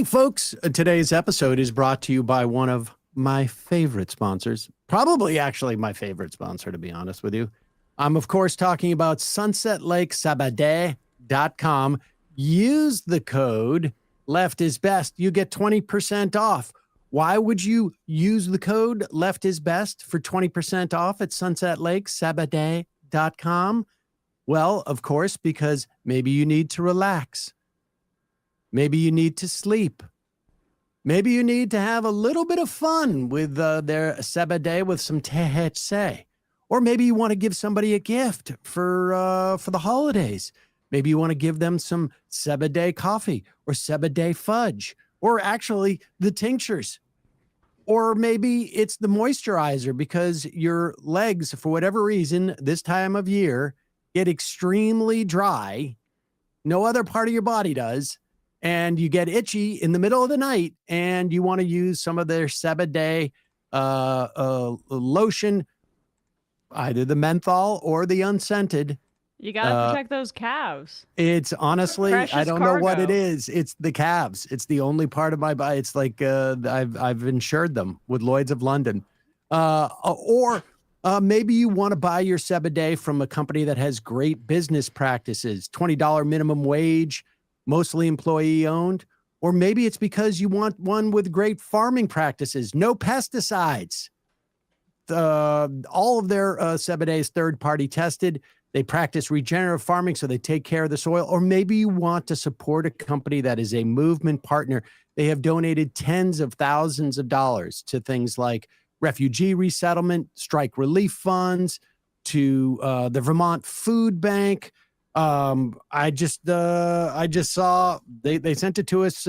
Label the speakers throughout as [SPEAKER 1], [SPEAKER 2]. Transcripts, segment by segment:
[SPEAKER 1] Hey, folks, today's episode is brought to you by one of my favorite sponsors, probably actually my favorite sponsor, to be honest with you. I'm, of course, talking about sunsetlakesabadee.com. Use the code Left is Best. You get 20% off. Why would you use the code Left is Best for 20% off at sunsetlakesabadee.com? Well, of course, because maybe you need to relax. Maybe you need to sleep. Maybe you need to have a little bit of fun with their Sabadee with some THC. Or maybe you want to give somebody a gift for the holidays. Maybe you want to give them some Sabadee coffee or Sabadee fudge, or actually the tinctures. Or maybe it's the moisturizer because your legs, for whatever reason, this time of year, get extremely dry. No other part of your body does. And you get itchy in the middle of the night, and you want to use some of their Sabadee lotion, either the menthol or the unscented.
[SPEAKER 2] You got to protect those calves.
[SPEAKER 1] It's honestly,
[SPEAKER 2] Precious
[SPEAKER 1] I don't
[SPEAKER 2] cargo.
[SPEAKER 1] know what it is. It's the calves. It's the only part of my body. It's like I've insured them with Lloyd's of London. Or maybe you want to buy your Sabadee from a company that has great business practices, $20 minimum wage, mostly employee owned. Or maybe it's because you want one with great farming practices, no pesticides. All of their Sabadee is third-party tested. They practice regenerative farming, so they take care of the soil. Or maybe you want to support a company that is a movement partner. They have donated tens of thousands of dollars to things like refugee resettlement, strike relief funds, to the Vermont Food Bank. I just saw they sent it to us.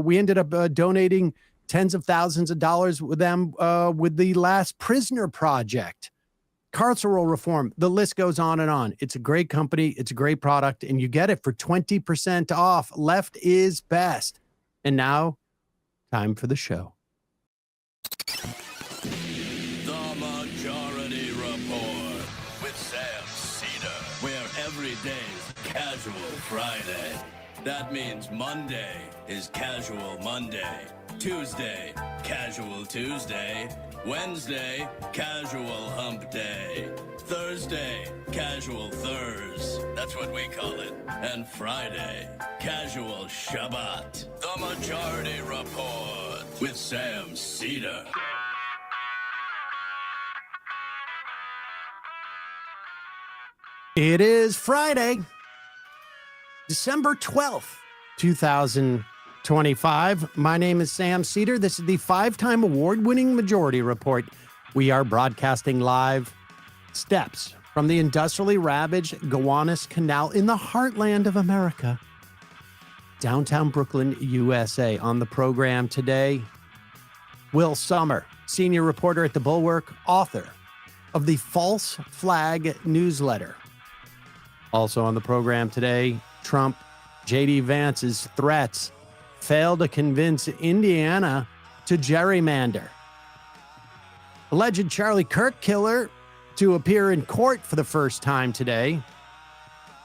[SPEAKER 1] We ended up donating tens of thousands of dollars with them with the Last Prisoner Project, carceral reform. The list goes on and on. It's a great company. It's a great product, and you get it for 20% off. Left is best. And now, time for the show.
[SPEAKER 3] The Majority Report with Sam Seder, where every day's Casual Friday. That means Monday is Casual Monday, Tuesday, Casual Tuesday, Wednesday, Casual Hump Day, Thursday, Casual Thurs, that's what we call it, and Friday, Casual Shabbat. The Majority Report with Sam Seder.
[SPEAKER 1] It is Friday, December 12th, 2025. My name is Sam Seder. This is the 5-time award-winning Majority Report. We are broadcasting live steps from the industrially ravaged Gowanus Canal in the heartland of America, downtown Brooklyn, USA. On the program today, Will Sommer, senior reporter at the Bulwark, author of the False Flag newsletter. Also on the program today, Trump, J.D. Vance's threats failed to convince Indiana to gerrymander. Alleged Charlie Kirk killer to appear in court for the first time today.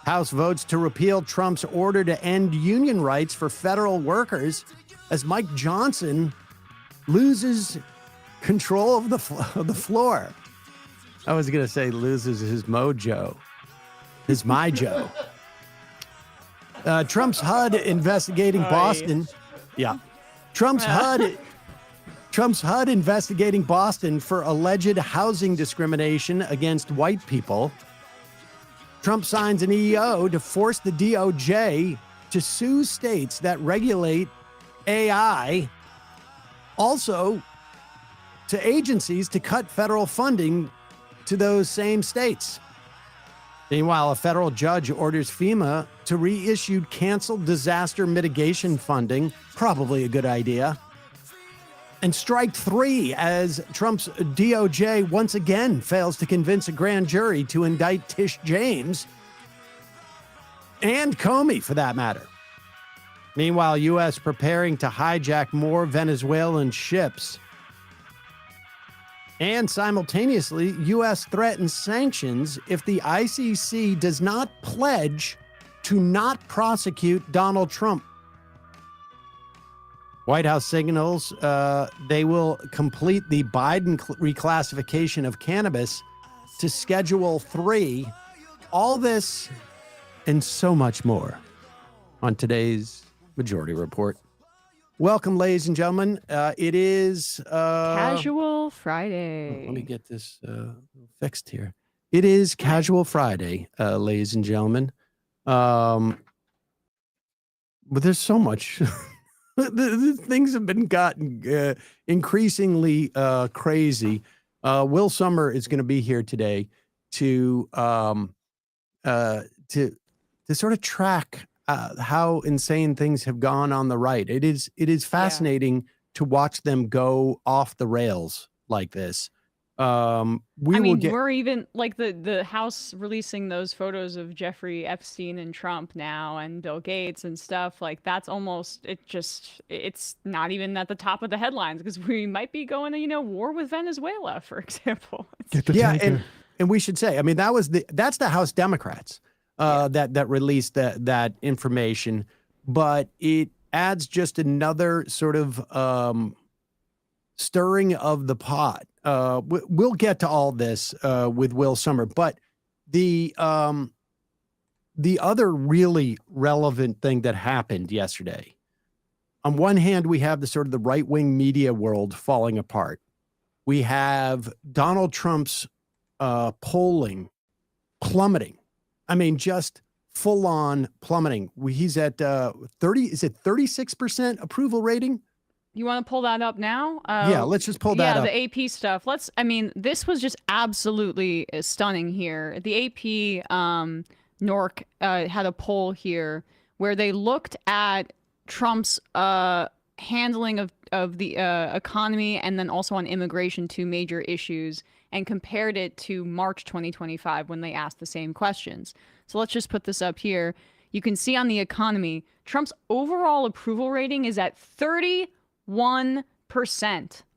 [SPEAKER 1] House votes to repeal Trump's order to end union rights for federal workers as Mike Johnson loses control of the floor. I was going to say loses his mojo. His my Joe. Trump's HUD investigating Boston. Yeah. Trump's HUD investigating Boston for alleged housing discrimination against white people. Trump signs an EO to force the DOJ to sue states that regulate AI. Also, to agencies to cut federal funding to those same states. Meanwhile, a federal judge orders FEMA to reissue canceled disaster mitigation funding, probably a good idea. And strike 3 as Trump's DOJ once again fails to convince a grand jury to indict Tish James and Comey, for that matter. Meanwhile, U.S. preparing to hijack more Venezuelan ships. And simultaneously, U.S. threatens sanctions if the ICC does not pledge to not prosecute Donald Trump. White House signals they will complete the Biden reclassification of cannabis to Schedule 3. All this and so much more on today's Majority Report. Welcome, ladies and gentlemen. It is
[SPEAKER 2] Casual Friday.
[SPEAKER 1] let me get this fixed here. It is Casual Friday, ladies and gentlemen. But there's so much. The things have been gotten increasingly crazy. Will Sommer is going to be here today to sort of track how insane things have gone on the right. It is fascinating to watch them go off the rails like this.
[SPEAKER 2] We're even like the House releasing those photos of Jeffrey Epstein and Trump now and Bill Gates and stuff. Like that's almost it's not even at the top of the headlines because we might be going to war with Venezuela, for example.
[SPEAKER 1] And we should say, I mean, that's the House Democrats that released that information, but it adds just another sort of stirring of the pot. We'll get to all this with Will Sommer, but the other really relevant thing that happened yesterday, on one hand, we have the sort of the right-wing media world falling apart. We have Donald Trump's polling plummeting. I mean, just full-on plummeting. He's at 36% approval rating?
[SPEAKER 2] You want to pull that up now?
[SPEAKER 1] Yeah, let's just pull that up.
[SPEAKER 2] Yeah, the AP stuff. This was just absolutely stunning here. The AP NORC had a poll here where they looked at Trump's handling of the economy and then also on immigration, two major issues, and compared it to March 2025 when they asked the same questions. So let's just put this up here. You can see on the economy, Trump's overall approval rating is at 31%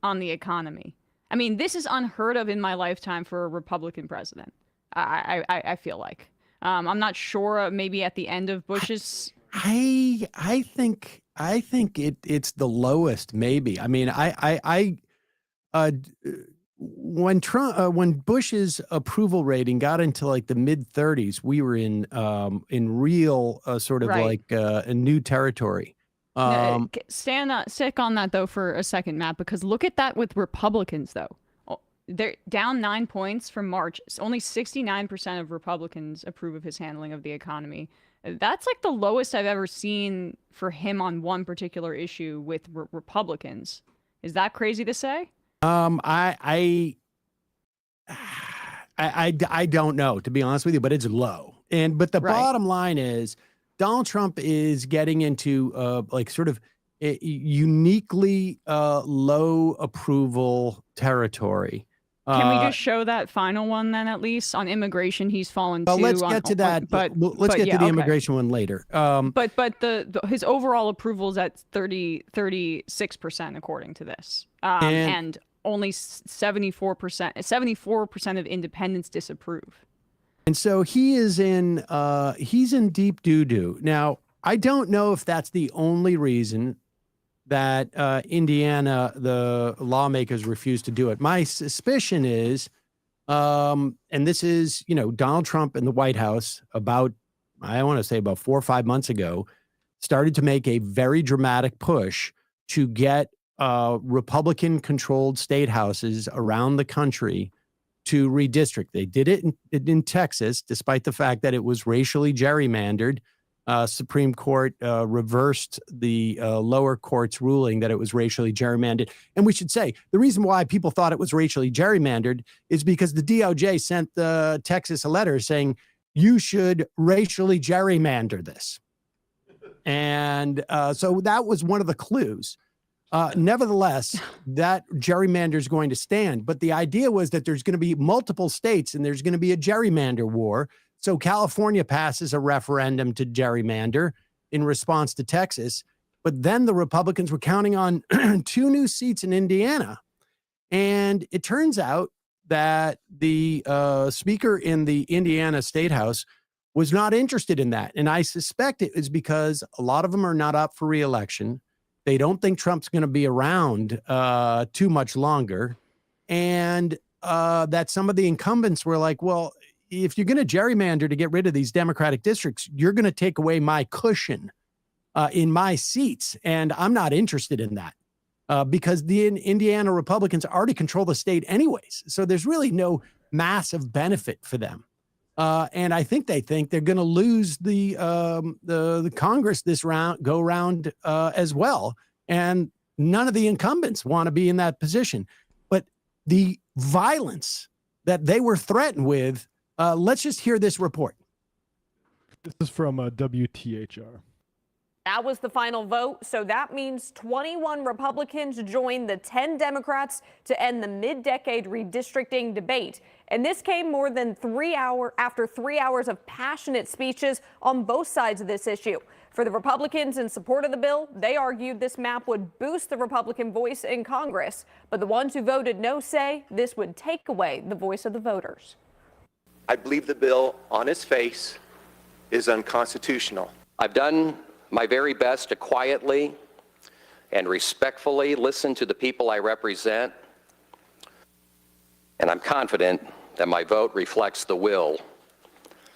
[SPEAKER 2] on the economy. I mean, this is unheard of in my lifetime for a Republican president. I feel like. I'm not sure. Maybe at the end of Bush's.
[SPEAKER 1] I think it's the lowest. Maybe. I mean, when Bush's approval rating got into like the mid 30s, we were in real sort of like a new territory.
[SPEAKER 2] Stick on that though for a second, Matt, because look at that with Republicans though. They're down 9 points from March. Only 69% of Republicans approve of his handling of the economy. That's like the lowest I've ever seen for him on one particular issue with Republicans. Is that crazy to say?
[SPEAKER 1] I don't know, to be honest with you, but it's low. But the bottom line is Donald Trump is getting into like sort of uniquely low approval territory.
[SPEAKER 2] Can we just show that final one then, at least on immigration? He's fallen too.
[SPEAKER 1] Let's get to that. Let's get to the immigration one later.
[SPEAKER 2] But his overall approval is at 36% according to this, and only 74% of independents disapprove.
[SPEAKER 1] And so he's in deep doo-doo. Now, I don't know if that's the only reason that Indiana, the lawmakers refused to do it. My suspicion is, and this is, Donald Trump and the White House about 4 or 5 months ago, started to make a very dramatic push to get Republican-controlled state houses around the country to redistrict. They did it in Texas, despite the fact that it was racially gerrymandered. Supreme Court reversed the lower court's ruling that it was racially gerrymandered. And we should say the reason why people thought it was racially gerrymandered is because the DOJ sent Texas a letter saying you should racially gerrymander this. And so that was one of the clues. Nevertheless, that gerrymander is going to stand. But the idea was that there's going to be multiple states and there's going to be a gerrymander war. So California passes a referendum to gerrymander in response to Texas. But then the Republicans were counting on 2 new seats in Indiana. And it turns out that the speaker in the Indiana State House was not interested in that. And I suspect it is because a lot of them are not up for re-election. They don't think Trump's going to be around too much longer. And that some of the incumbents were like, well, if you're going to gerrymander to get rid of these Democratic districts, you're going to take away my cushion in my seats. And I'm not interested in that because the Indiana Republicans already control the state anyways. So there's really no massive benefit for them. And I think they think they're going to lose the Congress this go round as well. And none of the incumbents want to be in that position. But the violence that they were threatened with, let's just hear this report.
[SPEAKER 4] This is from WTHR.
[SPEAKER 5] That was the final vote, so that means 21 Republicans joined the 10 Democrats to end the mid-decade redistricting debate. And this came more than after 3 hours of passionate speeches on both sides of this issue. For the Republicans in support of the bill, they argued this map would boost the Republican voice in Congress. But the ones who voted no say this would take away the voice of the voters.
[SPEAKER 6] I believe the bill on its face is unconstitutional.
[SPEAKER 7] I've done my very best to quietly and respectfully listen to the people I represent, and I'm confident that my vote reflects the will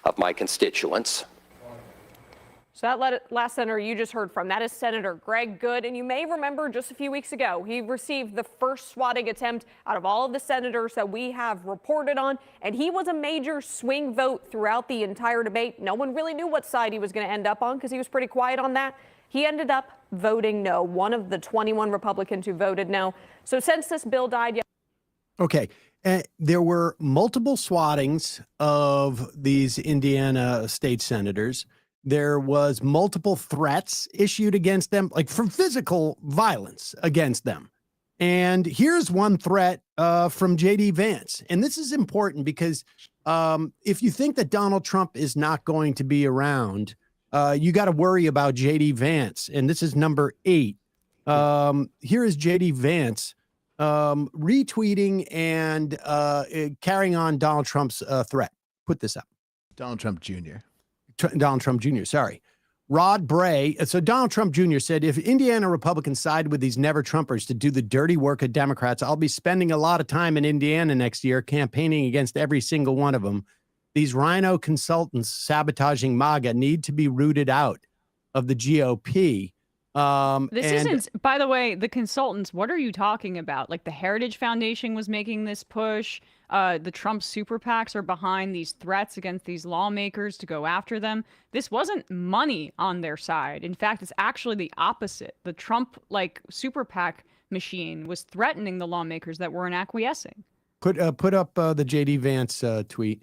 [SPEAKER 7] of my constituents.
[SPEAKER 5] So that last senator you just heard from, that is Senator Greg Good. And you may remember just a few weeks ago, he received the first swatting attempt out of all of the senators that we have reported on. And he was a major swing vote throughout the entire debate. No one really knew what side he was going to end up on because he was pretty quiet on that. He ended up voting no, one of the 21 Republicans who voted no. So since this bill died.
[SPEAKER 1] Okay. There were multiple swattings of these Indiana state senators. There was multiple threats issued against them, like from physical violence against them. And here's one threat from J.D. Vance. And this is important because if you think that Donald Trump is not going to be around, you got to worry about J.D. Vance. And this is number 8. Here is J.D. Vance retweeting and carrying on Donald Trump's threat. Put this up.
[SPEAKER 8] Donald Trump Jr.
[SPEAKER 1] Donald Trump Jr., sorry. Rod Bray. So Donald Trump Jr. said, if Indiana Republicans side with these never-Trumpers to do the dirty work of Democrats, I'll be spending a lot of time in Indiana next year campaigning against every single one of them. These rhino consultants sabotaging MAGA need to be rooted out of the GOP.
[SPEAKER 2] This isn't, by the way, the consultants, what are you talking about? Like the Heritage Foundation was making this push. The Trump super PACs are behind these threats against these lawmakers to go after them. This wasn't money on their side. In fact, it's actually the opposite. The Trump super PAC machine was threatening the lawmakers that weren't acquiescing.
[SPEAKER 1] Put up the J.D. Vance tweet.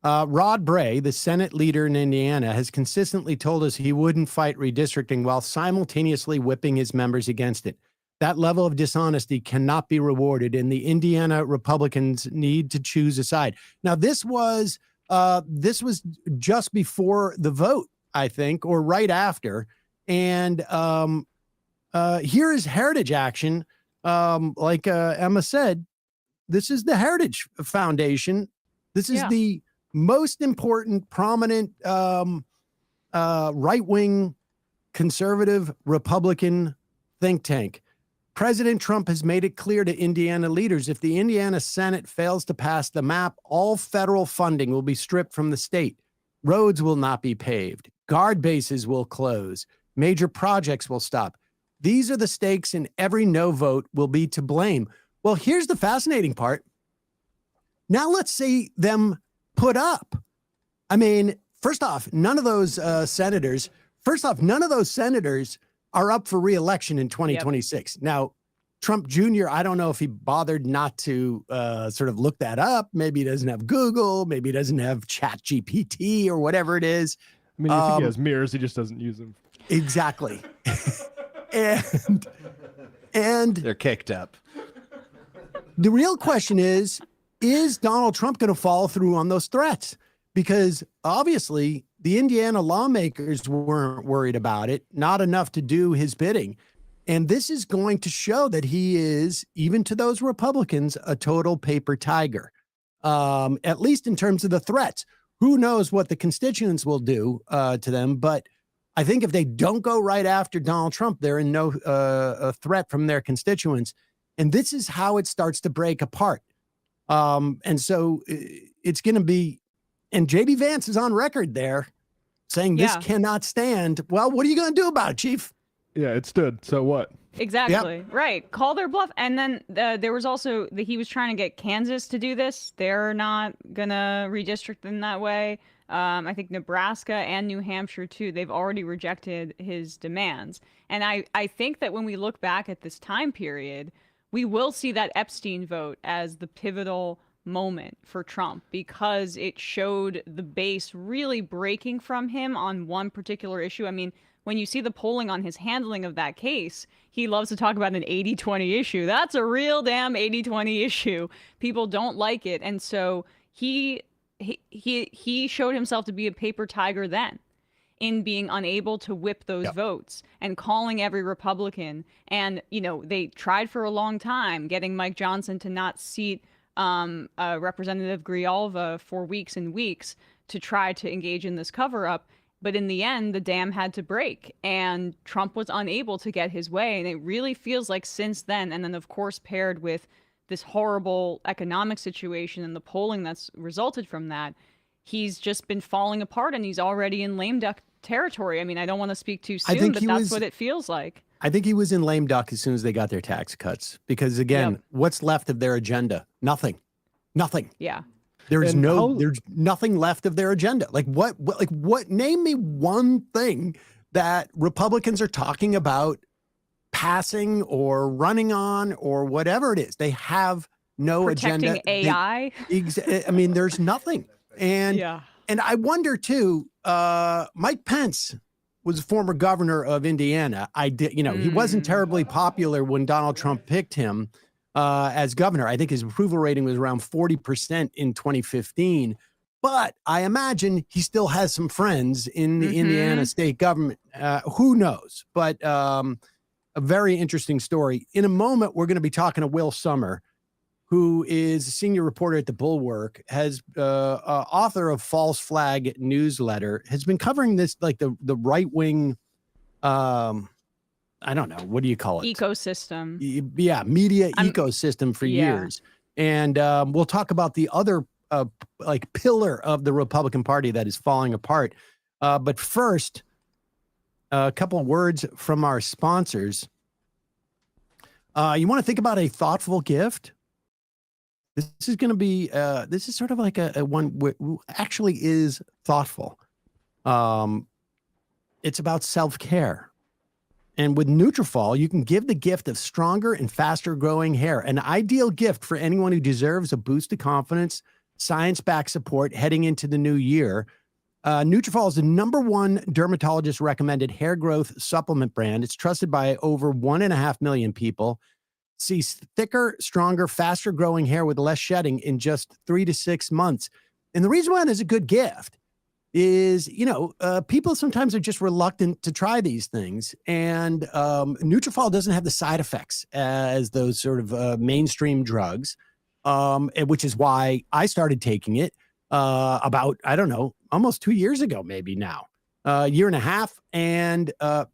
[SPEAKER 1] Rod Bray, the Senate leader in Indiana, has consistently told us he wouldn't fight redistricting while simultaneously whipping his members against it. That level of dishonesty cannot be rewarded, and the Indiana Republicans need to choose a side. Now, this was just before the vote, I think, or right after. And here is Heritage Action. Like Emma said, this is the Heritage Foundation. This is the most important, prominent right-wing conservative Republican think tank. President Trump has made it clear to Indiana leaders, if the Indiana Senate fails to pass the map, all federal funding will be stripped from the state. Roads will not be paved. Guard bases will close. Major projects will stop. These are the stakes, and every no vote will be to blame. Well, here's the fascinating part. Now let's see them put up. I mean, first off, none of those senators are up for re-election in 2026. Yep. Now, Trump Jr., I don't know if he bothered not to sort of look that up. Maybe he doesn't have Google. Maybe he doesn't have ChatGPT or whatever it is.
[SPEAKER 4] I mean, I think he has mirrors. He just doesn't use them.
[SPEAKER 1] Exactly. and
[SPEAKER 8] they're kicked up.
[SPEAKER 1] The real question is Donald Trump going to follow through on those threats? Because obviously the Indiana lawmakers weren't worried about it, not enough to do his bidding. And this is going to show that he is, even to those Republicans, a total paper tiger, at least in terms of the threats. Who knows what the constituents will do to them, but I think if they don't go right after Donald Trump, they're in no a threat from their constituents. And this is how it starts to break apart. And so it's going to be, and JD Vance is on record there saying this cannot stand. Well, what are you going to do about it, Chief?
[SPEAKER 4] Yeah, it stood. So what?
[SPEAKER 2] Exactly.
[SPEAKER 1] Yep.
[SPEAKER 2] Right. Call their bluff. And then there was also he was trying to get Kansas to do this. They're not going to redistrict in that way. I think Nebraska and New Hampshire, too, they've already rejected his demands. And I think that when we look back at this time period, we will see that Epstein vote as the pivotal moment for Trump because it showed the base really breaking from him on one particular issue. I mean, when you see the polling on his handling of that case, he loves to talk about an 80-20 issue. That's a real damn 80-20 issue. People don't like it. And so he showed himself to be a paper tiger then in being unable to whip those votes and calling every Republican. And, you know, they tried for a long time getting Mike Johnson to not seat Representative Grijalva for weeks and weeks to try to engage in this cover-up. But in the end, the dam had to break and Trump was unable to get his way. And it really feels like since then, and then, of course, paired with this horrible economic situation and the polling that's resulted from that, he's just been falling apart and he's already in lame duck territory. I mean, I don't want to speak too soon, but that's what it feels like.
[SPEAKER 1] I think he was in lame duck as soon as they got their tax cuts because, again, what's left of their agenda? Nothing.
[SPEAKER 2] Yeah.
[SPEAKER 1] There's nothing left of their agenda. Like what, name me one thing that Republicans are talking about passing or running on or whatever it is. They have no agenda.
[SPEAKER 2] Protecting AI.
[SPEAKER 1] I mean, there's nothing. And I wonder too, Mike Pence was a former governor of Indiana. He wasn't terribly popular when Donald Trump picked him as governor. I think his approval rating was around 40% in 2015. But I imagine he still has some friends in the Indiana state government. Who knows? But a very interesting story. In a moment, we're going to be talking to Will Sommer, who is a senior reporter at the Bulwark, has author of False Flag newsletter, has been covering this like the right-wing, I don't know, what do you call it?
[SPEAKER 2] Ecosystem.
[SPEAKER 1] Yeah, media ecosystem for years. And we'll talk about the other pillar of the Republican Party that is falling apart. But first, a couple of words from our sponsors. You want to think about a thoughtful gift? This is going to be, this is sort of like a one where actually is thoughtful. It's about self-care. And with Nutrafol, you can give the gift of stronger and faster growing hair, an ideal gift for anyone who deserves a boost of confidence, science-backed support heading into the new year. Nutrafol is the #1 dermatologist recommended hair growth supplement brand. It's trusted by over 1.5 million people. Sees thicker, stronger, faster growing hair with less shedding in just 3 to 6 months. And the reason why it is a good gift is, people sometimes are just reluctant to try these things. And Nutrafol doesn't have the side effects as those sort of mainstream drugs, which is why I started taking it about, I don't know, almost 2 years ago, maybe now, a year and a half. And at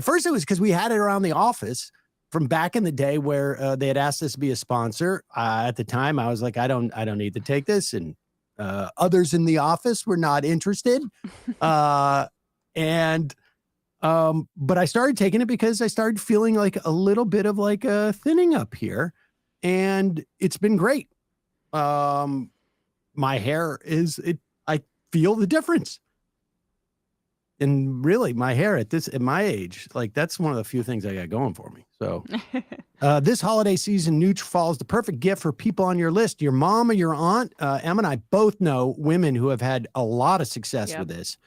[SPEAKER 1] first it was because we had it around the office from back in the day where they had asked us to be a sponsor. At the time, I was like, I don't need to take this. And others in the office were not interested. But I started taking it because I started feeling like a little bit of like a thinning up here. And it's been great. My hair I feel the difference. And really, my hair at my age, like that's one of the few things I got going for me. So this holiday season, Nutrafol is the perfect gift for people on your list. Your mom or your aunt. Em and I both know women who have had a lot of success with this.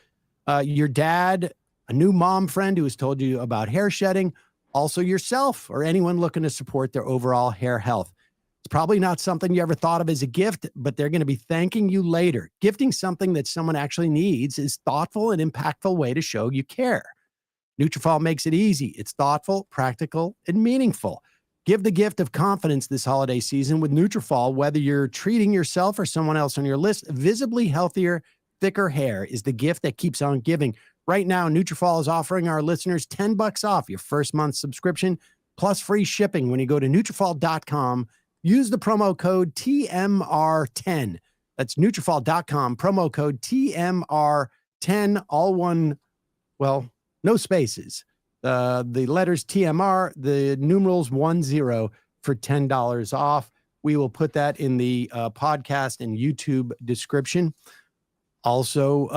[SPEAKER 1] Your dad, a new mom friend who has told you about hair shedding, also yourself or anyone looking to support their overall hair health. It's probably not something you ever thought of as a gift, but they're going to be thanking you later. Gifting something that someone actually needs is thoughtful and impactful way to show you care. Nutrafol makes it easy. It's thoughtful, practical, and meaningful. Give the gift of confidence this holiday season with Nutrafol. Whether you're treating yourself or someone else on your list, visibly healthier, thicker hair is the gift that keeps on giving. Right now, Nutrafol is offering our listeners $10 off your first month subscription plus free shipping when you go to Nutrafol.com. Use the promo code TMR10. That's Nutrafol.com, promo code TMR10, all one, well, no spaces. The letters TMR, the numerals 10 for $10 off. We will put that in the podcast and YouTube description. Also,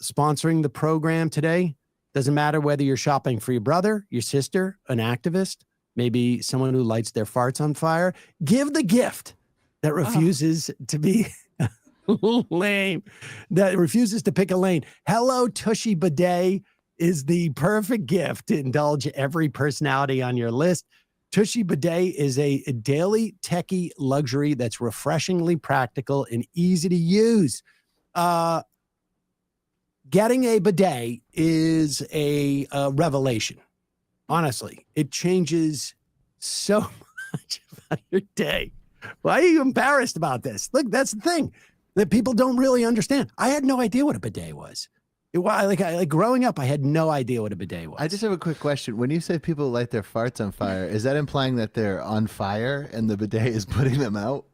[SPEAKER 1] sponsoring the program today. Doesn't matter whether you're shopping for your brother, your sister, an activist, maybe someone who lights their farts on fire. Give the gift that refuses to be lame, that refuses to pick a lane. Hello Tushy Bidet is the perfect gift to indulge every personality on your list. Tushy Bidet is a daily techie luxury that's refreshingly practical and easy to use. Getting a bidet is a revelation. Honestly, it changes so much about your day. Why are you embarrassed about this? Look, that's the thing that people don't really understand. I had no idea what a bidet was. Like growing up, I had no idea what a bidet was.
[SPEAKER 8] I just have a quick question. When you say people light their farts on fire, is that implying that they're on fire and the bidet is putting them out?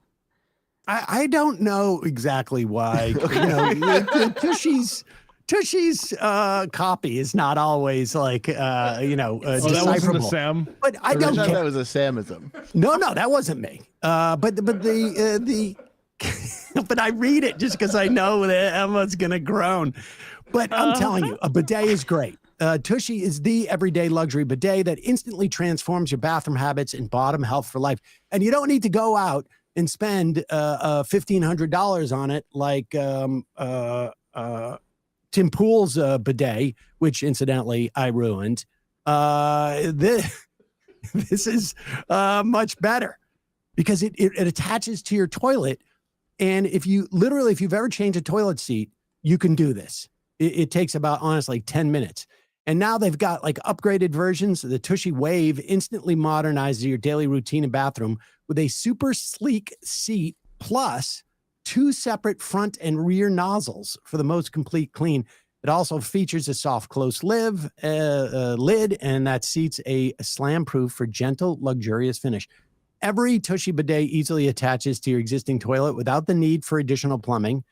[SPEAKER 1] I don't know exactly why. Tushy's copy is not always like
[SPEAKER 4] That wasn't a
[SPEAKER 1] decipherable.
[SPEAKER 4] Sam.
[SPEAKER 1] But I don't
[SPEAKER 8] thought
[SPEAKER 1] care.
[SPEAKER 8] that was a Samism.
[SPEAKER 1] No, that wasn't me. But the but I read it just because I know that Emma's gonna groan. But I'm telling you, a bidet is great. Tushy is the everyday luxury bidet that instantly transforms your bathroom habits and bottom health for life. And you don't need to go out and spend $1,500 on it like Tim Pool's bidet, which incidentally I ruined. This is much better because it attaches to your toilet. And if you've ever changed a toilet seat, you can do this. It takes about, honestly, 10 minutes. And now they've got like upgraded versions. The Tushy Wave instantly modernizes your daily routine and bathroom with a super sleek seat plus 2 separate front and rear nozzles for the most complete clean. It also features a soft close lid, and that seats a slam-proof for gentle, luxurious finish. Every Tushy bidet easily attaches to your existing toilet without the need for additional plumbing.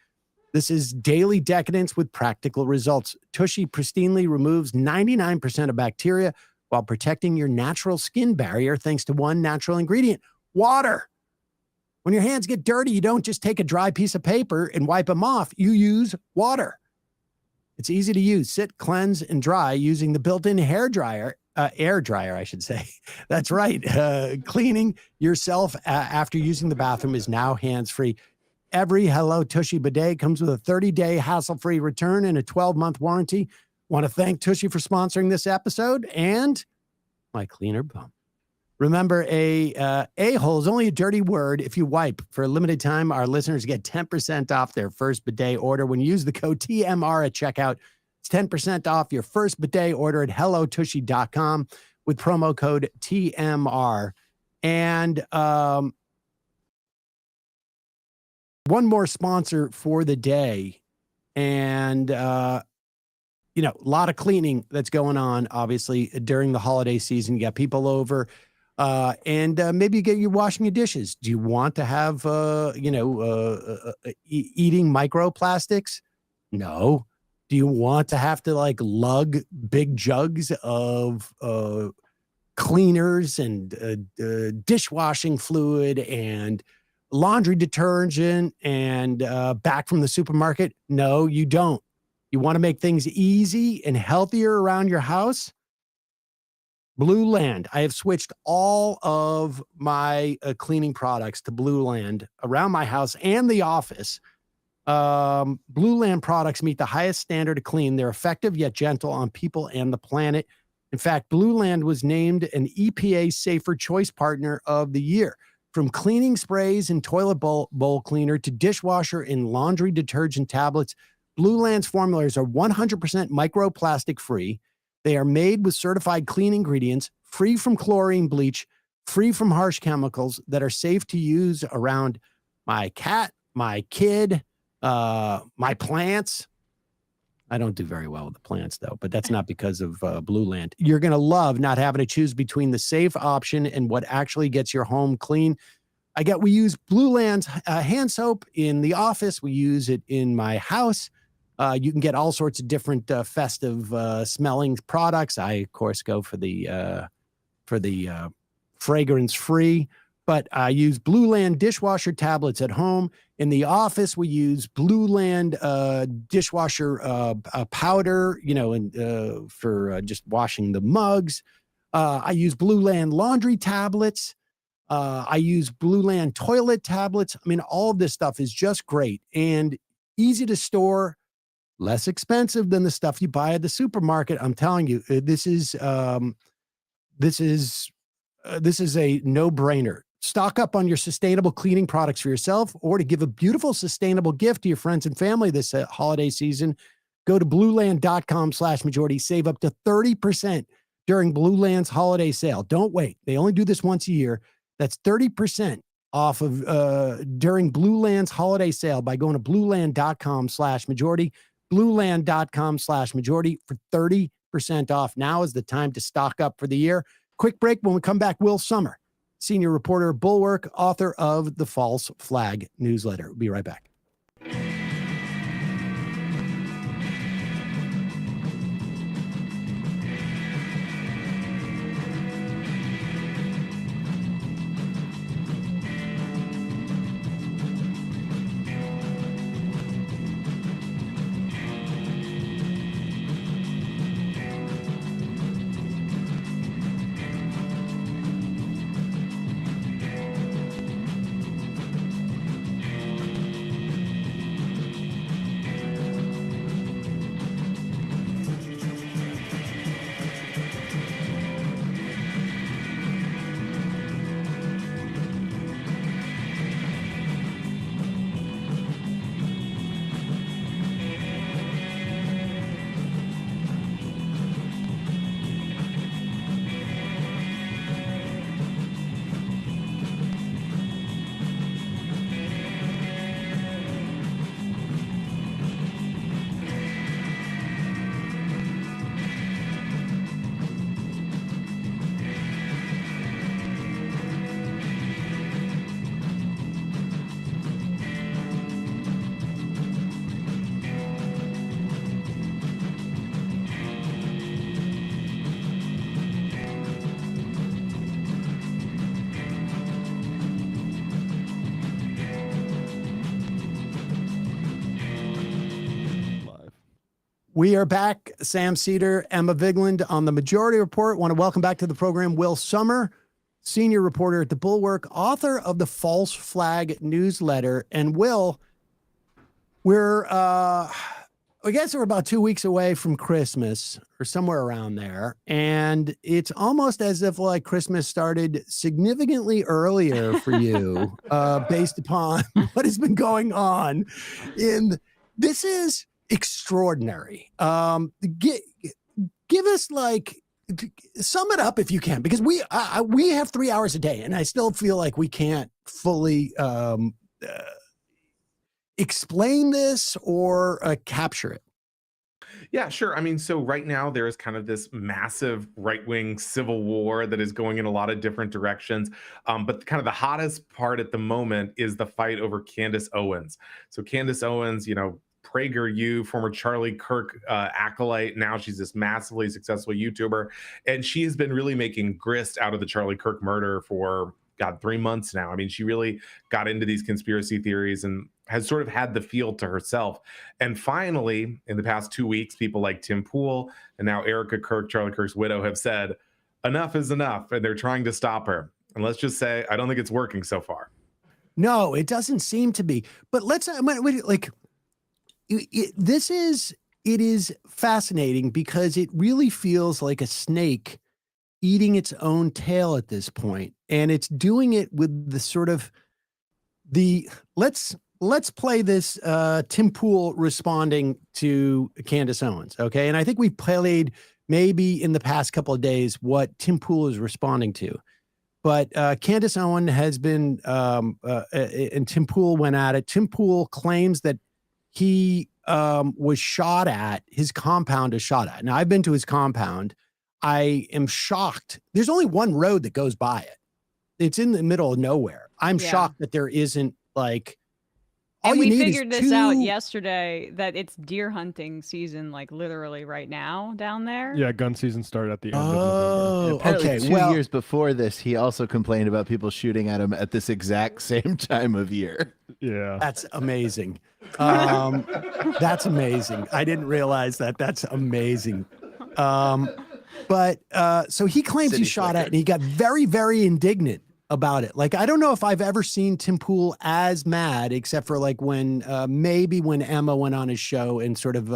[SPEAKER 1] This is daily decadence with practical results. Tushy pristinely removes 99% of bacteria while protecting your natural skin barrier thanks to one natural ingredient, water. When your hands get dirty, you don't just take a dry piece of paper and wipe them off. You use water. It's easy to use. Sit, cleanse, and dry using the built-in air dryer, I should say. That's right. Cleaning yourself after using the bathroom is now hands-free. Every Hello Tushy bidet comes with a 30-day hassle-free return and a 12-month warranty. Want to thank Tushy for sponsoring this episode and my cleaner bum. Remember, a-hole is only a dirty word if you wipe. For a limited time, our listeners get 10% off their first bidet order when you use the code TMR at checkout. It's 10% off your first bidet order at hellotushy.com with promo code TMR. And one more sponsor for the day. And, a lot of cleaning that's going on, obviously, during the holiday season. You got people over. And maybe you're washing your dishes. Do you want to have, eating microplastics? No. Do you want to have to lug big jugs of cleaners and dishwashing fluid and laundry detergent and back from the supermarket? No, you don't. You want to make things easy and healthier around your house? Blue Land. I have switched all of my cleaning products to Blue Land around my house and the office. Blue Land products meet the highest standard of clean. They're effective yet gentle on people and the planet. In fact, Blue Land was named an EPA Safer Choice Partner of the Year. From cleaning sprays and toilet bowl cleaner to dishwasher and laundry detergent tablets, Blue Land's formulas are 100% microplastic free. They are made with certified clean ingredients, free from chlorine bleach, free from harsh chemicals that are safe to use around my cat, my kid, my plants. I don't do very well with the plants, though, but that's not because of Blue Land. You're going to love not having to choose between the safe option and what actually gets your home clean. We use Blue Land's hand soap in the office. We use it in my house. You can get all sorts of different festive smelling products. I, of course, go for the fragrance-free, but I use Blue Land dishwasher tablets at home. In the office, we use Blue Land dishwasher powder, for just washing the mugs. I use Blue Land laundry tablets. I use Blue Land toilet tablets. I mean, all of this stuff is just great and easy to store, less expensive than the stuff you buy at the supermarket. I'm telling you, this is a no-brainer. Stock up on your sustainable cleaning products for yourself or to give a beautiful sustainable gift to your friends and family this holiday season. Go to blueland.com/majority. Save up to 30% during Blue Land's holiday sale. Don't wait. They only do this once a year. That's 30% off of during Blue Land's holiday sale by going to blueland.com/majority. Blueland.com/majority for 30% off. Now is the time to stock up for the year. Quick break. When we come back, Will Sommer, senior reporter, Bulwark, author of the False Flag newsletter. We'll be right back. We are back. Sam Seder, Emma Vigland on the Majority Report. Want to welcome back to the program Will Sommer, senior reporter at the Bulwark, author of the False Flag newsletter. And Will, I guess we're about 2 weeks away from Christmas or somewhere around there. And it's almost as if like Christmas started significantly earlier for you based upon what has been going on. This is extraordinary. Give us sum it up if you can, because we have 3 hours a day and I still feel like we can't fully explain this or capture it.
[SPEAKER 9] Yeah, sure. I mean, so right now there is kind of this massive right-wing civil war that is going in a lot of different directions. But kind of the hottest part at the moment is the fight over Candace Owens. So Candace Owens, PragerU, former Charlie Kirk acolyte. Now she's this massively successful YouTuber. And she has been really making grist out of the Charlie Kirk murder for, 3 months now. I mean, she really got into these conspiracy theories and has sort of had the field to herself. And finally, in the past 2 weeks, people like Tim Pool and now Erica Kirk, Charlie Kirk's widow, have said, enough is enough. And they're trying to stop her. And let's just say, I don't think it's working so far.
[SPEAKER 1] No, it doesn't seem to be. But it is fascinating because it really feels like a snake eating its own tail at this point. And it's doing it with the sort of let's play this Tim Pool responding to Candace Owens. Okay. And I think we played maybe in the past couple of days what Tim Pool is responding to. But Candace Owens has been, and Tim Pool went at it. Tim Pool claims that he was shot at, his compound is shot at. Now, I've been to his compound. I am shocked. There's only one road that goes by it. It's in the middle of nowhere. I'm shocked that there isn't like.
[SPEAKER 2] And we figured this out yesterday that it's deer hunting season, like literally right now down there.
[SPEAKER 4] Yeah, gun season started at the end of November.
[SPEAKER 8] Apparently
[SPEAKER 1] okay.
[SPEAKER 8] 2 years before this, he also complained about people shooting at him at this exact same time of year.
[SPEAKER 4] Yeah.
[SPEAKER 1] That's amazing. That's amazing. I didn't realize that. That's amazing. But so he claims he shot at, and he got very, very indignant about it. Like, I don't know if I've ever seen Tim Pool as mad, except for like when maybe when Emma went on his show and sort of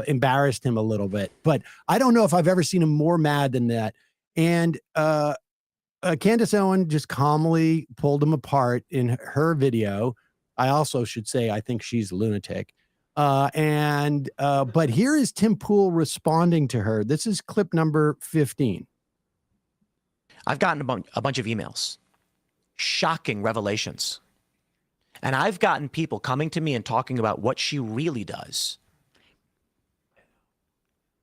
[SPEAKER 1] embarrassed him a little bit. But I don't know if I've ever seen him more mad than that. And Candace Owen just calmly pulled him apart in her video. I also should say I think she's a lunatic. But here is Tim Pool responding to her. This is clip number 15.
[SPEAKER 10] I've gotten a bunch of emails, shocking revelations. And I've gotten people coming to me and talking about what she really does.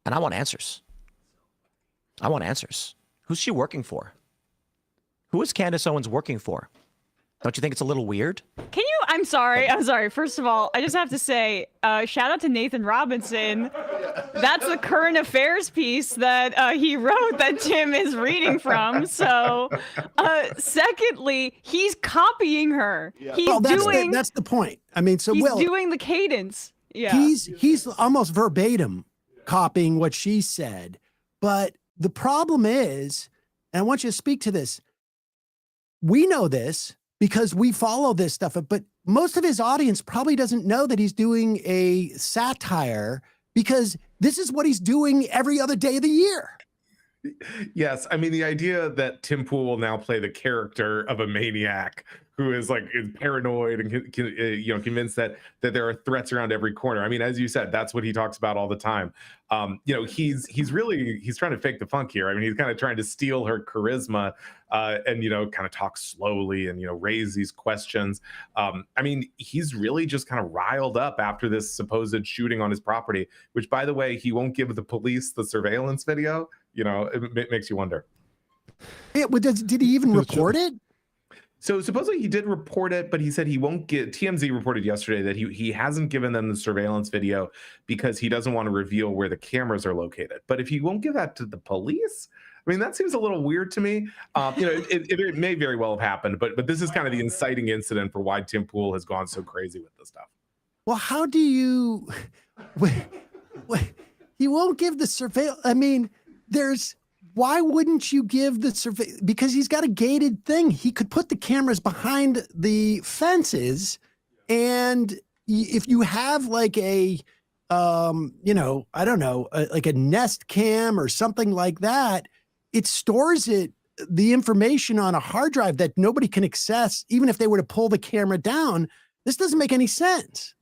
[SPEAKER 10] And I want answers. I want answers. Who's she working for? Who is Candace Owens working for? Don't you think it's a little weird?
[SPEAKER 2] Can you? I'm sorry. First of all, I just have to say, shout out to Nathan Robinson. That's the current affairs piece that he wrote that Tim is reading from. So, secondly, he's copying her.
[SPEAKER 1] Yeah.
[SPEAKER 2] He's
[SPEAKER 1] That's the point. I mean, so
[SPEAKER 2] he's
[SPEAKER 1] Will,
[SPEAKER 2] doing the cadence. Yeah.
[SPEAKER 1] He's almost verbatim copying what she said. But the problem is, and I want you to speak to this, we know this because we follow this stuff, but most of his audience probably doesn't know that he's doing a satire because this is what he's doing every other day of the year.
[SPEAKER 9] Yes, I mean the idea that Tim Pool will now play the character of a maniac who is paranoid and convinced that there are threats around every corner. I mean, as you said, that's what he talks about all the time. He's trying to fake the funk here. I mean, he's kind of trying to steal her charisma and kind of talk slowly and raise these questions. I mean, he's really just kind of riled up after this supposed shooting on his property, which, by the way, he won't give the police the surveillance video. It makes you wonder.
[SPEAKER 1] Yeah, but did he even report it?
[SPEAKER 9] So supposedly he did report it, but he said he won't get. TMZ reported yesterday that he hasn't given them the surveillance video because he doesn't want to reveal where the cameras are located. But if he won't give that to the police, I mean, that seems a little weird to me. It may very well have happened, but this is kind of the inciting incident for why Tim Pool has gone so crazy with this stuff.
[SPEAKER 1] Well, how do you? He won't give the surveillance. I mean, why wouldn't you give the survey? Because he's got a gated thing. He could put the cameras behind the fences. And if you have like a, I don't know, like a Nest Cam or something like that, it stores the information on a hard drive that nobody can access, even if they were to pull the camera down. This doesn't make any sense.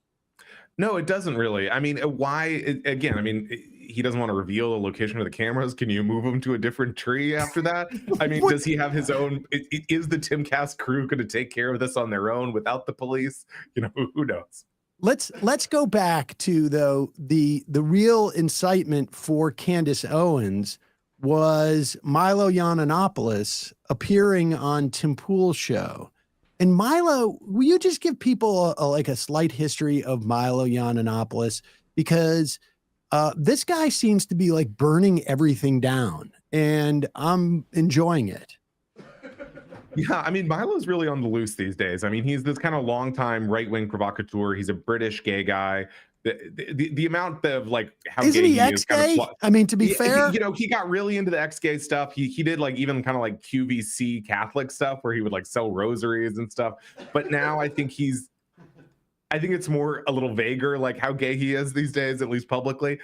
[SPEAKER 9] No, it doesn't really. I mean, again, I mean, he doesn't want to reveal the location of the cameras. Can you move him to a different tree after that? I mean, does he have his own? Is the Timcast crew going to take care of this on their own without the police? Who knows?
[SPEAKER 1] Let's go back to the real incitement for Candace Owens was Milo Yiannopoulos appearing on Tim Pool's show. And Milo, will you just give people a slight history of Milo Yiannopoulos? Because this guy seems to be like burning everything down, and I'm enjoying it.
[SPEAKER 9] Yeah, I mean, Milo's really on the loose these days. I mean, he's this kind of longtime right-wing provocateur. He's a British gay guy. The amount of how
[SPEAKER 1] isn't
[SPEAKER 9] gay
[SPEAKER 1] he ex-gay? I mean, to be fair,
[SPEAKER 9] he got really into the ex-gay stuff. He did even kind of QVC Catholic stuff where he would sell rosaries and stuff. But now I think it's more a little vaguer how gay he is these days, at least publicly.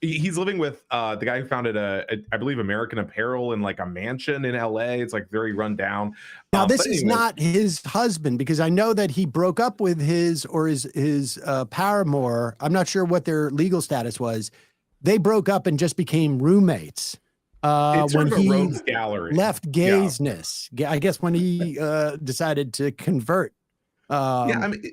[SPEAKER 9] He's living with the guy who founded I believe American Apparel in a mansion in LA. It's very run down.
[SPEAKER 1] Now this is not his husband, because I know that he broke up with his paramour. I'm not sure what their legal status was. They broke up and just became roommates.
[SPEAKER 9] It's
[SPEAKER 1] when
[SPEAKER 9] sort of
[SPEAKER 1] he
[SPEAKER 9] a rogues gallery.
[SPEAKER 1] left gaysness. I guess when he decided to convert.
[SPEAKER 9] Yeah, I mean,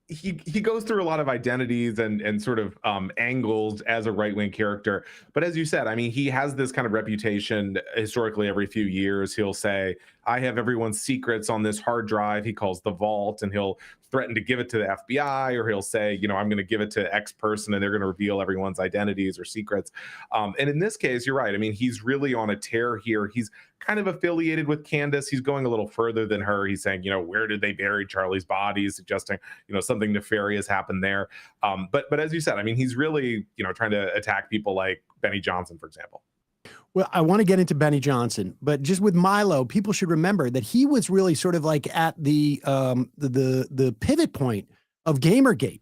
[SPEAKER 9] he goes through a lot of identities and sort of angles as a right-wing character. But as you said, I mean, he has this kind of reputation historically. Every few years he'll say, I have everyone's secrets on this hard drive he calls the vault, and he'll threaten to give it to the FBI, or he'll say, you know, I'm going to give it to X person and they're going to reveal everyone's identities or secrets. And in this case, you're right. I mean, he's really on a tear here. He's kind of affiliated with Candace. He's going a little further than her. He's saying, you know, where did they bury Charlie's body? Suggesting, you know, something nefarious happened there. But as you said, I mean, he's really, you know, trying to attack people like Benny Johnson, for example.
[SPEAKER 1] Well, I want to get into Benny Johnson, but just with Milo, people should remember that he was really sort of like at the pivot point of Gamergate,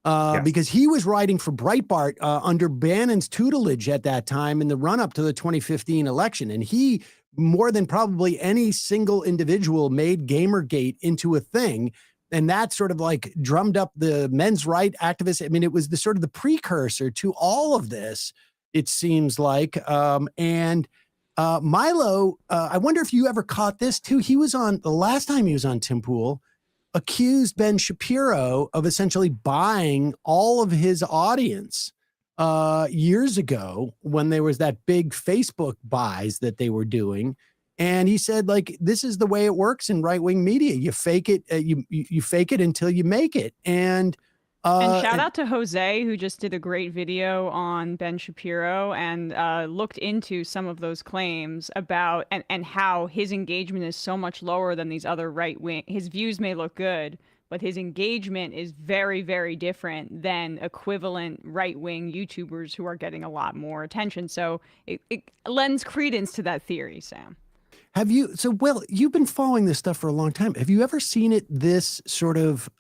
[SPEAKER 9] Yes.
[SPEAKER 1] because he was writing for Breitbart under Bannon's tutelage at that time in the run up to the 2015 election, and he, more than probably any single individual, made Gamergate into a thing. And that sort of like drummed up the men's right activists. I mean, it was the sort of the precursor to all of this, it seems like. And Milo, I wonder if you ever caught this too. He was on, the last time he was on Tim Pool, accused Ben Shapiro of essentially buying all of his audience years ago when there was that big Facebook buys that they were doing. And he said, like, this is the way it works in right-wing media. You fake it, you fake it until you make it. And
[SPEAKER 2] shout out to Jose, who just did a great video on Ben Shapiro and looked into some of those claims about and how his engagement is so much lower than these other right-wing. His views may look good, but his engagement is very, very different than equivalent right-wing YouTubers who are getting a lot more attention. So it lends credence to that theory, Sam.
[SPEAKER 1] Have you, so, Will, you've been following this stuff for a long time. Have you ever seen it this sort of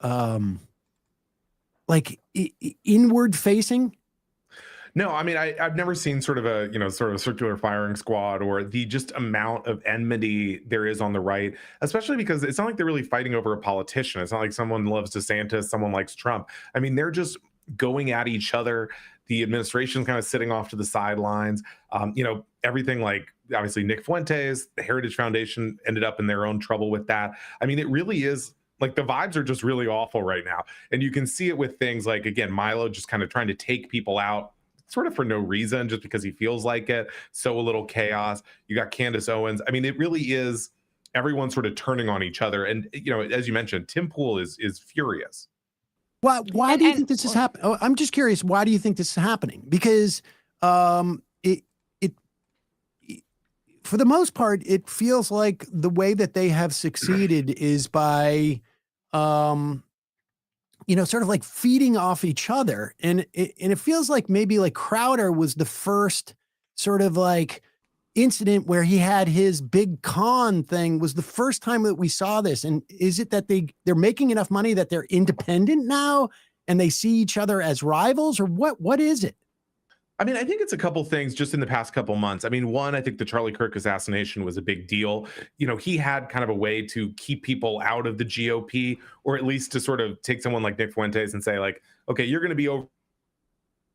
[SPEAKER 1] like inward facing?
[SPEAKER 9] No, I mean, I've never seen sort of a, you know, sort of a circular firing squad, or the just amount of enmity there is on the right, especially because it's not like they're really fighting over a politician. It's not like someone loves DeSantis, someone likes Trump. I mean, they're just going at each other. The administration's kind of sitting off to the sidelines. You know, everything like, obviously, Nick Fuentes, the Heritage Foundation ended up in their own trouble with that. I mean, it really is like the vibes are just really awful right now. And you can see it with things like, again, Milo just kind of trying to take people out sort of for no reason, just because he feels like it. So a little chaos. You got Candace Owens. I mean, it really is everyone sort of turning on each other. And, you know, as you mentioned, Tim Pool is furious.
[SPEAKER 1] Why do you think this is happening? Oh, I'm just curious. Why do you think this is happening? Because for the most part, it feels like the way that they have succeeded is by, you know, sort of like feeding off each other. And it feels like maybe like Crowder was the first sort of like incident where he had his big con thing, was the first time that we saw this. And is it that they're making enough money that they're independent now and they see each other as rivals, or what is it?
[SPEAKER 9] I mean, I think it's a couple things just in the past couple months. I mean, one, I think the Charlie Kirk assassination was a big deal. You know, he had kind of a way to keep people out of the GOP, or at least to sort of take someone like Nick Fuentes and say, like, okay, you're going to be over.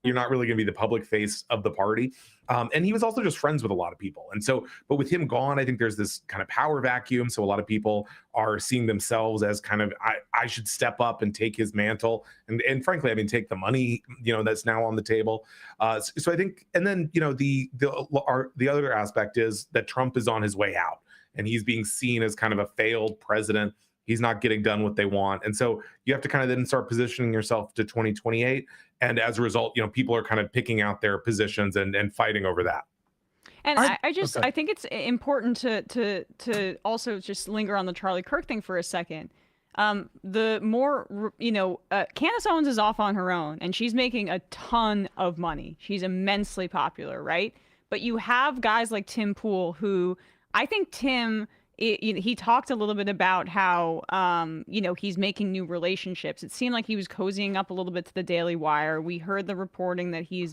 [SPEAKER 9] You're not really going to be the public face of the party. And he was also just friends with a lot of people. And so, but with him gone, I think there's this kind of power vacuum. So a lot of people are seeing themselves as kind of, I should step up and take his mantle. And frankly, I mean, take the money, you know, that's now on the table. So I think, and then, you know, the other aspect is that Trump is on his way out and he's being seen as kind of a failed president. He's not getting done what they want. And so you have to kind of then start positioning yourself to 2028. And as a result, you know, people are kind of picking out their positions and fighting over that.
[SPEAKER 2] And I think it's important to also just linger on the Charlie Kirk thing for a second. The more, you know, Candace Owens is off on her own and she's making a ton of money. She's immensely popular, right? But you have guys like Tim Pool, who I think he talked a little bit about how, you know, he's making new relationships. It seemed like he was cozying up a little bit to the Daily Wire. We heard the reporting that he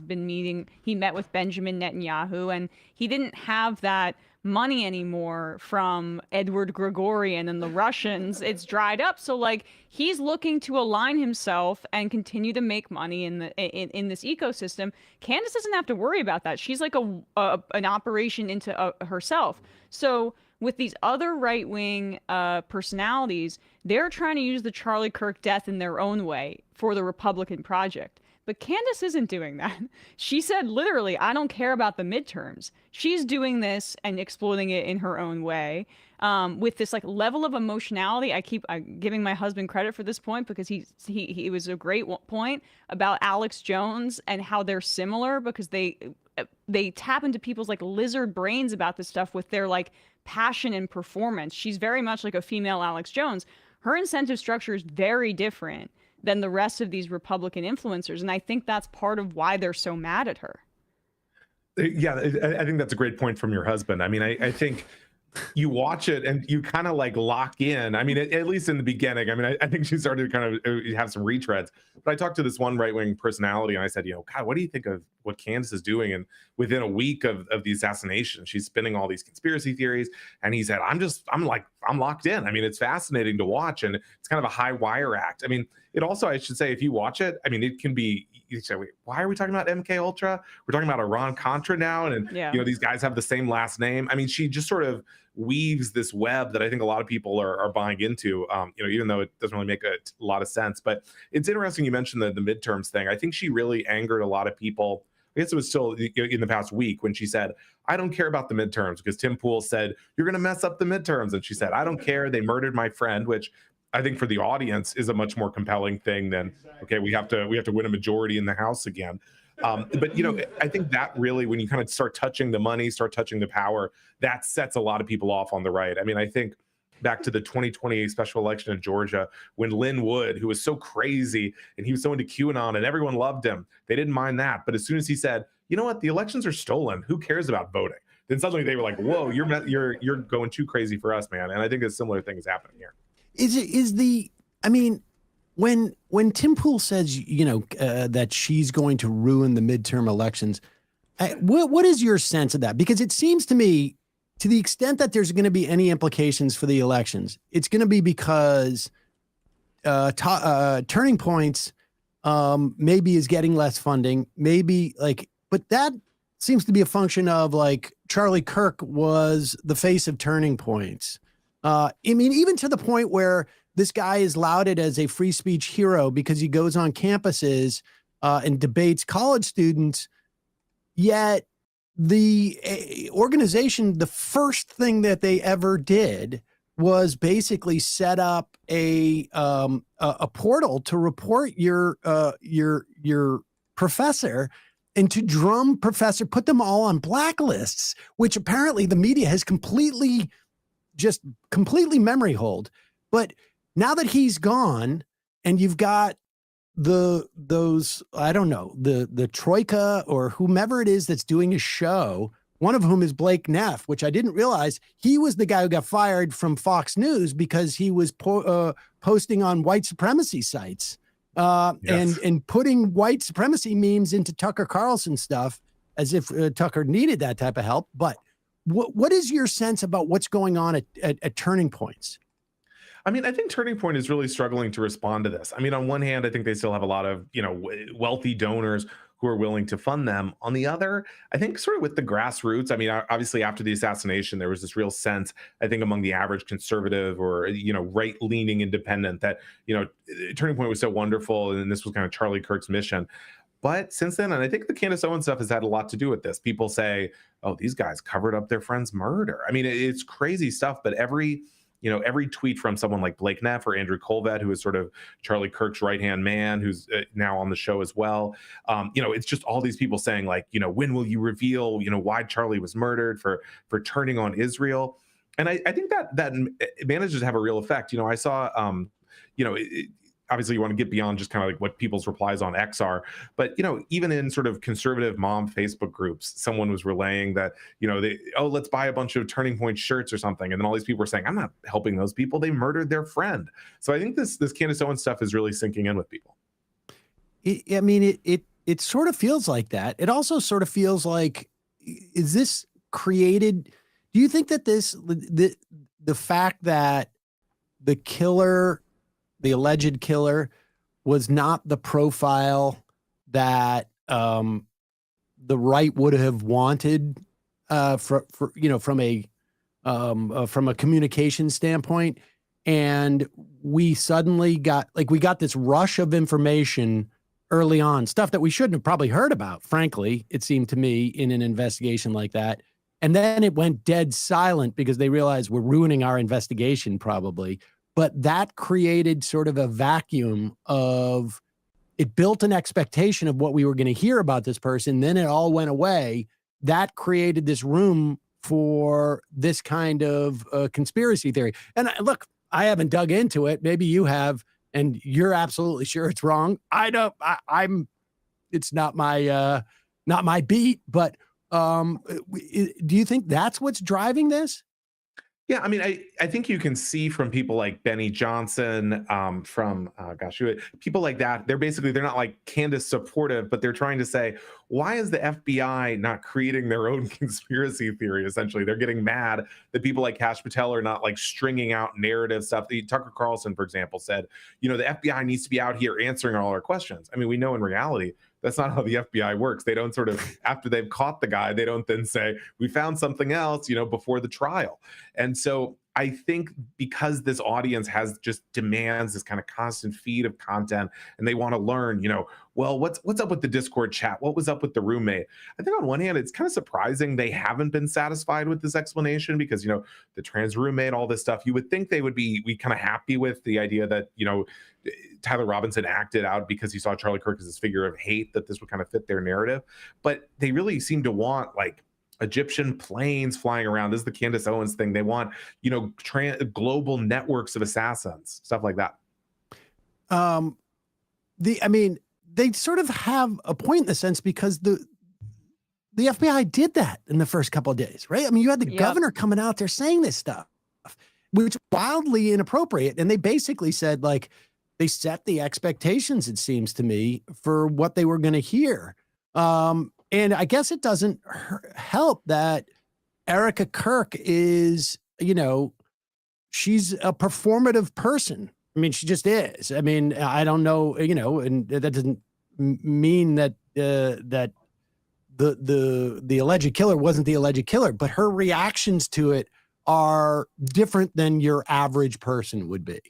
[SPEAKER 2] met with Benjamin Netanyahu, and he didn't have that money anymore from Edward Gregorian and the Russians. It's dried up. So like he's looking to align himself and continue to make money in this ecosystem. Candace doesn't have to worry about that. She's like an operation into herself. So with these other right-wing personalities, they're trying to use the Charlie Kirk death in their own way for the Republican project. But Candace isn't doing that. She said literally, I don't care about the midterms. She's doing this and exploiting it in her own way, with this like level of emotionality. I keep giving my husband credit for this point because he was a great point about Alex Jones and how they're similar because they tap into people's like lizard brains about this stuff with their like passion and performance. She's very much like a female Alex Jones. Her incentive structure is very different than the rest of these Republican influencers. And I think that's part of why they're so mad at her.
[SPEAKER 9] Yeah, I think that's a great point from your husband. I mean, I think you watch it and you kind of like lock in. I mean, at least in the beginning. I mean, I think she started to kind of have some retreads. But I talked to this one right-wing personality and I said, God, what do you think of what Candace is doing? And within a week of the assassination, she's spinning all these conspiracy theories. And he said, I'm locked in. I mean, it's fascinating to watch and it's kind of a high wire act. I mean, it also, I should say, if you watch it, I mean, it can be, you say, wait, why are we talking about MK Ultra? We're talking about Iran Contra now. And, these guys have the same last name. I mean, she just sort of weaves this web that I think a lot of people are buying into, even though it doesn't really make a lot of sense. But it's interesting you mentioned the midterms thing. I think she really angered a lot of people. I guess it was still in the past week when she said, I don't care about the midterms because Tim Pool said, you're going to mess up the midterms. And she said, I don't care. They murdered my friend, which I think for the audience is a much more compelling thing than, okay, we have to win a majority in the House again. But, I think that really, when you kind of start touching the money, start touching the power, that sets a lot of people off on the right. I mean, I think back to the 2020 special election in Georgia, when Lynn Wood, who was so crazy and he was so into QAnon and everyone loved him, they didn't mind that. But as soon as he said, you know what, the elections are stolen, who cares about voting? Then suddenly they were like, whoa, you're going too crazy for us, man. And I think a similar thing is happening here.
[SPEAKER 1] When Tim Pool says, that she's going to ruin the midterm elections, what is your sense of that? Because it seems to me, to the extent that there's going to be any implications for the elections, it's going to be because Turning Points maybe is getting less funding, but that seems to be a function of like Charlie Kirk was the face of Turning Points. I mean, even to the point where this guy is lauded as a free speech hero because he goes on campuses and debates college students. Yet the organization, the first thing that they ever did was basically set up a portal to report your professor and to drum professor, put them all on blacklists, which apparently the media has completely memory hold. But now that he's gone and you've got the Troika or whomever it is that's doing a show, one of whom is Blake Neff, which I didn't realize he was the guy who got fired from Fox News because he was posting on white supremacy sites and putting white supremacy memes into Tucker Carlson stuff as if Tucker needed that type of help. But what is your sense about what's going on at Turning Points?
[SPEAKER 9] I mean, I think Turning Point is really struggling to respond to this. I mean, on one hand, I think they still have a lot of, wealthy donors who are willing to fund them. On the other, I think sort of with the grassroots, I mean, obviously after the assassination, there was this real sense, I think, among the average conservative or, right-leaning independent that, Turning Point was so wonderful and this was kind of Charlie Kirk's mission. But since then, and I think the Candace Owens stuff has had a lot to do with this. People say, oh, these guys covered up their friend's murder. I mean, it's crazy stuff, but every tweet from someone like Blake Neff or Andrew Colvett, who is sort of Charlie Kirk's right-hand man, who's now on the show as well. It's just all these people saying like, when will you reveal, why Charlie was murdered for turning on Israel? And I think that manages to have a real effect. I saw, obviously you want to get beyond just kind of like what people's replies on X are, but even in sort of conservative mom Facebook groups, someone was relaying that let's buy a bunch of Turning Point shirts or something, and then all these people were saying, I'm not helping those people, they murdered their friend. So I think this Candace Owens stuff is really sinking in with people.
[SPEAKER 1] It sort of feels like that. It also sort of feels like, is this created? Do you think that the fact that the alleged killer was not the profile that the right would have wanted from a from a communication standpoint. And we suddenly got this rush of information early on, stuff that we shouldn't have probably heard about, frankly, it seemed to me, in an investigation like that. And then it went dead silent because they realized we're ruining our investigation probably. But that created sort of a vacuum of, it built an expectation of what we were going to hear about this person. Then it all went away. That created this room for this kind of conspiracy theory. And look, I haven't dug into it. Maybe you have, and you're absolutely sure it's wrong. It's not my beat, but do you think that's what's driving this?
[SPEAKER 9] Yeah, I mean, I think you can see from people like Benny Johnson, people like that. They're not like Candace supportive, but they're trying to say, why is the FBI not creating their own conspiracy theory? Essentially, they're getting mad that people like Kash Patel are not like stringing out narrative stuff. Tucker Carlson, for example, said, the FBI needs to be out here answering all our questions. I mean, we know in reality that's not how the FBI works. They don't sort of, after they've caught the guy, they don't then say, we found something else, before the trial. And so I think because this audience has just demands this kind of constant feed of content, and they want to learn, well, what's up with the Discord chat? What was up with the roommate? I think on one hand, it's kind of surprising they haven't been satisfied with this explanation because, the trans roommate, all this stuff, you would think they would be kind of happy with the idea that, Tyler Robinson acted out because he saw Charlie Kirk as this figure of hate, that this would kind of fit their narrative. But they really seem to want like Egyptian planes flying around. This is the Candace Owens thing. They want, global networks of assassins, stuff like that.
[SPEAKER 1] They sort of have a point in the sense because the FBI did that in the first couple of days, right? I mean, you had the governor coming out there saying this stuff, which is wildly inappropriate. And they basically said, like, they set the expectations, it seems to me, for what they were going to hear. And I guess it doesn't help that Erica Kirk is, she's a performative person. I mean, she just is. I mean, I don't know, and that doesn't mean that that the alleged killer wasn't the alleged killer, but her reactions to it are different than your average person would be.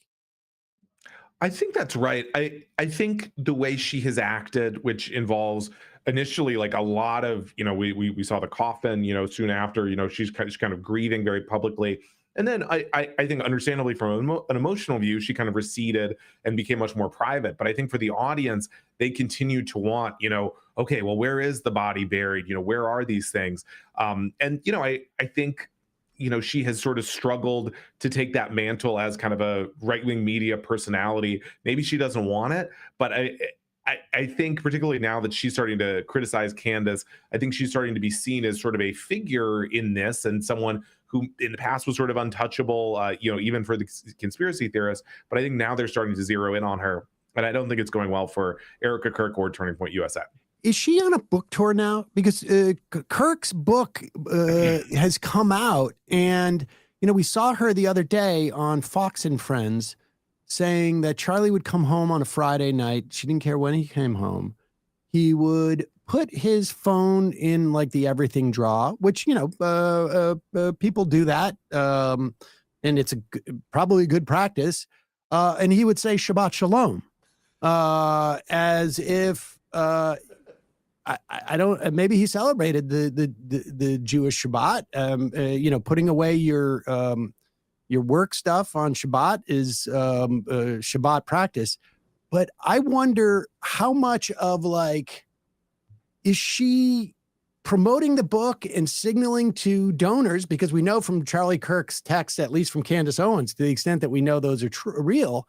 [SPEAKER 9] I think that's right. I think the way she has acted, which involves initially like a lot of, we saw the coffin, soon after, she's kind of grieving very publicly. And then I think understandably from an emotional view, she kind of receded and became much more private. But I think for the audience, they continue to want, okay, well, where is the body buried? Where are these things? And, I think, she has sort of struggled to take that mantle as kind of a right-wing media personality. Maybe she doesn't want it, but I think particularly now that she's starting to criticize Candace, I think she's starting to be seen as sort of a figure in this and someone who in the past was sort of untouchable, even for the conspiracy theorists. But I think now they're starting to zero in on her. And I don't think it's going well for Erica Kirk or Turning Point USA.
[SPEAKER 1] Is she on a book tour now? Because Kirk's book has come out, and we saw her the other day on Fox and Friends saying that Charlie would come home on a Friday night. She didn't care when he came home. He would put his phone in like the everything drawer, which people do that, and it's probably a good practice. And he would say Shabbat Shalom, as if. I don't. Maybe he celebrated the Jewish Shabbat. Putting away your work stuff on Shabbat is Shabbat practice. But I wonder how much of is she promoting the book and signaling to donors? Because we know from Charlie Kirk's text, at least from Candace Owens, to the extent that we know those are real,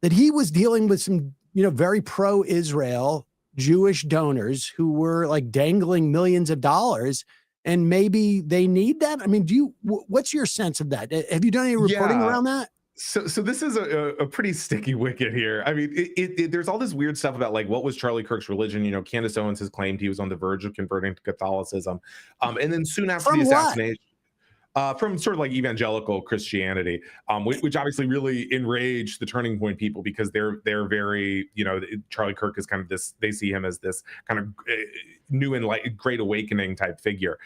[SPEAKER 1] that he was dealing with some very pro-Israel Jewish donors who were like dangling millions of dollars, and maybe they need that. I mean, what's your sense of that? Have you done any reporting around that?
[SPEAKER 9] So this is a pretty sticky wicket here. I mean, there's all this weird stuff about like what was Charlie Kirk's religion. Candace Owens has claimed he was on the verge of converting to Catholicism, and then soon after the assassination. From sort of like evangelical Christianity, which obviously really enraged the Turning Point people because they're very, Charlie Kirk is kind of this, they see him as this kind of new and like great awakening type figure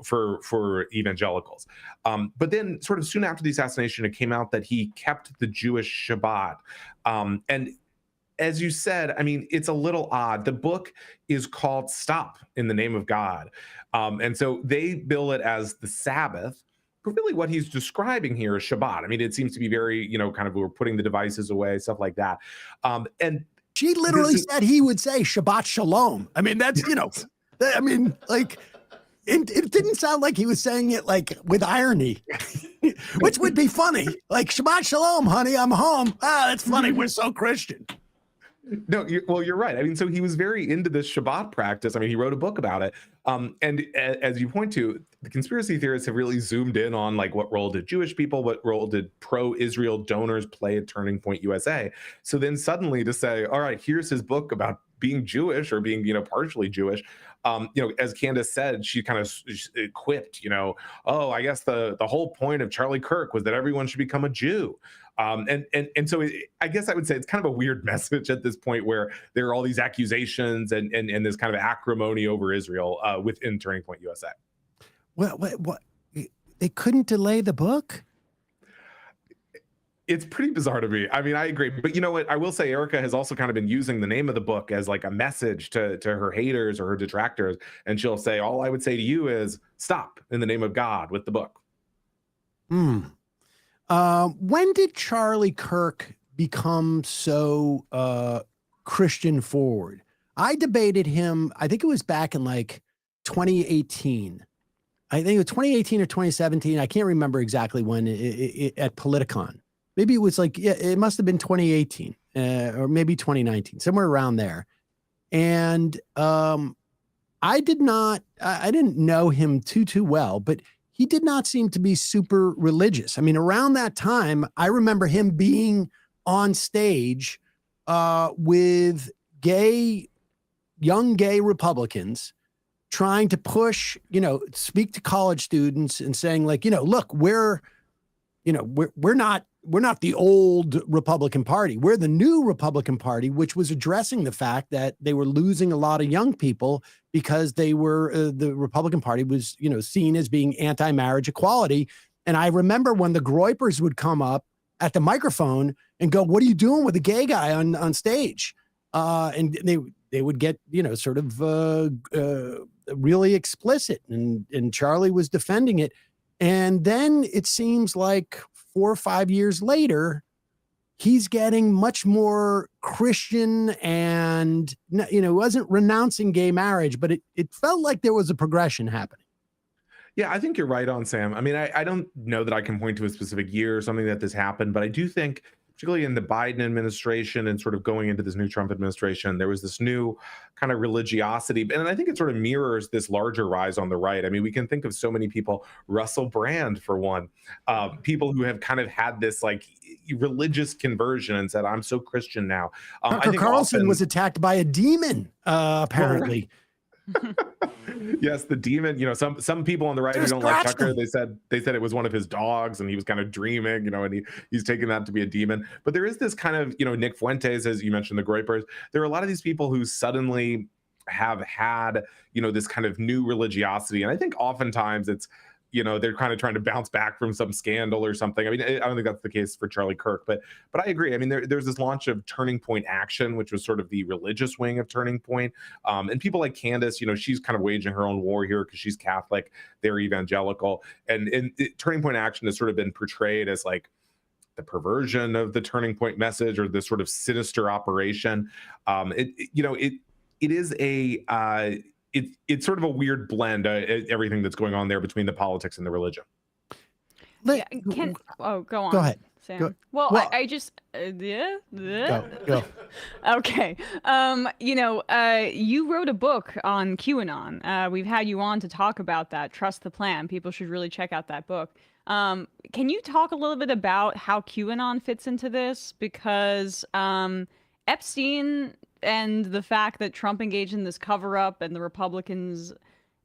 [SPEAKER 9] for evangelicals. But then sort of soon after the assassination, it came out that he kept the Jewish Shabbat. And as you said, I mean, it's a little odd. The book is called Stop in the Name of God. And so they bill it as the Sabbath. But really what he's describing here is Shabbat. I mean, it seems to be very, kind of we're putting the devices away, stuff like that. And
[SPEAKER 1] she literally said he would say Shabbat Shalom. I mean, that's, I mean, like, it didn't sound like he was saying it like with irony, which would be funny. Like, Shabbat Shalom, honey, I'm home. Ah, that's funny. We're so Christian.
[SPEAKER 9] No, you're right. I mean, so he was very into this Shabbat practice. I mean, he wrote a book about it. And as you point to, the conspiracy theorists have really zoomed in on like what role did Jewish people, what role did pro-Israel donors play at Turning Point USA. So then suddenly to say, all right, here's his book about being Jewish or being, partially Jewish. As Candace said, she kind of quipped, oh, I guess the whole point of Charlie Kirk was that everyone should become a Jew. And so I guess I would say it's kind of a weird message at this point where there are all these accusations and this kind of acrimony over Israel within Turning Point USA.
[SPEAKER 1] Well, what? They couldn't delay the book?
[SPEAKER 9] It's pretty bizarre to me. I mean, I agree. But you know what? I will say Erica has also kind of been using the name of the book as like a message to her haters or her detractors. And she'll say, all I would say to you is stop in the name of God with the book.
[SPEAKER 1] When did Charlie Kirk become so Christian forward? I debated him, I think it was back in like 2018. I think it was 2018 or 2017. I can't remember exactly when at Politicon. Maybe it was like, yeah, it must have been 2018 or maybe 2019, somewhere around there. And I didn't know him too well, but he did not seem to be super religious. I mean, around that time, I remember him being on stage with young gay Republicans trying to push, speak to college students and saying like, look, we're not the old Republican Party. We're the new Republican Party, which was addressing the fact that they were losing a lot of young people because they were the Republican Party was, seen as being anti-marriage equality. And I remember when the Groypers would come up at the microphone and go, "What are you doing with a gay guy on stage?" And they would get, sort of really explicit, and Charlie was defending it. And then it seems like 4 or 5 years later, he's getting much more Christian and, wasn't renouncing gay marriage, but it felt like there was a progression happening.
[SPEAKER 9] Yeah, I think you're right on, Sam. I mean, I don't know that I can point to a specific year or something that this happened, but I do think, particularly in the Biden administration and sort of going into this new Trump administration, there was this new kind of religiosity. And I think it sort of mirrors this larger rise on the right. I mean, we can think of so many people, Russell Brand, for one, people who have kind of had this like religious conversion and said, I'm so Christian now.
[SPEAKER 1] Tucker Carlson was attacked by a demon, apparently.
[SPEAKER 9] Yes, the demon. Some people on the right who don't like Tucker, they said it was one of his dogs and he was kind of dreaming, and he's taking that to be a demon. But there is this kind of, Nick Fuentes, as you mentioned, the Groypers. There are a lot of these people who suddenly have had, this kind of new religiosity, and I think oftentimes it's, they're kind of trying to bounce back from some scandal or something. I mean, I don't think that's the case for Charlie Kirk, but I agree. I mean, there's this launch of Turning Point Action, which was sort of the religious wing of Turning Point. And people like Candace, she's kind of waging her own war here because she's Catholic, they're evangelical. And Turning Point Action has sort of been portrayed as like the perversion of the Turning Point message or this sort of sinister operation. It is a... It's sort of a weird blend, everything that's going on there between the politics and the religion.
[SPEAKER 2] Go on.
[SPEAKER 1] Go ahead,
[SPEAKER 2] Sam. Well, I just
[SPEAKER 1] Go.
[SPEAKER 2] Okay. You wrote a book on QAnon. We've had you on to talk about that. Trust the Plan. People should really check out that book. Can you talk a little bit about how QAnon fits into this? Because Epstein and the fact that Trump engaged in this cover-up and the Republicans,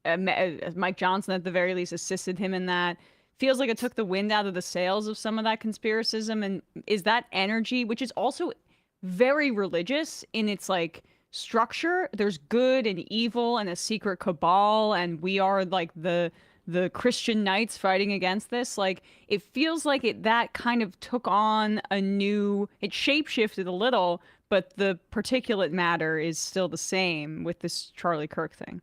[SPEAKER 2] Mike Johnson at the very least, assisted him in that, feels like it took the wind out of the sails of some of that conspiracism. And is that energy, which is also very religious in its like structure. There's good and evil and a secret cabal, and we are like the Christian knights fighting against this. Like, it feels like that kind of took on a new, it shapeshifted a little, but the particulate matter is still the same with this Charlie Kirk thing.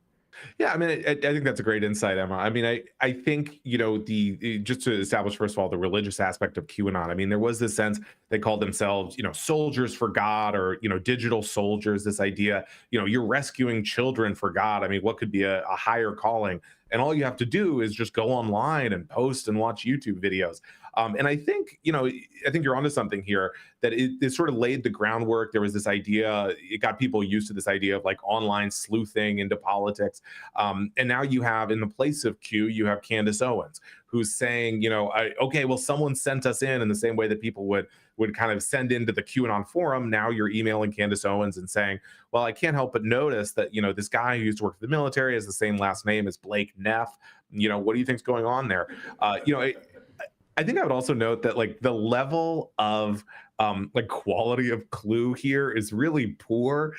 [SPEAKER 9] Yeah, I mean, I think that's a great insight, Emma. I mean, I think, you know, just to establish, first of all, the religious aspect of QAnon. I mean, there was this sense they called themselves, you know, soldiers for God, or, you know, digital soldiers, this idea, you know, you're rescuing children for God. I mean, what could be a higher calling? And all you have to do is just go online and post and watch YouTube videos. And I think, you know, I think you're onto something here, that it sort of laid the groundwork. There was this idea, it got people used to this idea of like online sleuthing into politics. And now you have, in the place of Q, you have Candace Owens, who's saying, you know, okay, well, someone sent us in the same way that people would kind of send into the QAnon forum. Now you're emailing Candace Owens and saying, well, I can't help but notice that, you know, this guy who used to work for the military has the same last name as Blake Neff. You know, what do you think's going on there? You know, I think I would also note that like the level of like quality of clue here is really poor.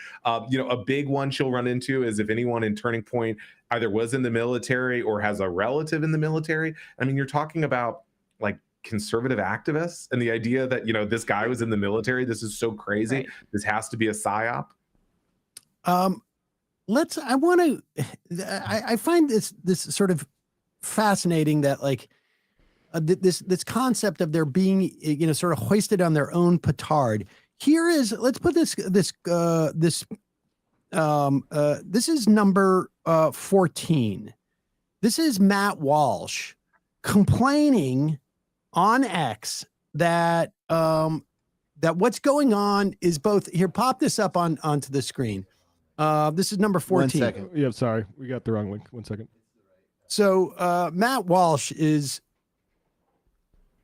[SPEAKER 9] You know, a big one she'll run into is if anyone in Turning Point either was in the military or has a relative in the military. I mean, you're talking about like conservative activists, and the idea that, you know, this guy was in the military. This is so crazy. Right. This has to be a psyop.
[SPEAKER 1] I find this sort of fascinating that like, this concept of their being, you know, sort of hoisted on their own petard. Here is, let's put this is number 14. This is Matt Walsh complaining on X that that what's going on is both, here, pop this up onto the screen. This is number 14.
[SPEAKER 8] 1 second.
[SPEAKER 4] Yeah, sorry, we got the wrong link. 1 second.
[SPEAKER 1] So Matt Walsh is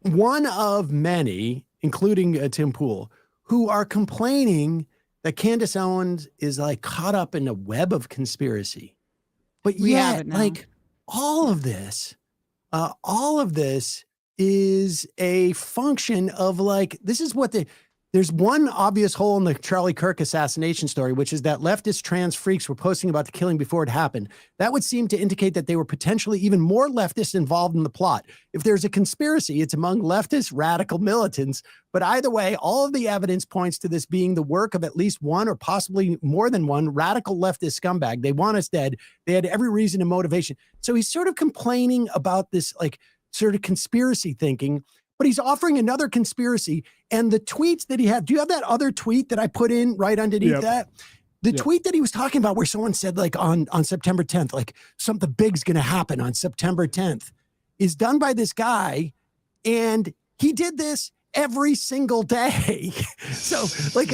[SPEAKER 1] one of many, including Tim Pool, who are complaining that Candace Owens is like caught up in a web of conspiracy. But yet, like all of this is a function of like, this is what there's one obvious hole in the Charlie Kirk assassination story, which is that leftist trans freaks were posting about the killing before it happened. That would seem to indicate that they were potentially even more leftists involved in the plot. If there's a conspiracy, it's among leftist radical militants. But either way, all of the evidence points to this being the work of at least one or possibly more than one radical leftist scumbag. They want us dead. They had every reason and motivation. So he's sort of complaining about this like sort of conspiracy thinking, but he's offering another conspiracy. And the tweets that he had, do you have that other tweet that I put in right underneath that? The tweet that he was talking about where someone said like on September 10th, like something big's going to happen on September 10th, is done by this guy. And he did this every single day. So like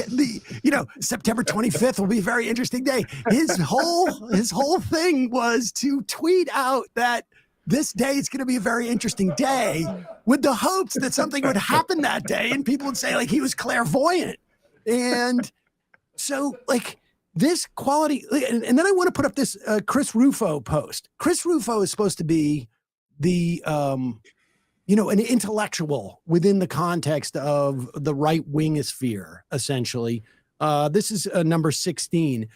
[SPEAKER 1] September 25th will be a very interesting day. His whole thing was to tweet out that this day is going to be a very interesting day, with the hopes that something would happen that day and people would say like he was clairvoyant. And so like this quality, and then I want to put up this Chris Rufo post. Chris Rufo is supposed to be the, an intellectual within the context of the right-wing sphere, essentially. This is number 16.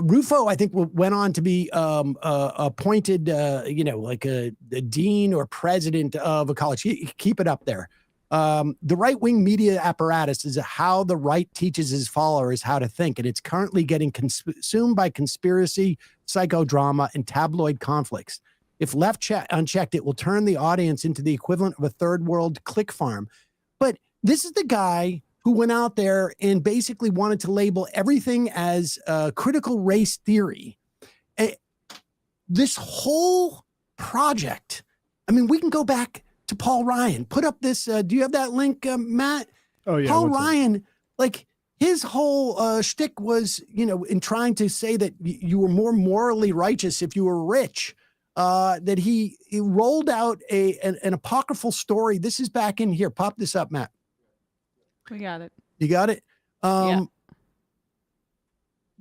[SPEAKER 1] Rufo, I think, went on to be appointed, like a dean or president of a college. Keep it up there. The right-wing media apparatus is how the right teaches his followers how to think, and it's currently getting consumed by conspiracy, psychodrama, and tabloid conflicts. If left unchecked, it will turn the audience into the equivalent of a third world click farm. But this is the guy who went out there and basically wanted to label everything as critical race theory. This whole project, I mean, we can go back to Paul Ryan. Put up this, do you have that link, Matt?
[SPEAKER 4] Oh, yeah.
[SPEAKER 1] Paul Ryan, like his whole shtick was, in trying to say that you were more morally righteous if you were rich, that he rolled out an apocryphal story. This is back in here. Pop this up, Matt.
[SPEAKER 2] We got it.
[SPEAKER 1] You got it?
[SPEAKER 2] Yeah.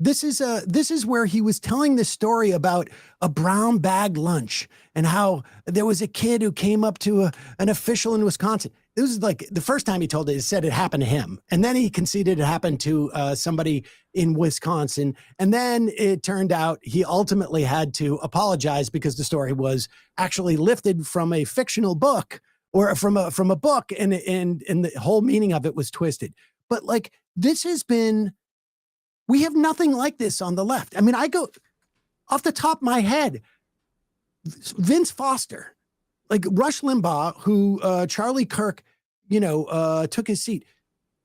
[SPEAKER 1] this is where he was telling this story about a brown bag lunch and how there was a kid who came up to an official in Wisconsin. This was like the first time he told it, he said it happened to him. And then he conceded it happened to somebody in Wisconsin. And then it turned out he ultimately had to apologize because the story was actually lifted from a fictional book or from a book, and the whole meaning of it was twisted. But like, this has been, we have nothing like this on the left. I mean, I go off the top of my head, Vince Foster, like Rush Limbaugh, who Charlie Kirk, took his seat,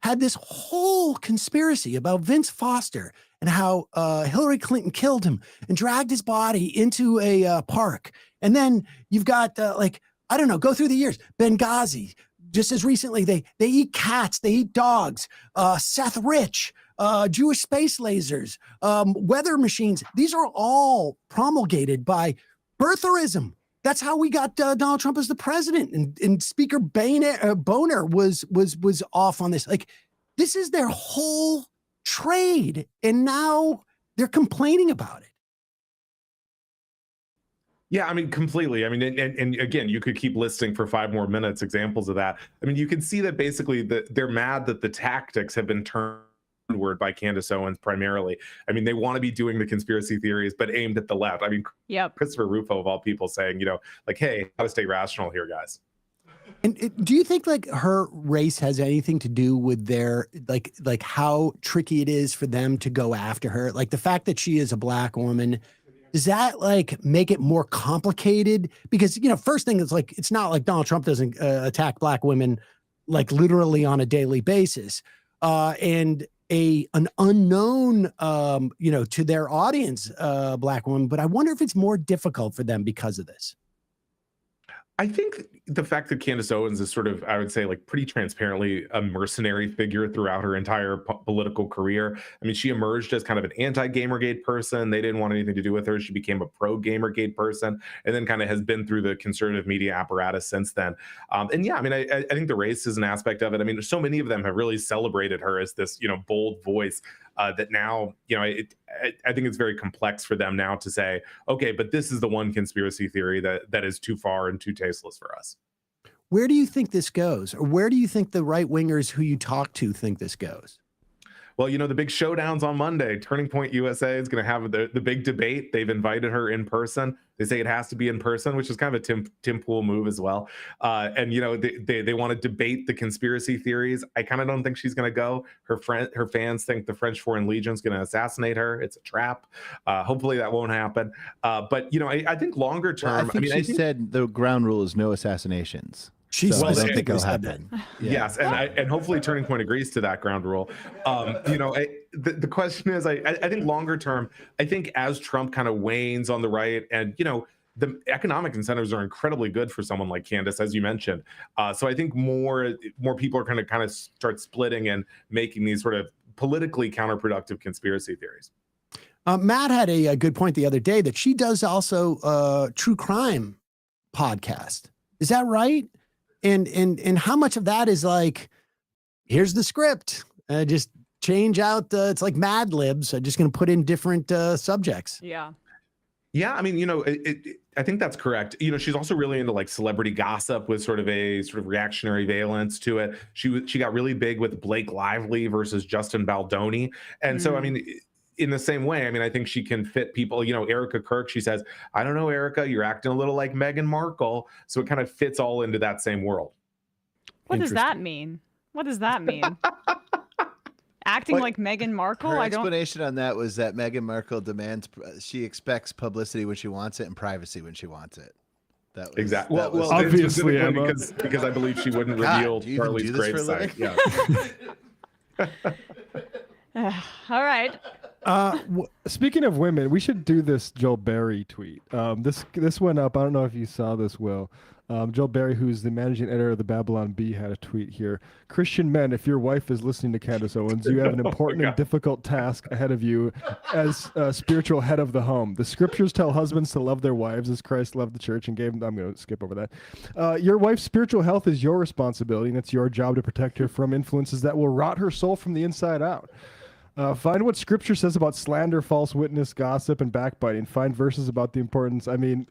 [SPEAKER 1] had this whole conspiracy about Vince Foster and how Hillary Clinton killed him and dragged his body into a park. And then you've got I don't know, go through the years, Benghazi, just as recently, they eat cats, they eat dogs, Seth Rich, Jewish space lasers, weather machines. These are all promulgated by birtherism. That's how we got Donald Trump as the president, and Speaker Boner was off on this. Like, this is their whole trade, and now they're complaining about it.
[SPEAKER 9] Yeah, I mean, completely. I mean, and again, you could keep listing for 5 more minutes examples of that. I mean, you can see that basically they're mad that the tactics have been turned word by Candace Owens primarily. I mean, they want to be doing the conspiracy theories, but aimed at the left. I mean, Christopher Rufo, of all people, saying, hey, how to stay rational here, guys.
[SPEAKER 1] And do you think like her race has anything to do with their like how tricky it is for them to go after her? Like the fact that she is a black woman, does that like make it more complicated? Because, first thing is like, it's not like Donald Trump doesn't attack black women like literally on a daily basis. And an unknown, to their audience, black woman, but I wonder if it's more difficult for them because of this.
[SPEAKER 9] I think the fact that Candace Owens is sort of, I would say, like pretty transparently a mercenary figure throughout her entire political career. I mean, she emerged as kind of an anti-Gamergate person. They didn't want anything to do with her. She became a pro-Gamergate person, and then kind of has been through the conservative media apparatus since then. And yeah, I mean, I think the race is an aspect of it. I mean, so many of them have really celebrated her as this, bold voice that now, I think it's very complex for them now to say, okay, but this is the one conspiracy theory that is too far and too tasteless for us.
[SPEAKER 1] Where do you think this goes? Or where do you think the right wingers who you talk to think this goes?
[SPEAKER 9] Well, the big showdowns on Monday. Turning Point USA is going to have the big debate. They've invited her in person. They say it has to be in person, which is kind of a Tim Pool move as well. And they want to debate the conspiracy theories. I kind of don't think she's going to go. Her fans think the French Foreign Legion is going to assassinate her. It's a trap. Hopefully that won't happen. But I think longer term.
[SPEAKER 8] Well, I think she said the ground rule is no assassinations.
[SPEAKER 1] She specifically said that.
[SPEAKER 8] Yeah.
[SPEAKER 9] Yes, and hopefully Turning Point agrees to that ground rule. The question is, I think longer term, I think as Trump kind of wanes on the right, and the economic incentives are incredibly good for someone like Candace, as you mentioned. So I think more people are going to kind of start splitting and making these sort of politically counterproductive conspiracy theories.
[SPEAKER 1] Matt had a good point the other day that she does also true crime podcast. Is that right? And how much of that is like, here's the script, just change out it's like Mad Libs. I'm just going to put in different subjects.
[SPEAKER 2] Yeah.
[SPEAKER 9] Yeah, I mean, I think that's correct. She's also really into like celebrity gossip with sort of reactionary valence to it. She got really big with Blake Lively versus Justin Baldoni, and so I mean, in the same way, I mean, I think she can fit people. Erica Kirk, she says, I don't know, Erica, you're acting a little like Meghan Markle. So it kind of fits all into that same world.
[SPEAKER 2] What does that mean? What does that mean? Acting like Meghan Markle?
[SPEAKER 8] Her explanation on that was that Meghan Markle she expects publicity when she wants it and privacy when she wants it. That was,
[SPEAKER 9] exactly. Well,
[SPEAKER 4] obviously,
[SPEAKER 9] because I believe she wouldn't reveal Charlie's gravesite. Yeah.
[SPEAKER 2] All right.
[SPEAKER 4] Speaking of women, we should do this Joel Berry tweet. This went up. I don't know if you saw this, Will. Joel Berry, who's the managing editor of the Babylon Bee, had a tweet here. Christian men, if your wife is listening to Candace Owens, you have an important and difficult task ahead of you as spiritual head of the home. The scriptures tell husbands to love their wives as Christ loved the church and gave them. I'm going to skip over that. Your wife's spiritual health is your responsibility, and it's your job to protect her from influences that will rot her soul from the inside out. Find what scripture says about slander, false witness, gossip, and backbiting. Find verses about the importance. I mean,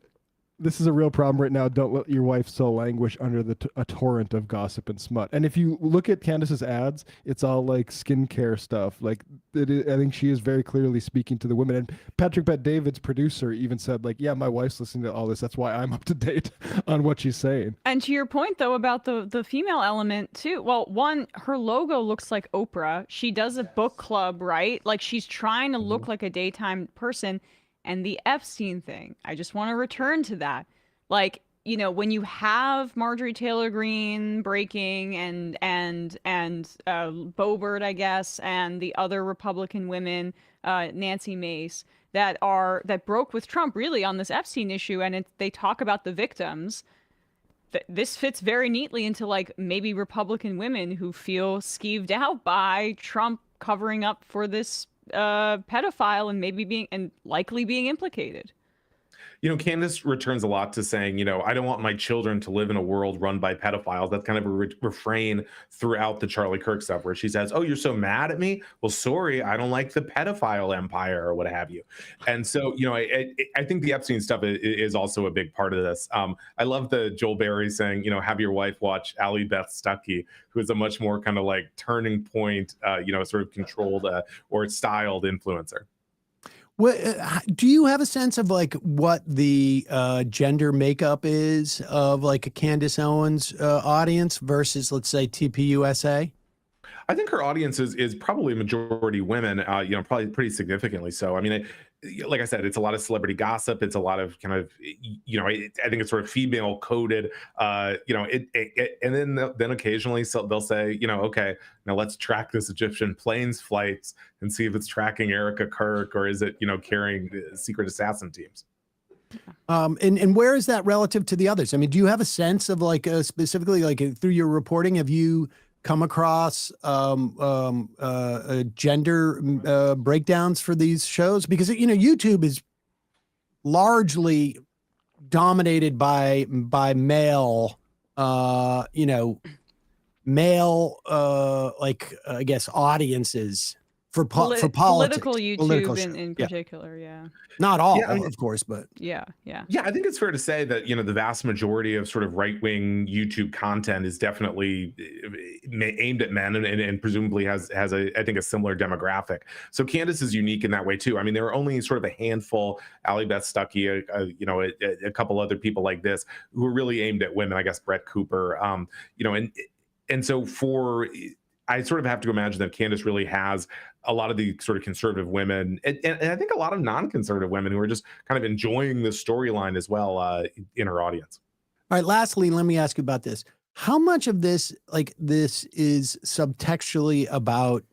[SPEAKER 4] this is a real problem right now. Don't let your wife so languish under a torrent of gossip and smut. And if you look at Candace's ads, it's all like skincare stuff. Like I think she is very clearly speaking to the women. And Patrick Bet-David's producer even said, like, yeah, my wife's listening to all this. That's why I'm up to date on what she's saying.
[SPEAKER 2] And to your point, though, about the female element, too. Well, one, her logo looks like Oprah. She does a book club, right? Like, she's trying to look like a daytime person. And the Epstein thing, I just want to return to that. Like, when you have Marjorie Taylor Greene breaking and Boebert, I guess, and the other Republican women, Nancy Mace, that broke with Trump really on this Epstein issue, and they talk about the victims. This fits very neatly into like maybe Republican women who feel skeeved out by Trump covering up for this pedophile and maybe likely being implicated.
[SPEAKER 9] Candace returns a lot to saying, I don't want my children to live in a world run by pedophiles. That's kind of a refrain throughout the Charlie Kirk stuff, where she says, oh, you're so mad at me? Well, sorry, I don't like the pedophile empire or what have you. And so, I think the Epstein stuff is also a big part of this. I love the Joel Berry saying, have your wife watch Allie Beth Stuckey, who is a much more kind of like turning point, sort of controlled or styled influencer.
[SPEAKER 1] Well, do you have a sense of like what the gender makeup is of like a Candace Owens audience versus, let's say, TPUSA?
[SPEAKER 9] I think her audience is probably majority women, probably pretty significantly so. I mean, like I said, it's a lot of celebrity gossip. It's a lot of kind of, I think it's sort of female coded, and then occasionally they'll say, okay, now let's track this Egyptian planes flights and see if it's tracking Erica Kirk or is it, carrying secret assassin teams.
[SPEAKER 1] And where is that relative to the others? I mean, do you have a sense of like specifically like through your reporting, have you come across gender breakdowns for these shows? Because YouTube is largely dominated by male like I guess audiences for politics.
[SPEAKER 2] Political YouTube in particular, yeah.
[SPEAKER 1] Not all, of course, but
[SPEAKER 2] yeah.
[SPEAKER 9] I think it's fair to say that the vast majority of sort of right-wing YouTube content is definitely aimed at men and presumably has I think a similar demographic. So Candace is unique in that way too. I mean, there are only sort of a handful, Allie Beth Stuckey, a couple other people like this who are really aimed at women. I guess Brett Cooper, and so I sort of have to imagine that Candace really has a lot of the sort of conservative women and I think a lot of non-conservative women who are just kind of enjoying the storyline as well in her audience.
[SPEAKER 1] All right. Lastly, let me ask you about this. How much of this is subtextually about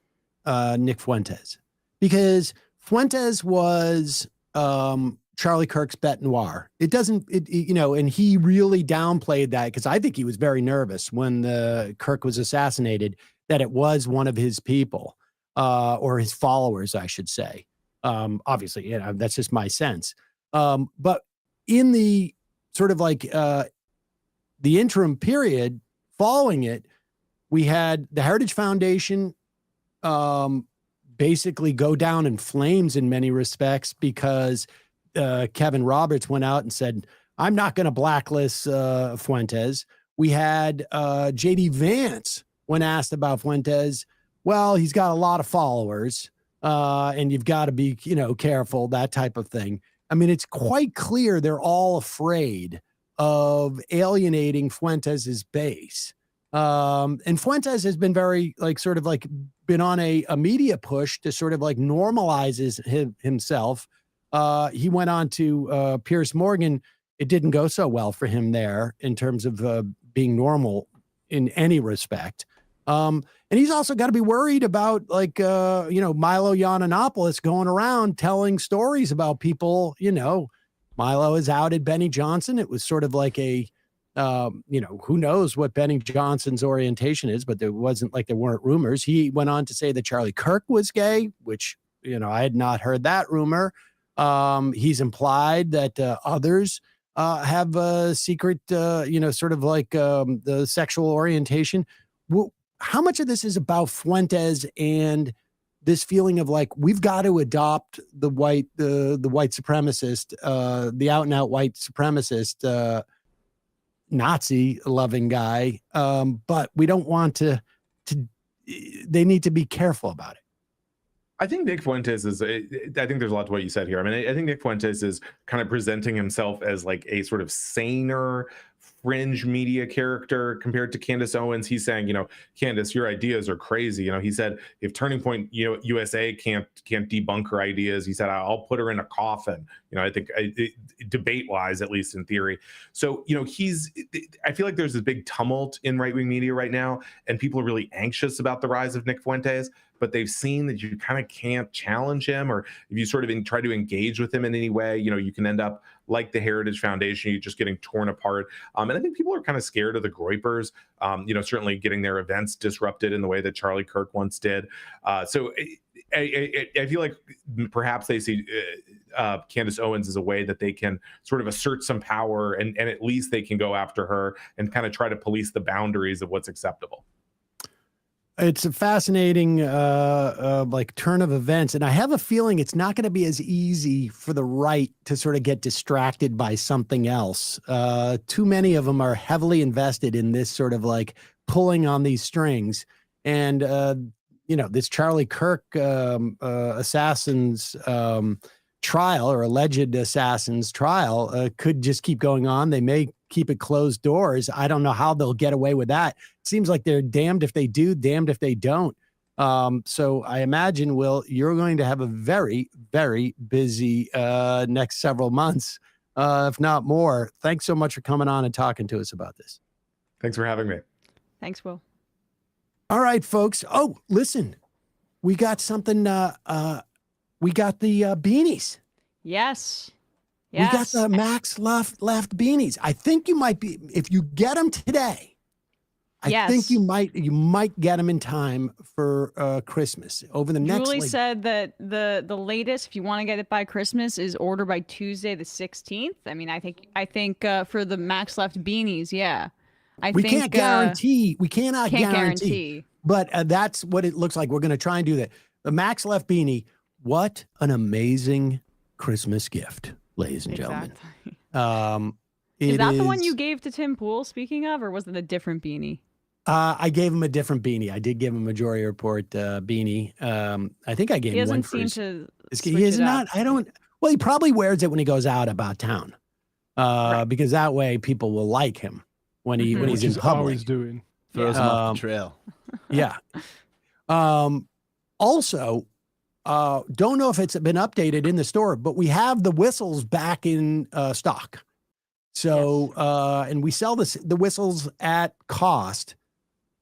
[SPEAKER 1] Nick Fuentes? Because Fuentes was Charlie Kirk's bête noire. And he really downplayed that because I think he was very nervous when Kirk was assassinated that it was one of his people or his followers, I should say. Obviously, that's just my sense. But in the sort of like the interim period following it, we had the Heritage Foundation basically go down in flames in many respects because Kevin Roberts went out and said, I'm not going to blacklist Fuentes. We had J.D. Vance, when asked about Fuentes, well, he's got a lot of followers and you've got to be, careful, that type of thing. I mean, it's quite clear they're all afraid of alienating Fuentes's base. And Fuentes has been very been on a media push to sort of like normalizes himself. He went on to Piers Morgan. It didn't go so well for him there in terms of being normal in any respect. And he's also got to be worried about Milo Yiannopoulos going around telling stories about people. Milo has outed Benny Johnson. It was sort of like a, who knows what Benny Johnson's orientation is, but there wasn't like there weren't rumors. He went on to say that Charlie Kirk was gay, which, I had not heard that rumor. He's implied that others have a secret, sort of like the sexual orientation. How much of this is about Fuentes and this feeling of like, we've got to adopt the white supremacist, the out and out white supremacist, Nazi loving guy. But we don't want to, they need to be careful about it.
[SPEAKER 9] I think Nick Fuentes is, I think there's a lot to what you said here. I mean, I think Nick Fuentes is kind of presenting himself as like a sort of saner, fringe media character compared to Candace Owens. He's saying, Candace, your ideas are crazy. He said if Turning Point USA can't debunk her ideas, he said, I'll put her in a coffin. I think debate wise, at least in theory. So, I feel like there's this big tumult in right-wing media right now, and people are really anxious about the rise of Nick Fuentes, but they've seen that you kind of can't challenge him, or if you sort of try to engage with him in any way, you can end up like the Heritage Foundation, you're just getting torn apart. And I think people are kind of scared of the Groypers, certainly getting their events disrupted in the way that Charlie Kirk once did. So I feel like perhaps they see Candace Owens as a way that they can sort of assert some power, and at least they can go after her and kind of try to police the boundaries of what's acceptable.
[SPEAKER 1] It's a fascinating turn of events, and I have a feeling it's not going to be as easy for the right to sort of get distracted by something else. Too many of them are heavily invested in this sort of like pulling on these strings, and this Charlie Kirk assassins trial, or alleged assassins trial, could just keep going on. They may keep it closed doors. I don't know how they'll get away with that. It seems like they're damned if they do, damned if they don't. So I imagine, Will, you're going to have a very, very busy next several months, if not more. Thanks so much for coming on and talking to us about this.
[SPEAKER 9] Thanks for having me.
[SPEAKER 2] Thanks, Will.
[SPEAKER 1] All right, folks. Oh, listen, we got something. We got the beanies.
[SPEAKER 2] Yes.
[SPEAKER 1] We got the Max left beanies. I think you might be, if you get them today, I think you might get them in time for Christmas over the next.
[SPEAKER 2] Julie said that the latest, if you want to get it by Christmas, is order by Tuesday the 16th. I mean, I think for the Max left beanies, we
[SPEAKER 1] can't guarantee. We cannot guarantee. But that's what it looks like. We're going to try and do that. The Max left beanie. What an amazing Christmas gift, ladies and gentlemen.
[SPEAKER 2] Is that the one you gave to Tim Pool, speaking of, or was it a different beanie?
[SPEAKER 1] I gave him a different beanie. I did give him a Majority Report beanie. I think I gave him one for his. He is not. I don't. Well, he probably wears it when he goes out about town, because that way people will like him when he's in public.
[SPEAKER 4] Always doing.
[SPEAKER 8] Throws him off the trail.
[SPEAKER 1] Yeah. Also, don't know if it's been updated in the store, but we have the whistles back in stock. So, and we sell the whistles at cost.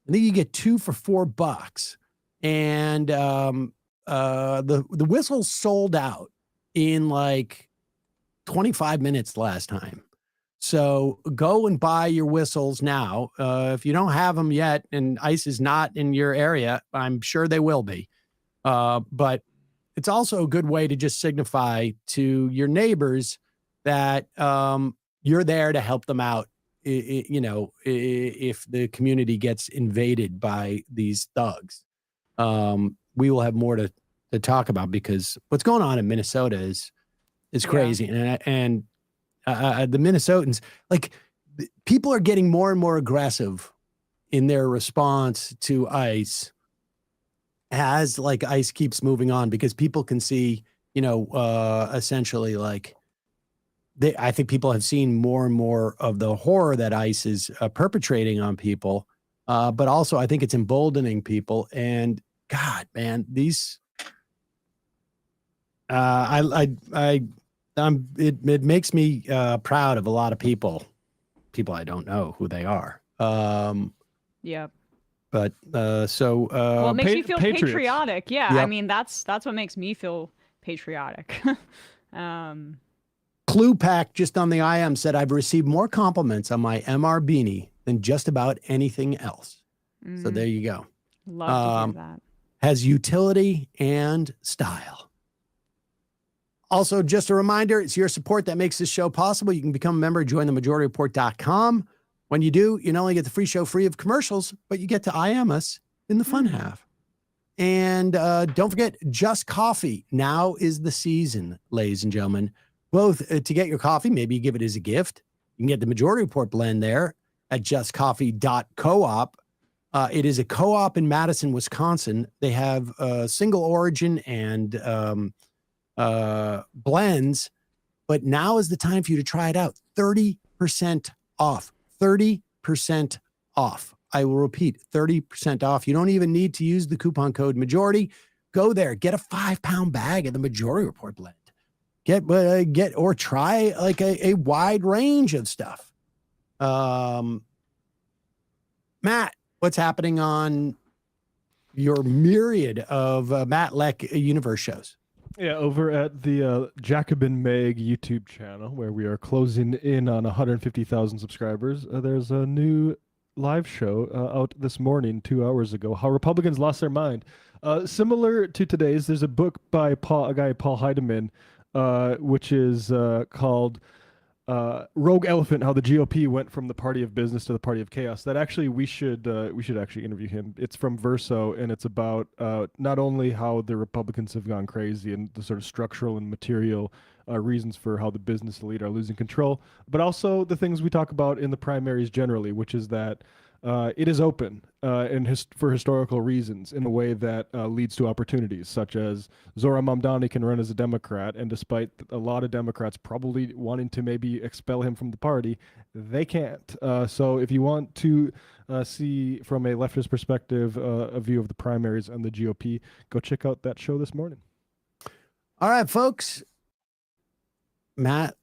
[SPEAKER 1] I think you get 2 for $4, and the whistles sold out in like 25 minutes last time. So go and buy your whistles now. If you don't have them yet, and ice is not in your area, I'm sure they will be. But it's also a good way to just signify to your neighbors that you're there to help them out. If the community gets invaded by these thugs, we will have more to talk about, because what's going on in Minnesota is crazy. And the Minnesotans, like, people are getting more and more aggressive in their response to ICE as like ICE keeps moving on, because people can see, essentially like, I think people have seen more and more of the horror that ICE is perpetrating on people, but also I think it's emboldening people. And God, man, these it makes me proud of a lot of people I don't know who they are.
[SPEAKER 2] Yeah.
[SPEAKER 1] But so
[SPEAKER 2] well, it makes me feel
[SPEAKER 4] Patriots.
[SPEAKER 2] patriotic. Yeah,
[SPEAKER 1] Yep.
[SPEAKER 2] I mean that's what makes me feel patriotic.
[SPEAKER 1] Clue Pack just on the IM said, I've received more compliments on my MR beanie than just about anything else. So there you go.
[SPEAKER 2] Love to hear that.
[SPEAKER 1] Has utility and style. Also, just a reminder, it's your support that makes this show possible. You can become a member, join themajority.report.com. When you do, you not only get the free show free of commercials, but you get to IM us in the fun half. And don't forget, Just Coffee. Now is the season, ladies and gentlemen. Both to get your coffee, maybe you give it as a gift. You can get the Majority Report blend there at justcoffee.coop. It is a co-op in Madison, Wisconsin. They have single origin and blends, but now is the time for you to try it out. 30% off. 30% off. I will repeat, 30% off. You don't even need to use the coupon code Majority. Go there, get a 5-pound bag of the Majority Report blend. Get or try like a wide range of stuff. Matt, what's happening on your myriad of Matt Leck universe shows?
[SPEAKER 4] Yeah, over at the Jacobin Meg YouTube channel, where we are closing in on 150,000 subscribers, there's a new live show out this morning, 2 hours ago, How Republicans Lost Their Mind. Similar to today's, there's a book by Paul Heidemann, which is called Rogue Elephant: How the GOP Went from the Party of Business to the Party of Chaos. That actually we should actually interview him. It's from Verso, and it's about not only how the Republicans have gone crazy and the sort of structural and material reasons for how the business elite are losing control, but also the things we talk about in the primaries generally, which is that it is open and for historical reasons in a way that leads to opportunities, such as Zohran Mamdani can run as a Democrat, and despite a lot of Democrats probably wanting to maybe expel him from the party, they can't. So if you want to see from a leftist perspective a view of the primaries and the GOP, go check out that show this morning.
[SPEAKER 1] All right, folks. Matt,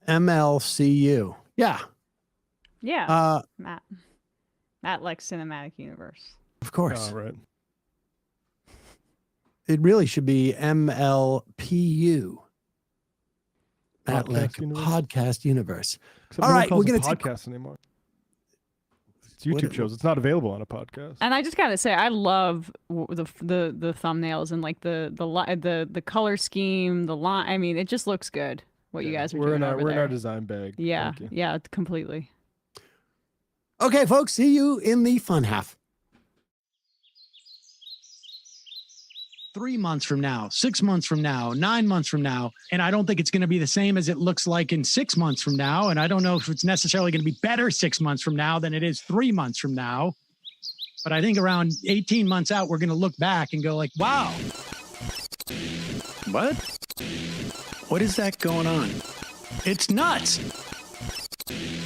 [SPEAKER 1] MLCU. Yeah.
[SPEAKER 2] Yeah. Matt Leck Cinematic Universe.
[SPEAKER 1] Of course.
[SPEAKER 4] All right.
[SPEAKER 1] It really should be MLPU. Matt Leck Podcast Universe.
[SPEAKER 4] Except
[SPEAKER 1] all right,
[SPEAKER 4] we're
[SPEAKER 1] going to
[SPEAKER 4] podcast anymore. It's YouTube shows. It's not available on a podcast.
[SPEAKER 2] And I just gotta say, I love the thumbnails and like the color scheme, the line. I mean, it just looks good. What you guys are doing over
[SPEAKER 4] we're in
[SPEAKER 2] there.
[SPEAKER 4] our design bag.
[SPEAKER 2] Yeah, yeah, completely.
[SPEAKER 1] Okay, folks, see you in the fun half.
[SPEAKER 11] 3 months from now, 6 months from now, 9 months from now, and I don't think it's going to be the same as it looks like in 6 months from now, and I don't know if it's necessarily going to be better 6 months from now than it is 3 months from now, but I think around 18 months out, we're going to look back and go like, wow. What? What is that going on? It's nuts.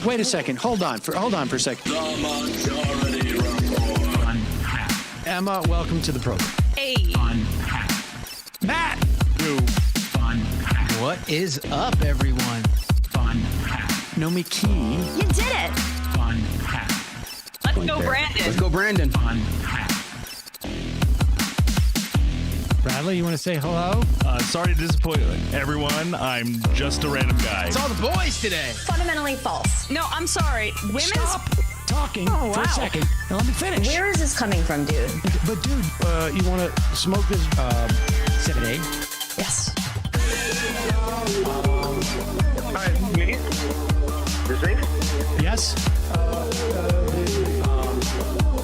[SPEAKER 11] Wait a second. Hold on for a second.
[SPEAKER 3] The Majority Report.
[SPEAKER 11] Emma, welcome to the program.
[SPEAKER 2] Hey.
[SPEAKER 11] Matt.
[SPEAKER 12] What is up, everyone?
[SPEAKER 11] Nomi Key.
[SPEAKER 2] You did it. Let's go, Brandon.
[SPEAKER 12] Let's go, Brandon.
[SPEAKER 11] Bradley, you want to say hello?
[SPEAKER 13] Sorry to disappoint everyone. I'm just a random guy.
[SPEAKER 12] It's all the boys today.
[SPEAKER 5] Fundamentally false.
[SPEAKER 2] No, I'm sorry. Women's.
[SPEAKER 11] Stop talking for a second. Now let me finish.
[SPEAKER 5] Where is this coming from, dude?
[SPEAKER 11] But dude,
[SPEAKER 1] You want to smoke this?
[SPEAKER 11] 7A.
[SPEAKER 5] Yes.
[SPEAKER 14] Hi, me? This me?
[SPEAKER 11] Yes.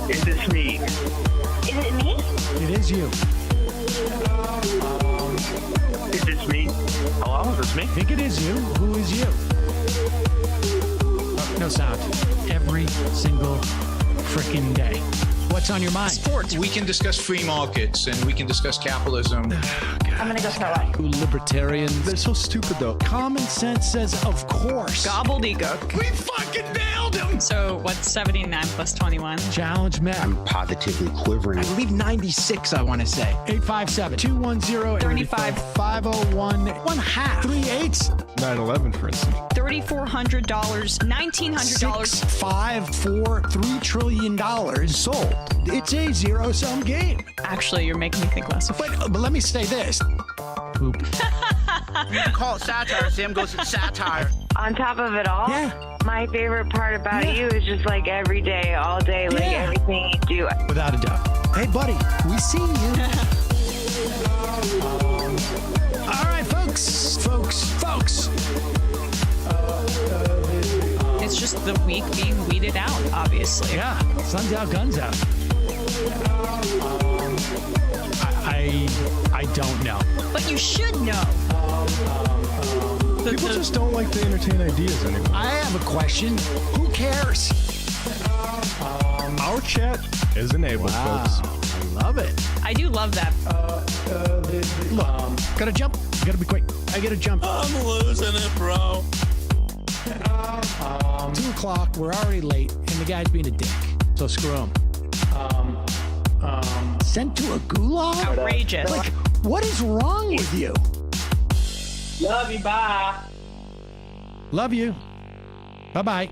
[SPEAKER 14] Is this me?
[SPEAKER 5] Is it me?
[SPEAKER 11] It is you.
[SPEAKER 14] Is this me? Hello? Is this me?
[SPEAKER 11] I think it is you. Who is you? No sound. Every single freaking day. What's on your mind?
[SPEAKER 12] Sports. We can discuss free markets and we can discuss capitalism.
[SPEAKER 5] I'm gonna go throw up.
[SPEAKER 11] Libertarians. They're so stupid, though. Common sense says, of course.
[SPEAKER 2] Gobbledygook.
[SPEAKER 11] We fucking nailed him.
[SPEAKER 2] So what's 79 plus 21?
[SPEAKER 11] Challenge Matt.
[SPEAKER 12] I'm positively quivering.
[SPEAKER 11] I believe 96, I want to say. 857-210-35-501. 1/2. 3/8.
[SPEAKER 4] 9/11, for instance.
[SPEAKER 2] $3,400, $1,900.
[SPEAKER 11] 6, 5, 4, $3 trillion sold. It's a zero-sum game.
[SPEAKER 2] Actually, you're making me think less of it.
[SPEAKER 11] But let me say this. Poop.
[SPEAKER 12] You can call it satire. Sam goes to satire.
[SPEAKER 15] On top of it all,
[SPEAKER 11] Yeah.
[SPEAKER 15] my favorite part about you is just like every day, all day, like
[SPEAKER 11] Yeah.
[SPEAKER 15] everything you do.
[SPEAKER 11] Without a doubt. Hey, buddy, we see you. All right, folks.
[SPEAKER 2] It's just the weak being weeded out, obviously.
[SPEAKER 11] Yeah, sun's out, guns out. I don't know.
[SPEAKER 16] But you should know.
[SPEAKER 4] People just don't like to entertain ideas anymore.
[SPEAKER 11] I have a question. Who cares?
[SPEAKER 4] Our chat is enabled, folks.
[SPEAKER 1] I love it.
[SPEAKER 2] I do love that.
[SPEAKER 11] Look, gotta jump. Gotta be quick. I gotta jump.
[SPEAKER 3] I'm losing it, bro.
[SPEAKER 11] 2 o'clock. We're already late, and the guy's being a dick. So screw him. Sent to a gulag?
[SPEAKER 16] Outrageous.
[SPEAKER 11] Like, what is wrong with you?
[SPEAKER 14] Love you, bye.
[SPEAKER 11] Love you. Bye-bye.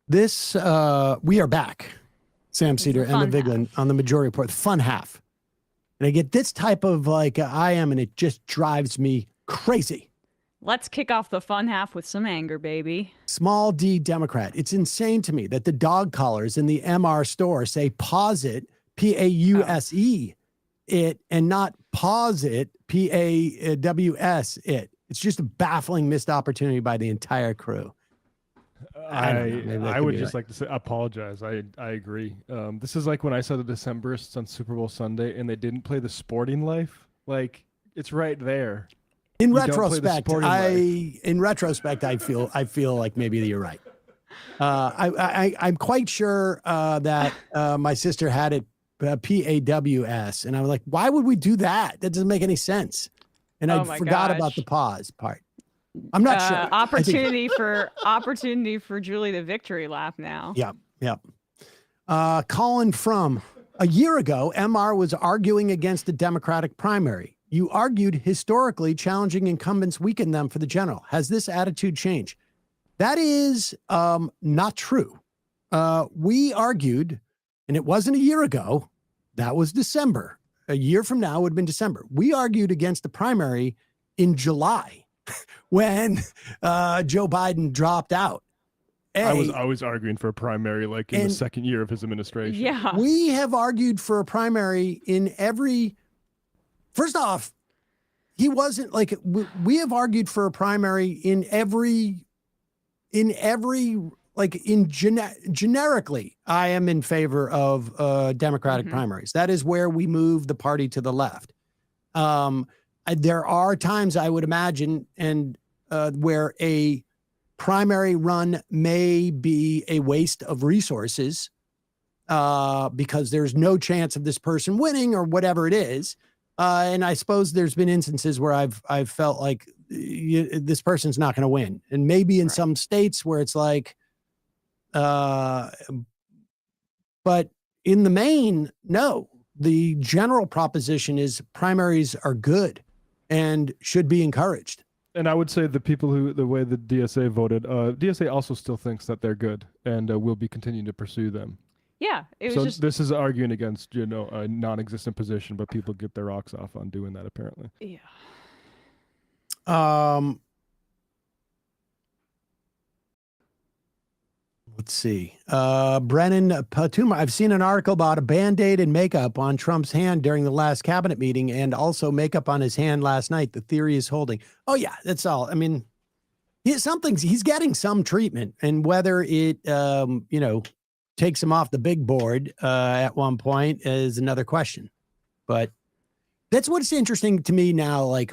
[SPEAKER 1] This, we are back, Sam Cedar, Emma Vigeland on the Majority Report, the fun half. And I get this type of I am, and it just drives me crazy.
[SPEAKER 2] Let's kick off the fun half with some anger, baby.
[SPEAKER 1] Small D Democrat. It's insane to me that the dog collars in the MR store say pause it, P-A-U-S-E, it, and not pause it, P-A-W-S, it. It's just a baffling missed opportunity by the entire crew.
[SPEAKER 4] I would just like to say apologize. I agree. This is like when I saw the Decemberists on Super Bowl Sunday and they didn't play the Sporting Life. Like, it's right there.
[SPEAKER 1] In retrospect, I feel like maybe you're right. I'm quite sure that my sister had it PAWS, and I was like, why would we do that? That doesn't make any sense. And I forgot about the pause part. I'm not sure.
[SPEAKER 2] Opportunity for Julie the victory lap now.
[SPEAKER 1] Yeah. Colin from a year ago, MR was arguing against the Democratic primary. You argued historically challenging incumbents weaken them for the general. Has this attitude changed? That is not true. We argued, and it wasn't a year ago. That was December. A year from now would have been December. We argued against the primary in July when Joe Biden dropped out.
[SPEAKER 4] I was always arguing for a primary, like in the second year of his administration.
[SPEAKER 2] Yeah.
[SPEAKER 1] We have argued for a primary in every. First off, he wasn't like we have argued for a primary in every like generically. I am in favor of Democratic primaries. That is where we move the party to the left. There are times I would imagine and where a primary run may be a waste of resources because there's no chance of this person winning or whatever it is. And I suppose there's been instances where I've felt like this person's not going to win. And maybe in some states where it's like, but in the main, no. The general proposition is primaries are good and should be encouraged.
[SPEAKER 4] And I would say the way the DSA voted, DSA also still thinks that they're good and will be continuing to pursue them.
[SPEAKER 2] Yeah, it was
[SPEAKER 4] this is arguing against, a non-existent position, but people get their rocks off on doing that apparently.
[SPEAKER 2] Yeah.
[SPEAKER 1] Let's see. Brennan Patuma. I've seen an article about a Band-Aid and makeup on Trump's hand during the last cabinet meeting and also makeup on his hand last night. The theory is holding. Oh yeah, that's all. I mean, he's getting some treatment, and whether it, takes him off the big board at one point is another question. But that's what's interesting to me now. Like,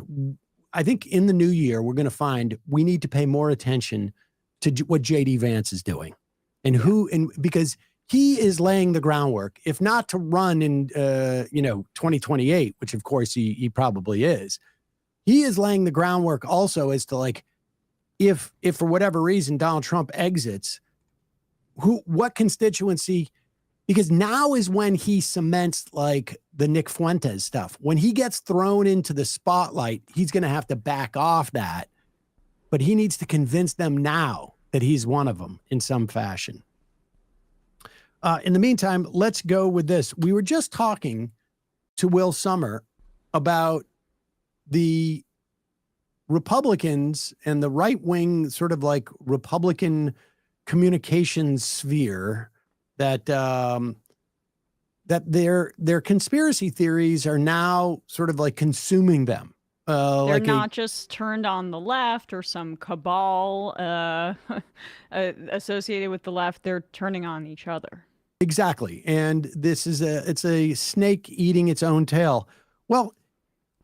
[SPEAKER 1] I think in the new year, we're going to find we need to pay more attention to what JD Vance is doing and because he is laying the groundwork, if not to run in, 2028, which of course he probably is. He is laying the groundwork also as to like, if for whatever reason Donald Trump exits, what constituency, because now is when he cements like the Nick Fuentes stuff. When he gets thrown into the spotlight, he's going to have to back off that, but he needs to convince them now that he's one of them in some fashion. In the meantime, let's go with this. We were just talking to Will Sommer about the Republicans and the right-wing sort of like Republican communications sphere that that their conspiracy theories are now sort of like consuming them.
[SPEAKER 2] They're not just turned on the left or some cabal associated with the left. They're turning on each other.
[SPEAKER 1] Exactly. And it's a snake eating its own tail. Well,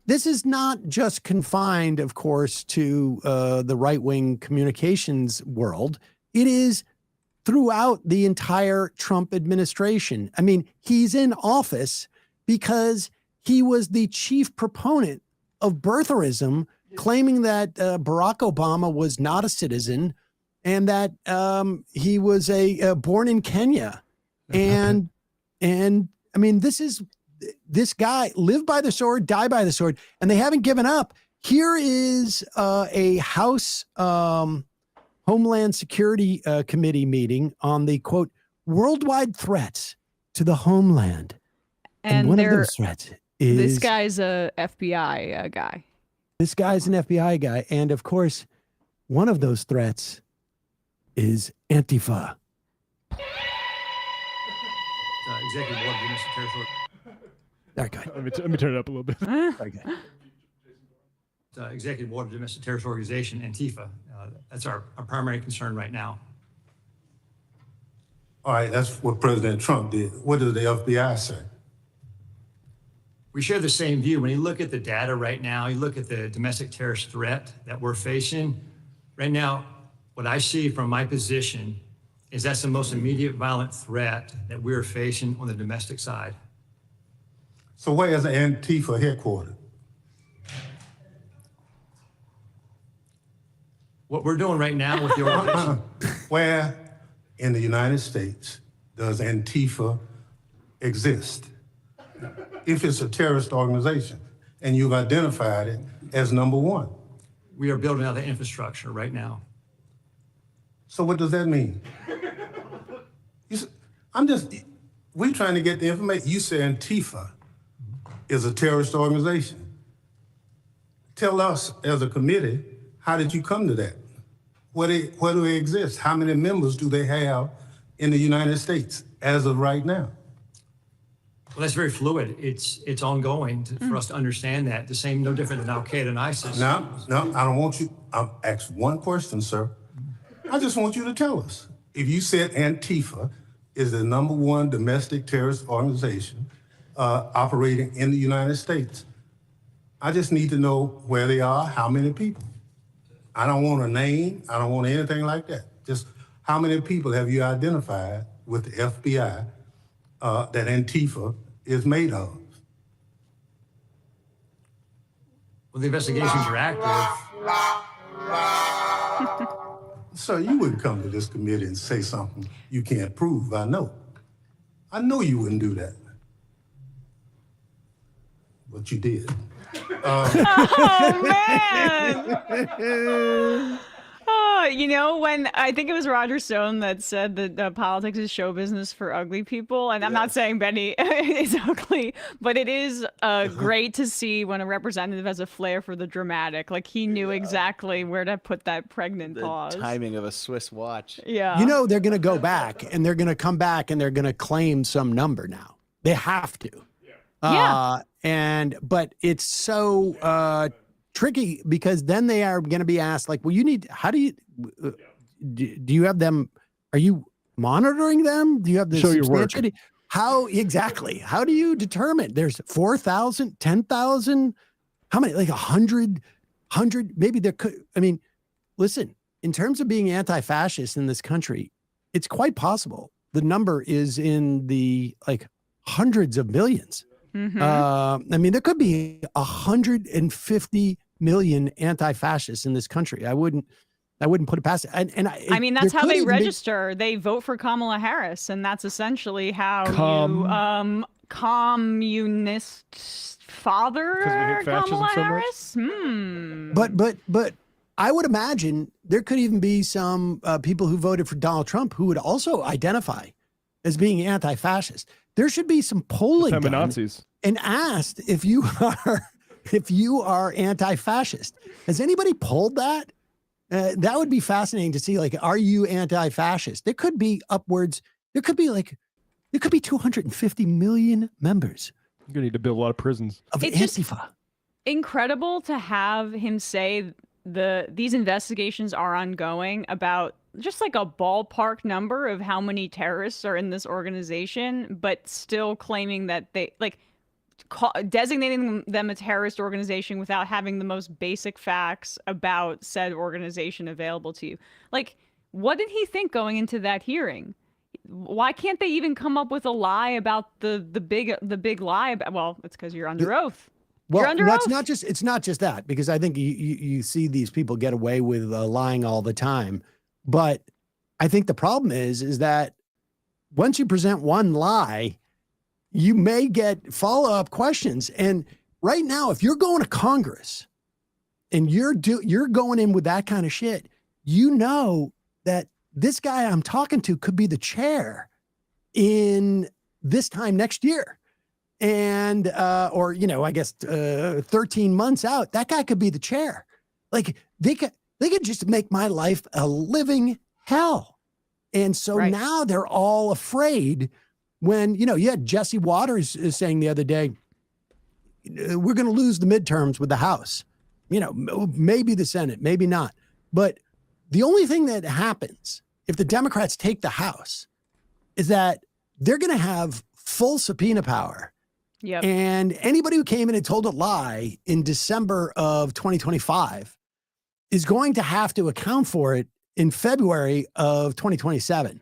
[SPEAKER 1] this is not just confined, of course, to the right-wing communications world. It is throughout the entire Trump administration. I mean, he's in office because he was the chief proponent of birtherism, claiming that Barack Obama was not a citizen and that he was born in Kenya. And I mean, this guy lived by the sword, die by the sword, and they haven't given up. Here is a House Homeland Security Committee meeting on the, quote, worldwide threats to the homeland. And one of those threats is...
[SPEAKER 2] This guy's a FBI guy.
[SPEAKER 1] This guy's an FBI guy. And, of course, one of those threats is Antifa.
[SPEAKER 16] Executive Board of Domestic Territory.
[SPEAKER 1] There, go ahead.
[SPEAKER 4] Let me turn it up a little bit.
[SPEAKER 1] Okay.
[SPEAKER 16] Executive Board of Domestic Terrorist Organization, Antifa. That's our primary concern right now.
[SPEAKER 17] All right, that's what President Trump did. What does the FBI say?
[SPEAKER 16] We share the same view. When you look at the data right now, you look at the domestic terrorist threat that we're facing. Right now, what I see from my position is that's the most immediate violent threat that we're facing on the domestic side.
[SPEAKER 17] So where is Antifa headquartered?
[SPEAKER 16] What we're doing right now with the organization.
[SPEAKER 17] Where in the United States does Antifa exist? If it's a terrorist organization and you've identified it as number one.
[SPEAKER 16] We are building out the infrastructure right now.
[SPEAKER 17] So what does that mean? We're trying to get the information. You say Antifa is a terrorist organization. Tell us as a committee, how did you come to that? Where do they exist? How many members do they have in the United States as of right now?
[SPEAKER 16] Well, that's very fluid. It's ongoing for us to understand that. The same, no different than Al-Qaeda and ISIS.
[SPEAKER 17] No, I don't want you. I'll ask one question, sir. I just want you to tell us. If you said Antifa is the number one domestic terrorist organization operating in the United States, I just need to know where they are, how many people. I don't want a name. I don't want anything like that. Just how many people have you identified with the FBI that Antifa is made of?
[SPEAKER 16] Well, the investigations are active.
[SPEAKER 17] Sir, you wouldn't come to this committee and say something you can't prove, I know. I know you wouldn't do that. But you did.
[SPEAKER 2] Oh, man. You know, when I think it was Roger Stone that said that politics is show business for ugly people. And I'm not saying Benny is ugly, but it is great to see when a representative has a flair for the dramatic. Like he knew exactly where to put that pregnant pause.
[SPEAKER 8] Timing of a Swiss watch.
[SPEAKER 2] Yeah.
[SPEAKER 1] You know, they're going to go back and they're going to come back and they're going to claim some number now. They have to.
[SPEAKER 2] Yeah.
[SPEAKER 1] But it's so tricky because then they are going to be asked like, well, do you have them? Are you monitoring them? Do you have the
[SPEAKER 4] Show your work.
[SPEAKER 1] How exactly? How do you determine? There's 4,000, 10,000, how many? Like 100, maybe there could. I mean, listen, in terms of being anti-fascist in this country, it's quite possible. The number is in the like hundreds of millions.
[SPEAKER 2] Mm-hmm.
[SPEAKER 1] I mean, there could be 150 million anti-fascists in this country. I wouldn't put it past it.
[SPEAKER 2] I mean, that's how they register. They vote for Kamala Harris, and that's essentially how you communist father Kamala Harris.
[SPEAKER 1] But I would imagine there could even be some people who voted for Donald Trump who would also identify as being anti-fascist. There should be some polling done
[SPEAKER 4] Nazis
[SPEAKER 1] and asked if you are anti-fascist. Has anybody polled that? That would be fascinating to see. Like, are you anti-fascist? There could be upwards. There could be like There could be 250 million members
[SPEAKER 4] You're gonna need to build a lot of prisons.
[SPEAKER 1] of
[SPEAKER 2] It's just-
[SPEAKER 1] Antifa.
[SPEAKER 2] Incredible to have him say these investigations are ongoing about just like a ballpark number of how many terrorists are in this organization, but still claiming that they designating them a terrorist organization without having the most basic facts about said organization available to you. Like, what did he think going into that hearing? Why can't they even come up with a lie about the big lie about, well, it's because you're under oath.
[SPEAKER 1] Well,
[SPEAKER 2] You're under
[SPEAKER 1] no,
[SPEAKER 2] oath.
[SPEAKER 1] it's not just that, because I think you see these people get away with lying all the time. But I think the problem is that once you present one lie, you may get follow-up questions. And right now, if you're going to Congress and you're going in with that kind of shit, you know that this guy I'm talking to could be the chair in this time next year. And, or, you know, I guess 13 months out, that guy could be the chair. Like they could just make my life a living hell. And so now they're all afraid when, you know, you had Jesse Waters saying the other day, we're going to lose the midterms with the House, you know, maybe the Senate, maybe not. But the only thing that happens if the Democrats take the House is that they're going to have full subpoena power.
[SPEAKER 2] Yep.
[SPEAKER 1] And anybody who came in and told a lie in December of 2025 is going to have to account for it in February of 2027.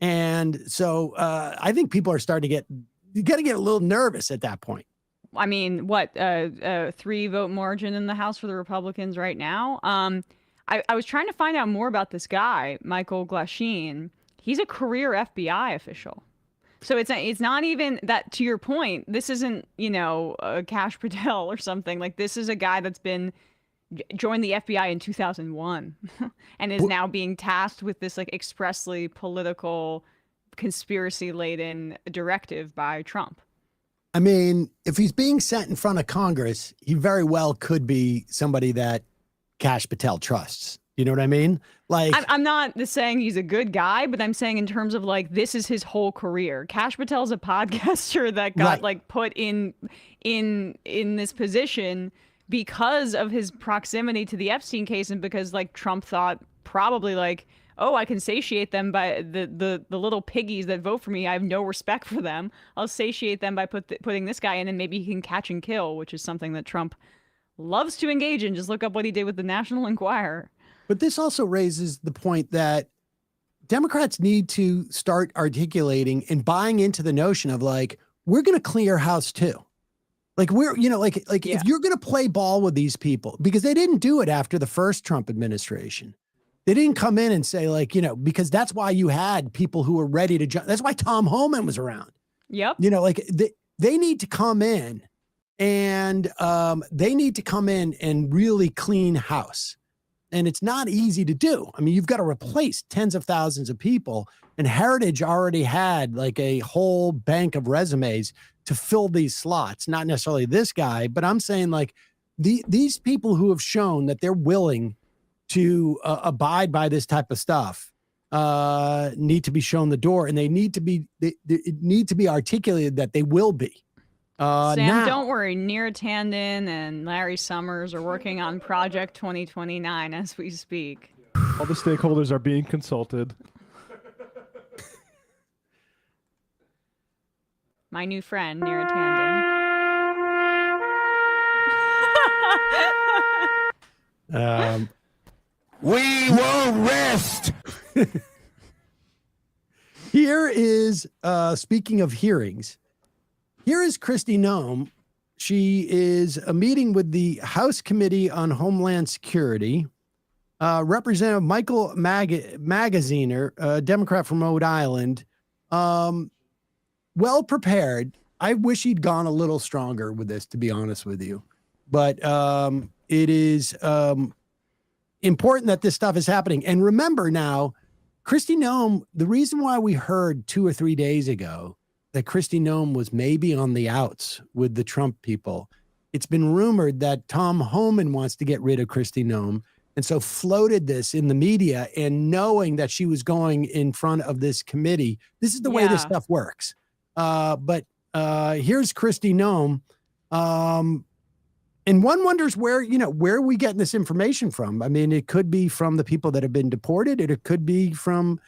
[SPEAKER 1] And so I think people are starting to you got to get a little nervous at that point.
[SPEAKER 2] I mean, what, 3-vote margin in the House for the Republicans right now? I was trying to find out more about this guy, Michael Glasheen. He's a career FBI official. So it's not even that, to your point, this isn't, you know, Kash Patel or something. Like, this is a guy that's joined the FBI in 2001 and is now being tasked with this like expressly political conspiracy-laden directive by Trump.
[SPEAKER 1] I mean, if he's being sent in front of Congress, he very well could be somebody that Kash Patel trusts. You know what I mean? Like,
[SPEAKER 2] I'm not saying he's a good guy, but I'm saying in terms of like, this is his whole career. Kash Patel's a podcaster that got like put in this position because of his proximity to the Epstein case, and because like Trump thought probably like, oh, I can satiate them by the little piggies that vote for me. I have no respect for them. I'll satiate them by putting this guy in, and maybe he can catch and kill, which is something that Trump loves to engage in. Just look up what he did with the National Enquirer.
[SPEAKER 1] But this also raises the point that Democrats need to start articulating and buying into the notion of like, we're going to clear house too. Like we're, you know, like if you're going to play ball with these people, because they didn't do it after the first Trump administration. They didn't come in and say like, you know, because that's why you had people who were ready to jump. That's why Tom Homan was around.
[SPEAKER 2] Yep.
[SPEAKER 1] You know, like they need to come in and really clean house. And it's not easy to do. I mean, you've got to replace tens of thousands of people, and Heritage already had like a whole bank of resumes to fill these slots. Not necessarily this guy, but I'm saying like these people who have shown that they're willing to abide by this type of stuff need to be shown the door, and it need to be articulated that they will be.
[SPEAKER 2] Sam,
[SPEAKER 1] now,
[SPEAKER 2] don't worry. Neera Tanden and Larry Summers are working on Project 2029 as we speak.
[SPEAKER 4] All the stakeholders are being consulted.
[SPEAKER 2] My new friend, Neera Tanden.
[SPEAKER 1] We won't rest. Here is, speaking of hearings, here is Kristi Noem. She is a meeting with the House Committee on Homeland Security. Representative Michael Magaziner, a Democrat from Rhode Island, well prepared. I wish he'd gone a little stronger with this, to be honest with you. But it is important that this stuff is happening. And remember now, Kristi Noem, the reason why we heard 2 or 3 days ago that Kristi Noem was maybe on the outs with the Trump people, it's been rumored that Tom Homan wants to get rid of Kristi Noem, And so floated this in the media, and knowing that she was going in front of this committee. This is the way this stuff works. But here's Kristi Noem. And one wonders where are we getting this information from? I mean, it could be from the people that have been deported. It could be from,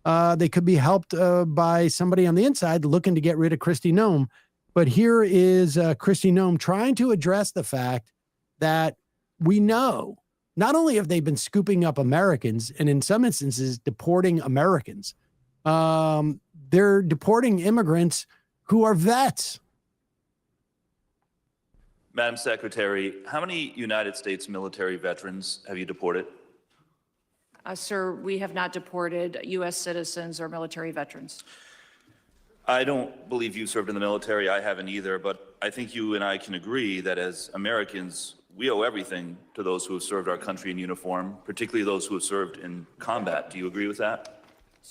[SPEAKER 1] they could be helped by somebody on the inside looking to get rid of Kristi Noem. But here is Kristi Noem trying to address the fact that we know not only have they been scooping up Americans and in some instances deporting Americans, they're deporting immigrants who are vets.
[SPEAKER 18] Madam Secretary, how many United States military veterans have you deported?
[SPEAKER 19] Sir, we have not deported U.S. citizens or military veterans.
[SPEAKER 18] I don't believe you served in the military. I haven't either, but I think you and I can agree that as Americans, we owe everything to those who have served our country in uniform, particularly those who have served in combat. Do you agree with that?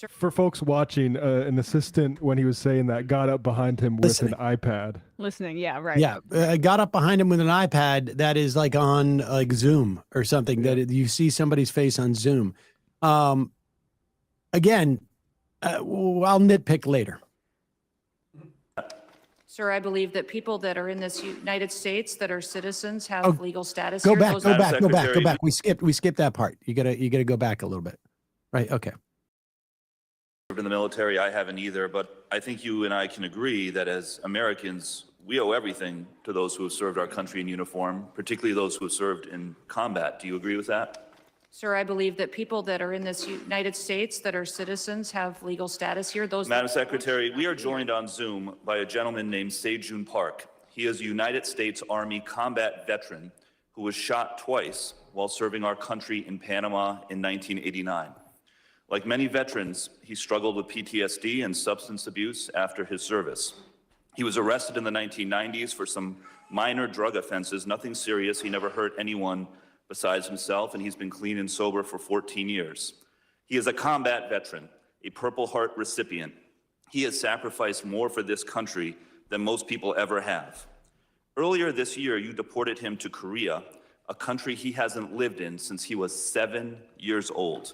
[SPEAKER 4] For folks watching, an assistant, when he was saying that, got up behind him with an iPad.
[SPEAKER 2] Listening, yeah, right.
[SPEAKER 1] Yeah, I got up behind him with an iPad that is like on like Zoom or something, that you see somebody's face on Zoom. Again, I'll nitpick later.
[SPEAKER 19] Sir, I believe that people that are in this United States that are citizens have legal status
[SPEAKER 1] Go
[SPEAKER 19] here.
[SPEAKER 1] back,
[SPEAKER 19] Those
[SPEAKER 1] go
[SPEAKER 19] are-
[SPEAKER 1] back, go back. We skipped that part. You gotta go back a little bit. Right, okay.
[SPEAKER 18] In the military, I haven't either, but I think you and I can agree that as Americans, we owe everything to those who have served our country in uniform, particularly those who have served in combat. Do you agree with that?
[SPEAKER 19] Sir, I believe that people that are in this United States that are citizens have legal status here. Those
[SPEAKER 18] Madam Secretary, we are joined on Zoom by a gentleman named Sejun Park. He is a United States Army combat veteran who was shot twice while serving our country in Panama in 1989. Like many veterans, he struggled with PTSD and substance abuse after his service. He was arrested in the 1990s for some minor drug offenses, nothing serious. He never hurt anyone besides himself, and he's been clean and sober for 14 years. He is a combat veteran, a Purple Heart recipient. He has sacrificed more for this country than most people ever have. Earlier this year, you deported him to Korea, a country he hasn't lived in since he was 7 years old.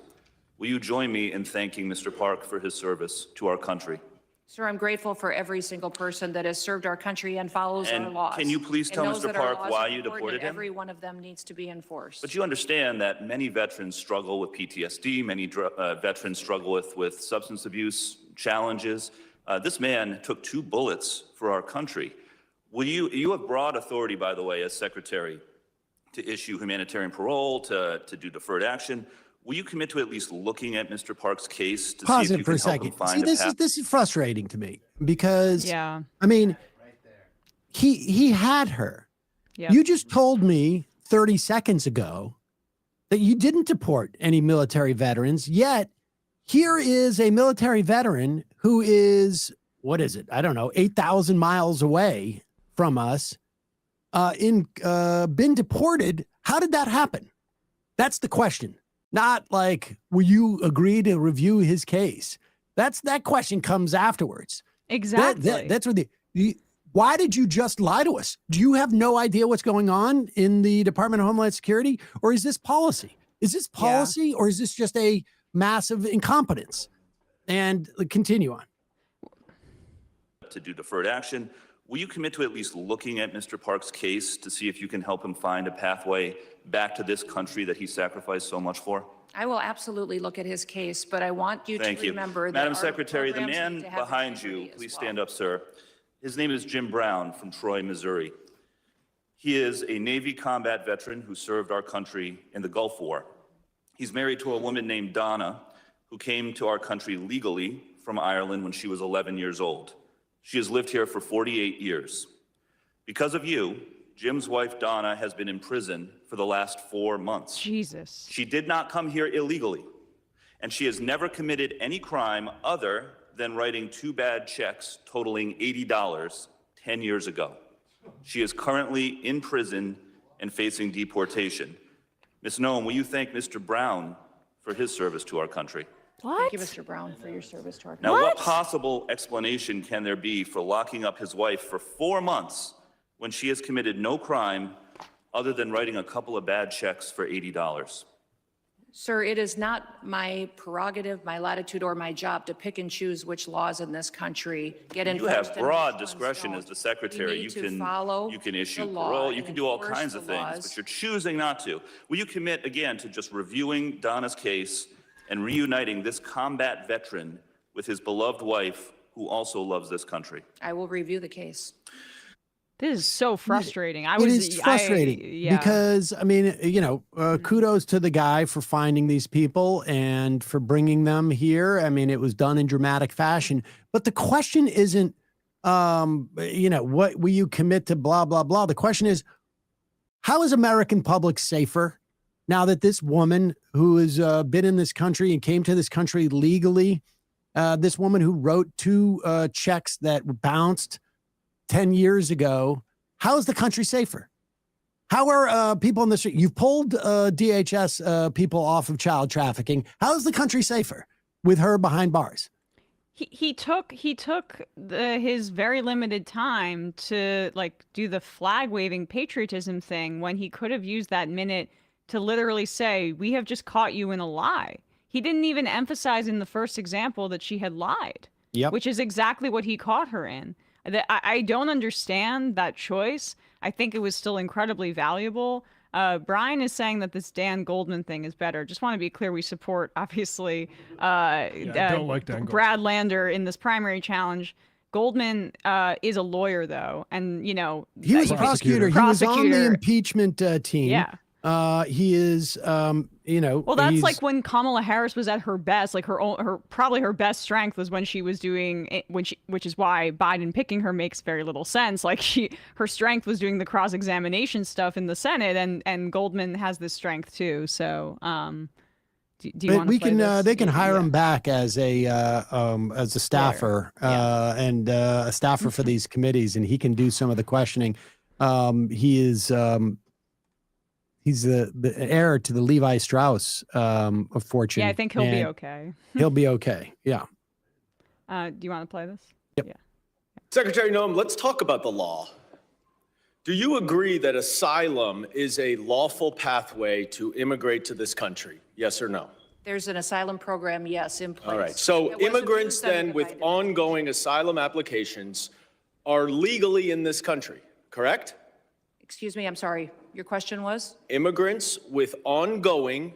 [SPEAKER 18] Will you join me in thanking Mr. Park for his service to our country?
[SPEAKER 19] Sir, I'm grateful for every single person that has served our country and follows our
[SPEAKER 18] And
[SPEAKER 19] laws.
[SPEAKER 18] can you please tell
[SPEAKER 19] and knows
[SPEAKER 18] Mr.
[SPEAKER 19] that our
[SPEAKER 18] Park
[SPEAKER 19] laws
[SPEAKER 18] why
[SPEAKER 19] are
[SPEAKER 18] you
[SPEAKER 19] important
[SPEAKER 18] deported
[SPEAKER 19] and
[SPEAKER 18] him?
[SPEAKER 19] Every one of them needs to be enforced.
[SPEAKER 18] But you understand that many veterans struggle with PTSD, many veterans struggle with substance abuse challenges. This man took 2 bullets for our country. You have broad authority, by the way, as Secretary, to issue humanitarian parole, to do deferred action. Will you commit to at least looking at Mr. Park's case to
[SPEAKER 1] Pause
[SPEAKER 18] see if
[SPEAKER 1] it
[SPEAKER 18] you
[SPEAKER 1] for
[SPEAKER 18] can
[SPEAKER 1] a
[SPEAKER 18] help him
[SPEAKER 1] second.
[SPEAKER 18] find
[SPEAKER 1] See,
[SPEAKER 18] a path?
[SPEAKER 1] this is frustrating to me because,
[SPEAKER 2] I
[SPEAKER 1] mean, he had her.
[SPEAKER 2] Yep.
[SPEAKER 1] You just told me 30 seconds ago that you didn't deport any military veterans, yet here is a military veteran who is, what is it? I don't know, 8,000 miles away from us, been deported. How did that happen? That's the question. Not like, will you agree to review his case? That question comes afterwards.
[SPEAKER 2] Exactly.
[SPEAKER 1] That's what why did you just lie to us? Do you have no idea what's going on in the Department of Homeland Security? Or is this policy? Is this policy or is this just a massive incompetence? And continue on.
[SPEAKER 18] To do deferred action. Will you commit to at least looking at Mr. Park's case to see if you can help him find a pathway back to this country that he sacrificed so much for?
[SPEAKER 19] I will absolutely look at his case, but I want you
[SPEAKER 18] Thank
[SPEAKER 19] to
[SPEAKER 18] you.
[SPEAKER 19] remember that
[SPEAKER 18] Madam
[SPEAKER 19] our
[SPEAKER 18] Secretary, the
[SPEAKER 19] programs
[SPEAKER 18] man
[SPEAKER 19] need to have
[SPEAKER 18] behind you, please stand up, sir. His name is Jim Brown from Troy, Missouri. He is a Navy combat veteran who served our country in the Gulf War. He's married to a woman named Donna, who came to our country legally from Ireland when she was 11 years old. She has lived here for 48 years. Because of you, Jim's wife, Donna, has been in prison for the last 4 months.
[SPEAKER 2] Jesus.
[SPEAKER 18] She did not come here illegally, and she has never committed any crime other than writing 2 bad checks totaling $80 10 years ago. She is currently in prison and facing deportation. Ms. Noem, will you thank Mr. Brown for his service to our country?
[SPEAKER 19] Thank you, Mr. Brown, for your service to our country.
[SPEAKER 18] Now, what possible explanation can there be for locking up his wife for 4 months when she has committed no crime other than writing a couple of bad checks for $80?
[SPEAKER 19] Sir, it is not my prerogative, my latitude, or my job to pick and choose which laws in this country get enforced.
[SPEAKER 18] You have
[SPEAKER 19] and
[SPEAKER 18] broad
[SPEAKER 19] which ones
[SPEAKER 18] discretion
[SPEAKER 19] don't.
[SPEAKER 18] as the secretary.
[SPEAKER 19] We
[SPEAKER 18] You
[SPEAKER 19] need to follow
[SPEAKER 18] can issue
[SPEAKER 19] the law
[SPEAKER 18] parole. You
[SPEAKER 19] and
[SPEAKER 18] can do all
[SPEAKER 19] enforce
[SPEAKER 18] kinds
[SPEAKER 19] the
[SPEAKER 18] of things,
[SPEAKER 19] laws.
[SPEAKER 18] but you're choosing not to. Will you commit again to just reviewing Donna's case and reuniting this combat veteran with his beloved wife, who also loves this country?
[SPEAKER 19] I will review the case.
[SPEAKER 2] This is so frustrating.
[SPEAKER 1] It is frustrating because, I mean, kudos to the guy for finding these people and for bringing them here. I mean, it was done in dramatic fashion. But the question isn't, what will you commit to blah, blah, blah. The question is, how is American public safer now that this woman who has been in this country and came to this country legally, this woman who wrote 2 checks that bounced 10 years ago, how is the country safer? How are people in the street? You've pulled DHS people off of child trafficking. How is the country safer with her behind bars?
[SPEAKER 2] He took his very limited time to do the flag waving patriotism thing when he could have used that minute to literally say, we have just caught you in a lie. He didn't even emphasize in the first example that she had lied, which is exactly what he caught her in. I don't understand that choice. I think it was still incredibly valuable. Brian is saying that this Dan Goldman thing is better. Just want to be clear, we support, obviously,
[SPEAKER 4] I don't like Dan
[SPEAKER 2] Brad Lander in this primary challenge. Goldman is a lawyer, though, and,
[SPEAKER 1] he was a prosecutor. He was on the impeachment team.
[SPEAKER 2] Yeah.
[SPEAKER 1] He is,
[SPEAKER 2] well, that's like when Kamala Harris was at her best, like probably her best strength was when she was doing which is why Biden picking her makes very little sense. Like her strength was doing the cross-examination stuff in the Senate, and Goldman has this strength too. So, do you want to play this?
[SPEAKER 1] They can hire him back as a staffer, and a staffer for these committees, and he can do some of the questioning. He is, he's the heir to the Levi Strauss of fortune.
[SPEAKER 2] Yeah, I think he'll be okay.
[SPEAKER 1] He'll be okay. Yeah.
[SPEAKER 2] Do you want to play this?
[SPEAKER 1] Yep.
[SPEAKER 2] Yeah.
[SPEAKER 20] Secretary Noem, let's talk about the law. Do you agree that asylum is a lawful pathway to immigrate to this country? Yes or no?
[SPEAKER 19] There's an asylum program, yes, in place.
[SPEAKER 20] All right. So
[SPEAKER 19] It wasn't
[SPEAKER 20] immigrants
[SPEAKER 19] used under
[SPEAKER 20] then
[SPEAKER 19] the
[SPEAKER 20] with
[SPEAKER 19] Biden
[SPEAKER 20] ongoing asylum applications are legally in this country, correct?
[SPEAKER 19] Excuse me, I'm sorry. Your question was?
[SPEAKER 20] Immigrants with ongoing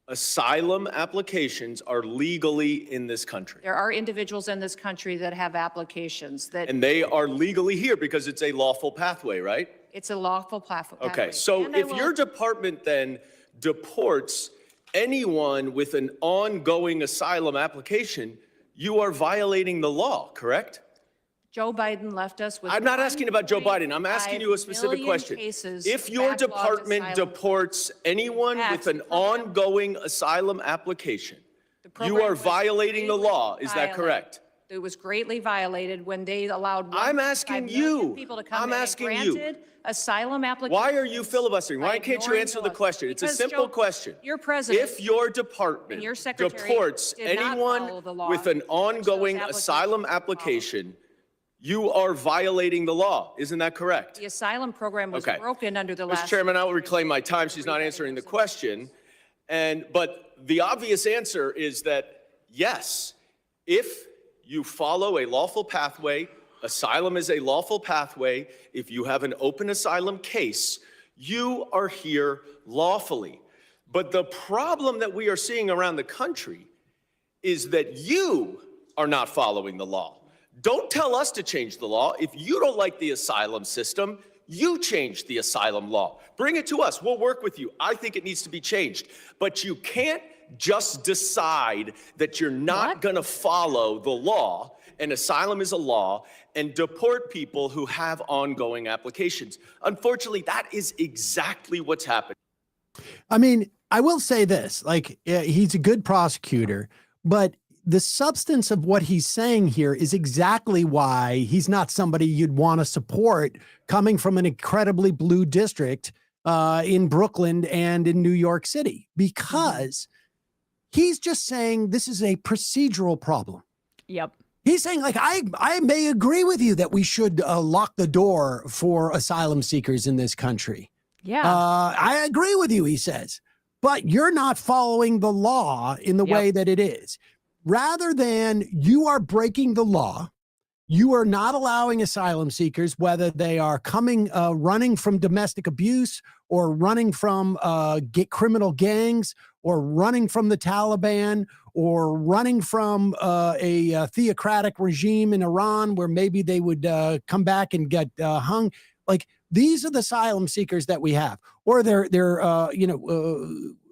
[SPEAKER 20] asylum applications are legally in this country.
[SPEAKER 19] There are individuals in this country that have applications that.
[SPEAKER 20] And they are legally here because it's a lawful pathway, right?
[SPEAKER 19] It's a lawful pathway.
[SPEAKER 20] Okay, so
[SPEAKER 19] And
[SPEAKER 20] if your department then deports anyone with an ongoing asylum application, you are violating the law, correct?
[SPEAKER 19] Joe Biden left us with.
[SPEAKER 20] I'm not asking about Joe Biden. I'm asking you a specific question. If your department deports anyone with an ongoing asylum application, you are violating the law. Is that correct?
[SPEAKER 19] It was greatly violated when they allowed.
[SPEAKER 20] I'm asking you.
[SPEAKER 19] People to come
[SPEAKER 20] I'm
[SPEAKER 19] in and
[SPEAKER 20] asking you.
[SPEAKER 19] granted asylum applications.
[SPEAKER 20] Why are you filibustering? Why can't you answer the question? It's a simple question.
[SPEAKER 19] Your president.
[SPEAKER 20] If your department
[SPEAKER 19] and your secretary
[SPEAKER 20] deports
[SPEAKER 19] did not
[SPEAKER 20] anyone
[SPEAKER 19] follow the law,
[SPEAKER 20] with an ongoing asylum application, you are violating the law. Isn't that correct?
[SPEAKER 19] The asylum program was broken under the
[SPEAKER 20] Mr.
[SPEAKER 19] last.
[SPEAKER 20] Chairman, I will reclaim my time. She's not answering the question. But the obvious answer is that, yes, if you follow a lawful pathway, asylum is a lawful pathway. If you have an open asylum case, you are here lawfully. But the problem that we are seeing around the country is that you are not following the law. Don't tell us to change the law. If you don't like the asylum system, you change the asylum law. Bring it to us. We'll work with you. I think it needs to be changed. But you can't just decide that you're not going to follow the law, and asylum is a law, and deport people who have ongoing applications. Unfortunately, that is exactly what's happening.
[SPEAKER 1] I mean, I will say this, he's a good prosecutor, but the substance of what he's saying here is exactly why he's not somebody you'd want to support coming from an incredibly blue district in Brooklyn and in New York City, because he's just saying this is a procedural problem.
[SPEAKER 2] Yep.
[SPEAKER 1] He's saying, I may agree with you that we should lock the door for asylum seekers in this country.
[SPEAKER 2] Yeah.
[SPEAKER 1] I agree with you, he says. but you're not following the law in the way that it is. Rather than you are breaking the law, you are not allowing asylum seekers, whether they are running from domestic abuse or running from criminal gangs or running from the Taliban or running from a theocratic regime in Iran where maybe they would come back and get hung. Like, these are the asylum seekers that we have, or they're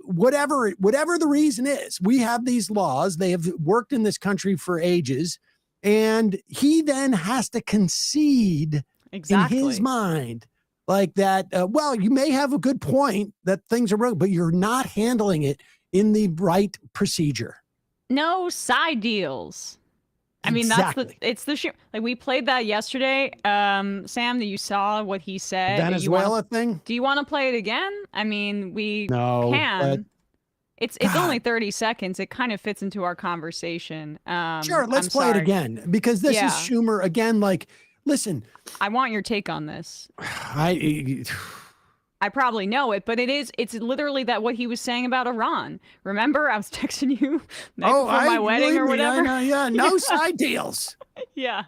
[SPEAKER 1] whatever the reason is. We have these laws. They have worked in this country for ages. And he then has to concede in his mind like that. Well, you may have a good point that things are wrong, but you're not handling it in the right procedure.
[SPEAKER 2] No side deals. I mean, it's the shit. Like, we played that yesterday. Sam, that you saw what he said.
[SPEAKER 1] Venezuela thing?
[SPEAKER 2] Do you want to play it again? I mean, we
[SPEAKER 1] can.
[SPEAKER 2] But it's only 30 seconds. It kind of fits into our conversation.
[SPEAKER 1] Sure, let's play it again, because this is Schumer again. Like, listen.
[SPEAKER 2] I want your take on this. I probably know it, but it's literally that what he was saying about Iran. Remember, I was texting you before my wedding or whatever.
[SPEAKER 1] No side deals.
[SPEAKER 2] Yeah.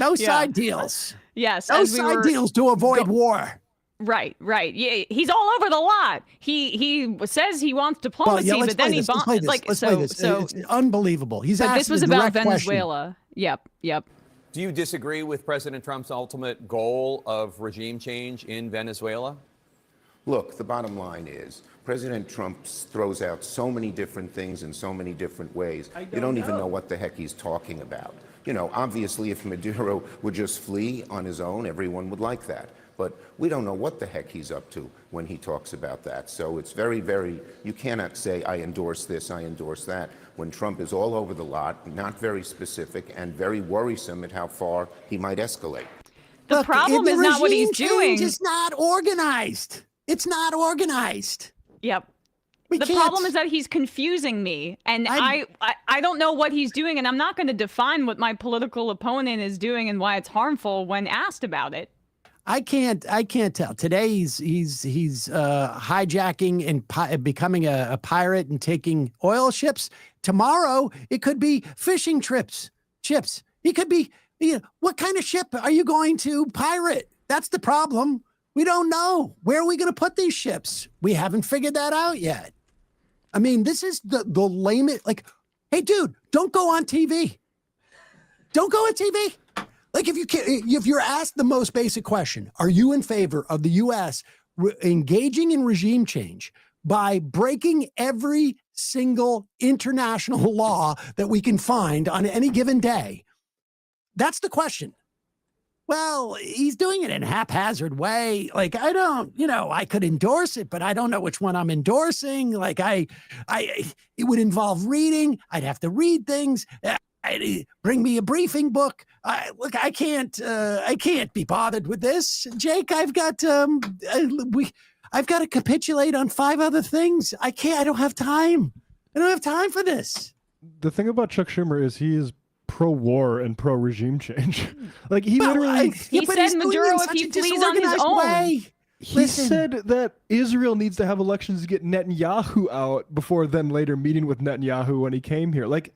[SPEAKER 1] No side deals.
[SPEAKER 2] Yes.
[SPEAKER 1] No side deals to avoid war.
[SPEAKER 2] Right. Yeah, he's all over the lot. He says he wants diplomacy, but then he bombs.
[SPEAKER 1] Let's play this. It's unbelievable.
[SPEAKER 2] This was about Venezuela. Yep.
[SPEAKER 21] Do you disagree with President Trump's ultimate goal of regime change in Venezuela?
[SPEAKER 22] Look, the bottom line is President Trump throws out so many different things in so many different ways. You don't even know what the heck he's talking about. You know, obviously, if Maduro would just flee on his own, everyone would like that. But we don't know what the heck he's up to when he talks about that. So it's very, very, you cannot say, I endorse this, I endorse that, when Trump is all over the lot, not very specific, and very worrisome at how far he might escalate.
[SPEAKER 2] The problem is not what he's doing.
[SPEAKER 1] It's not organized. It's not organized.
[SPEAKER 2] Yep. The problem is that he's confusing me, and I don't know what he's doing, and I'm not going to define what my political opponent is doing and why it's harmful when asked about it.
[SPEAKER 1] I can't tell. Today he's hijacking and becoming a pirate and taking oil ships. Tomorrow it could be fishing ships. He could be. What kind of ship are you going to pirate? That's the problem. We don't know. Where are we going to put these ships? We haven't figured that out yet. I mean, this is the lamest. Like, hey, dude, don't go on TV. Don't go on TV. Like, if you're asked the most basic question, are you in favor of the U.S. engaging in regime change by breaking every single international law that we can find on any given day? That's the question. Well, he's doing it in a haphazard way. Like, I could endorse it, but I don't know which one I'm endorsing. Like, it would involve reading. I'd have to read things. Bring me a briefing book. I can't be bothered with this. Jake, I've got to capitulate on 5 other things. I don't have time. I don't have time for this.
[SPEAKER 4] The thing about Chuck Schumer is he is pro-war and pro-regime change. Like, he literally...
[SPEAKER 2] He said Maduro if he flees on his own.
[SPEAKER 1] Way.
[SPEAKER 4] He said that Israel needs to have elections to get Netanyahu out before then later meeting with Netanyahu when he came here. Like,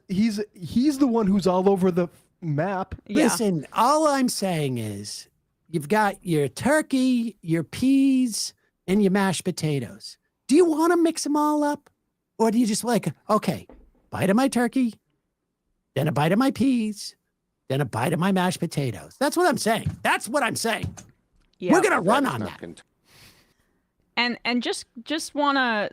[SPEAKER 4] he's the one who's all over the map.
[SPEAKER 1] Yeah. Listen, all I'm saying is you've got your turkey, your peas, and your mashed potatoes. Do you want to mix them all up? Or do you just okay, bite of my turkey, then a bite of my peas, then a bite of my mashed potatoes? That's what I'm saying. Yep. We're gonna run on that.
[SPEAKER 2] And just wanna.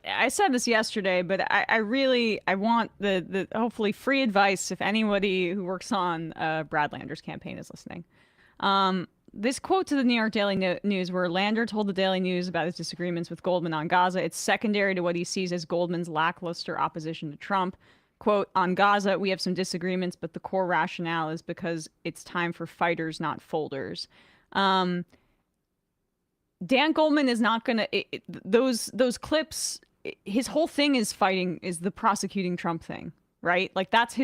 [SPEAKER 2] I said this yesterday, but I want the hopefully free advice if anybody who works on Brad Lander's campaign is listening. This quote to the New York Daily News, where Lander told the Daily News about his disagreements with Goldman on Gaza, it's secondary to what he sees as Goldman's lackluster opposition to Trump. Quote, on Gaza, we have some disagreements, but the core rationale is because it's time for fighters, not folders. Dan Goldman is not going to, those clips, his whole thing is the prosecuting Trump thing, right? Like, that's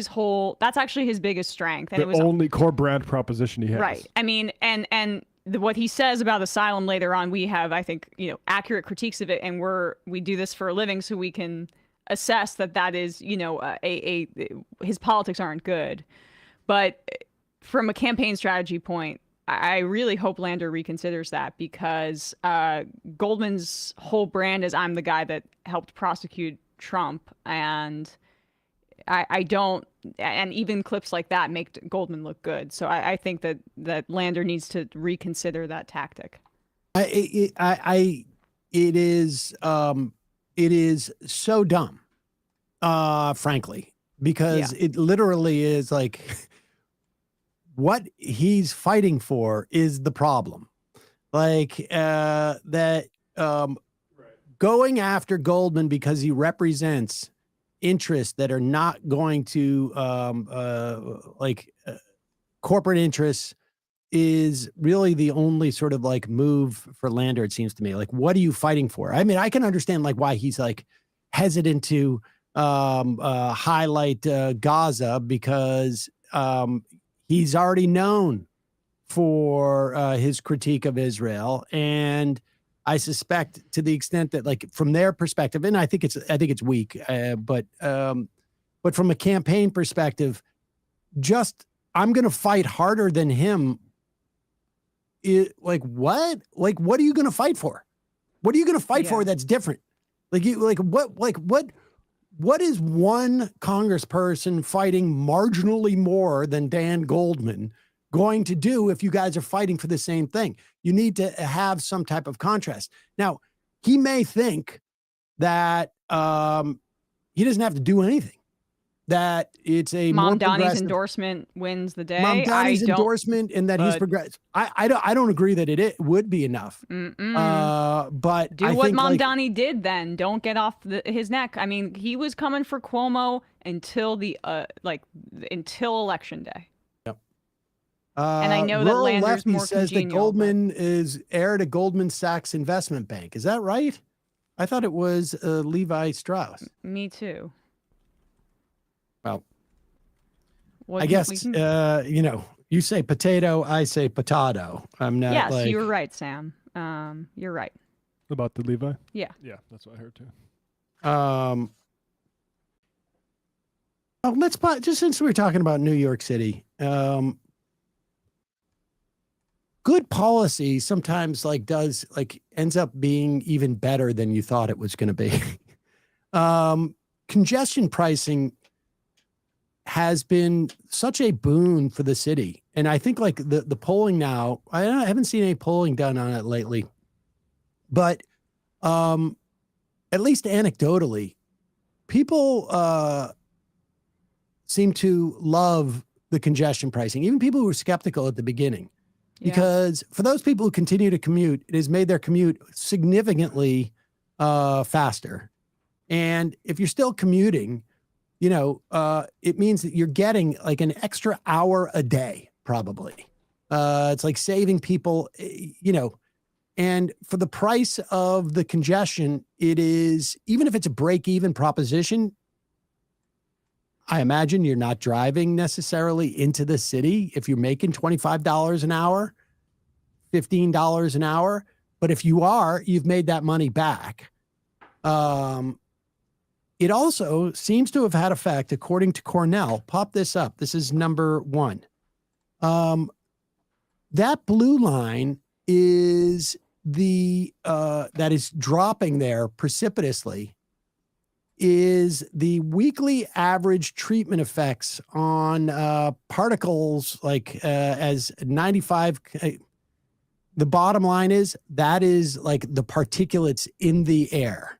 [SPEAKER 2] actually his biggest strength. And
[SPEAKER 4] the only core brand proposition he has.
[SPEAKER 2] Right. I mean, and what he says about asylum later on, we have, I think, accurate critiques of it, and we do this for a living, so we can assess that is, his politics aren't good. But from a campaign strategy point, I really hope Lander reconsiders that, because Goldman's whole brand is I'm the guy that helped prosecute Trump, and I don't, and even clips like that make Goldman look good. So I think that Lander needs to reconsider that tactic.
[SPEAKER 1] It is so dumb, frankly, because it literally is like what he's fighting for is the problem. Like going after Goldman because he represents interests that are not going to corporate interests is really the only sort of like move for Lander, it seems to me. Like, what are you fighting for? I mean, I can understand like why he's like hesitant to highlight Gaza, because he's already known for his critique of Israel, and I suspect to the extent that, like, from their perspective, and I think it's weak, but from a campaign perspective, just I'm going to fight harder than him. Like what? Like, what are you going to fight for? What are you going to fight for that's different? What is one congressperson fighting marginally more than Dan Goldman going to do if you guys are fighting for the same thing? You need to have some type of contrast. Now, he may think that he doesn't have to do anything, that it's a
[SPEAKER 2] Mamdani's endorsement wins the day.
[SPEAKER 1] Mamdani's endorsement, and that he's progressive. I don't agree that it would be enough. But
[SPEAKER 2] do what Mamdani did then. Don't get off his neck. I mean, he was coming for Cuomo until until election day. And I know that Lander's more
[SPEAKER 1] says
[SPEAKER 2] congenial,
[SPEAKER 1] that Goldman is heir to Goldman Sachs Investment Bank. Is that right? I thought it was Levi Strauss.
[SPEAKER 2] Me too.
[SPEAKER 1] Well, I guess, you say potato, I say potato. I'm not
[SPEAKER 2] Yes, you were right, Sam. You're right.
[SPEAKER 4] About the Levi?
[SPEAKER 2] Yeah.
[SPEAKER 4] Yeah, that's what I heard too.
[SPEAKER 1] Let's just since we're talking about New York City, good policy sometimes ends up being even better than you thought it was going to be. Congestion pricing has been such a boon for the city. And I think like the polling now, I haven't seen any polling done on it lately, but at least anecdotally, people seem to love the congestion pricing, even people who were skeptical at the beginning. Because for those people who continue to commute, it has made their commute significantly faster. And if you're still commuting, it means that you're getting like an extra hour a day, probably. It's like saving people, and for the price of the congestion, it is, even if it's a break-even proposition, I imagine you're not driving necessarily into the city if you're making $25 an hour, $15 an hour. But if you are, you've made that money back. It also seems to have had effect, according to Cornell. Pop this up. This is number one. That blue line is that is dropping there precipitously, is the weekly average treatment effects on particles as 95. The bottom line is that is like the particulates in the air.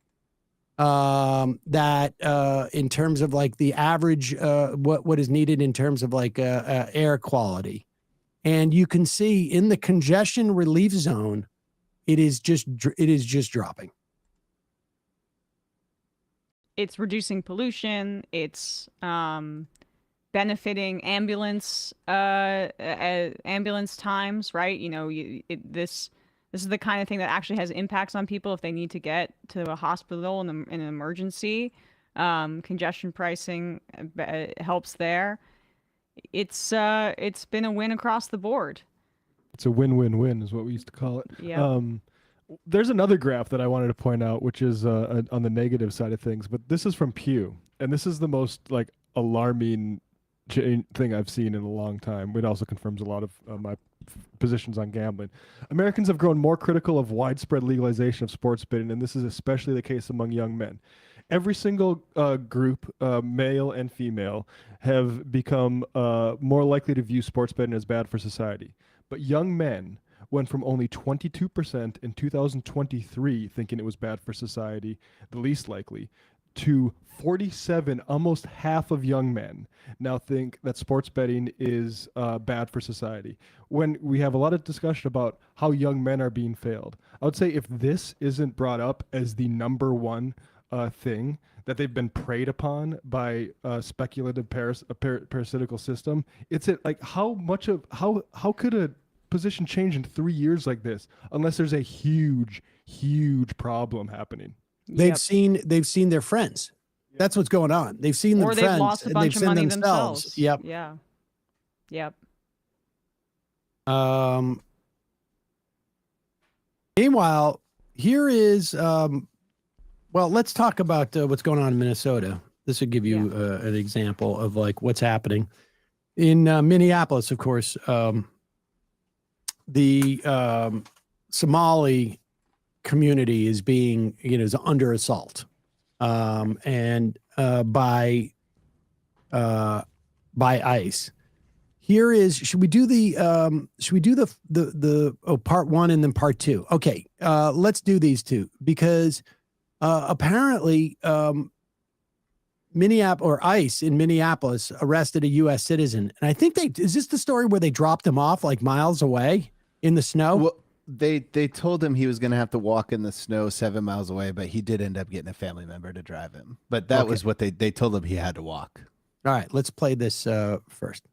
[SPEAKER 1] That in terms of like the average, what is needed in terms of like air quality. And you can see in the congestion relief zone, it is just dropping.
[SPEAKER 2] It's reducing pollution. It's benefiting ambulance times, right? This is the kind of thing that actually has impacts on people if they need to get to a hospital in an emergency. Congestion pricing helps there. It's been a win across the board.
[SPEAKER 4] It's a win-win-win is what we used to call it.
[SPEAKER 2] Yeah.
[SPEAKER 4] There's another graph that I wanted to point out, which is on the negative side of things, but this is from Pew, and this is the most like alarming thing I've seen in a long time. It also confirms a lot of my positions on gambling. Americans have grown more critical of widespread legalization of sports betting, and this is especially the case among young men. Every single group, male and female, have become more likely to view sports betting as bad for society. But young men went from only 22% in 2023 thinking it was bad for society, the least likely, to 47, almost half of young men now think that sports betting is bad for society. When we have a lot of discussion about how young men are being failed, I would say if this isn't brought up as the number one thing that they've been preyed upon by speculative parasitical system, it's like how could a position change in 3 years like this unless there's a huge problem happening?
[SPEAKER 1] They've seen their friends. That's what's going on. They've seen their
[SPEAKER 2] Or
[SPEAKER 1] friends.
[SPEAKER 2] they've lost a
[SPEAKER 1] and
[SPEAKER 2] bunch
[SPEAKER 1] they've
[SPEAKER 2] of
[SPEAKER 1] seen
[SPEAKER 2] money
[SPEAKER 1] themselves.
[SPEAKER 2] themselves.
[SPEAKER 1] Yep.
[SPEAKER 2] Yeah. Yep.
[SPEAKER 1] Meanwhile, here is well, let's talk about what's going on in Minnesota. This would give you an example of like what's happening in Minneapolis. Of course, the Somali community is being, is under assault, and by ICE. Here is, should we do the part one and then part two? Okay, let's do these two because apparently Minneapolis or ICE in Minneapolis arrested a U.S. citizen, and I think is this the story where they dropped him off like miles away in the snow?
[SPEAKER 8] Well, they told him he was going to have to walk in the snow 7 miles away, but he did end up getting a family member to drive him. But that was what they told him he had to walk.
[SPEAKER 1] All right, let's play this first.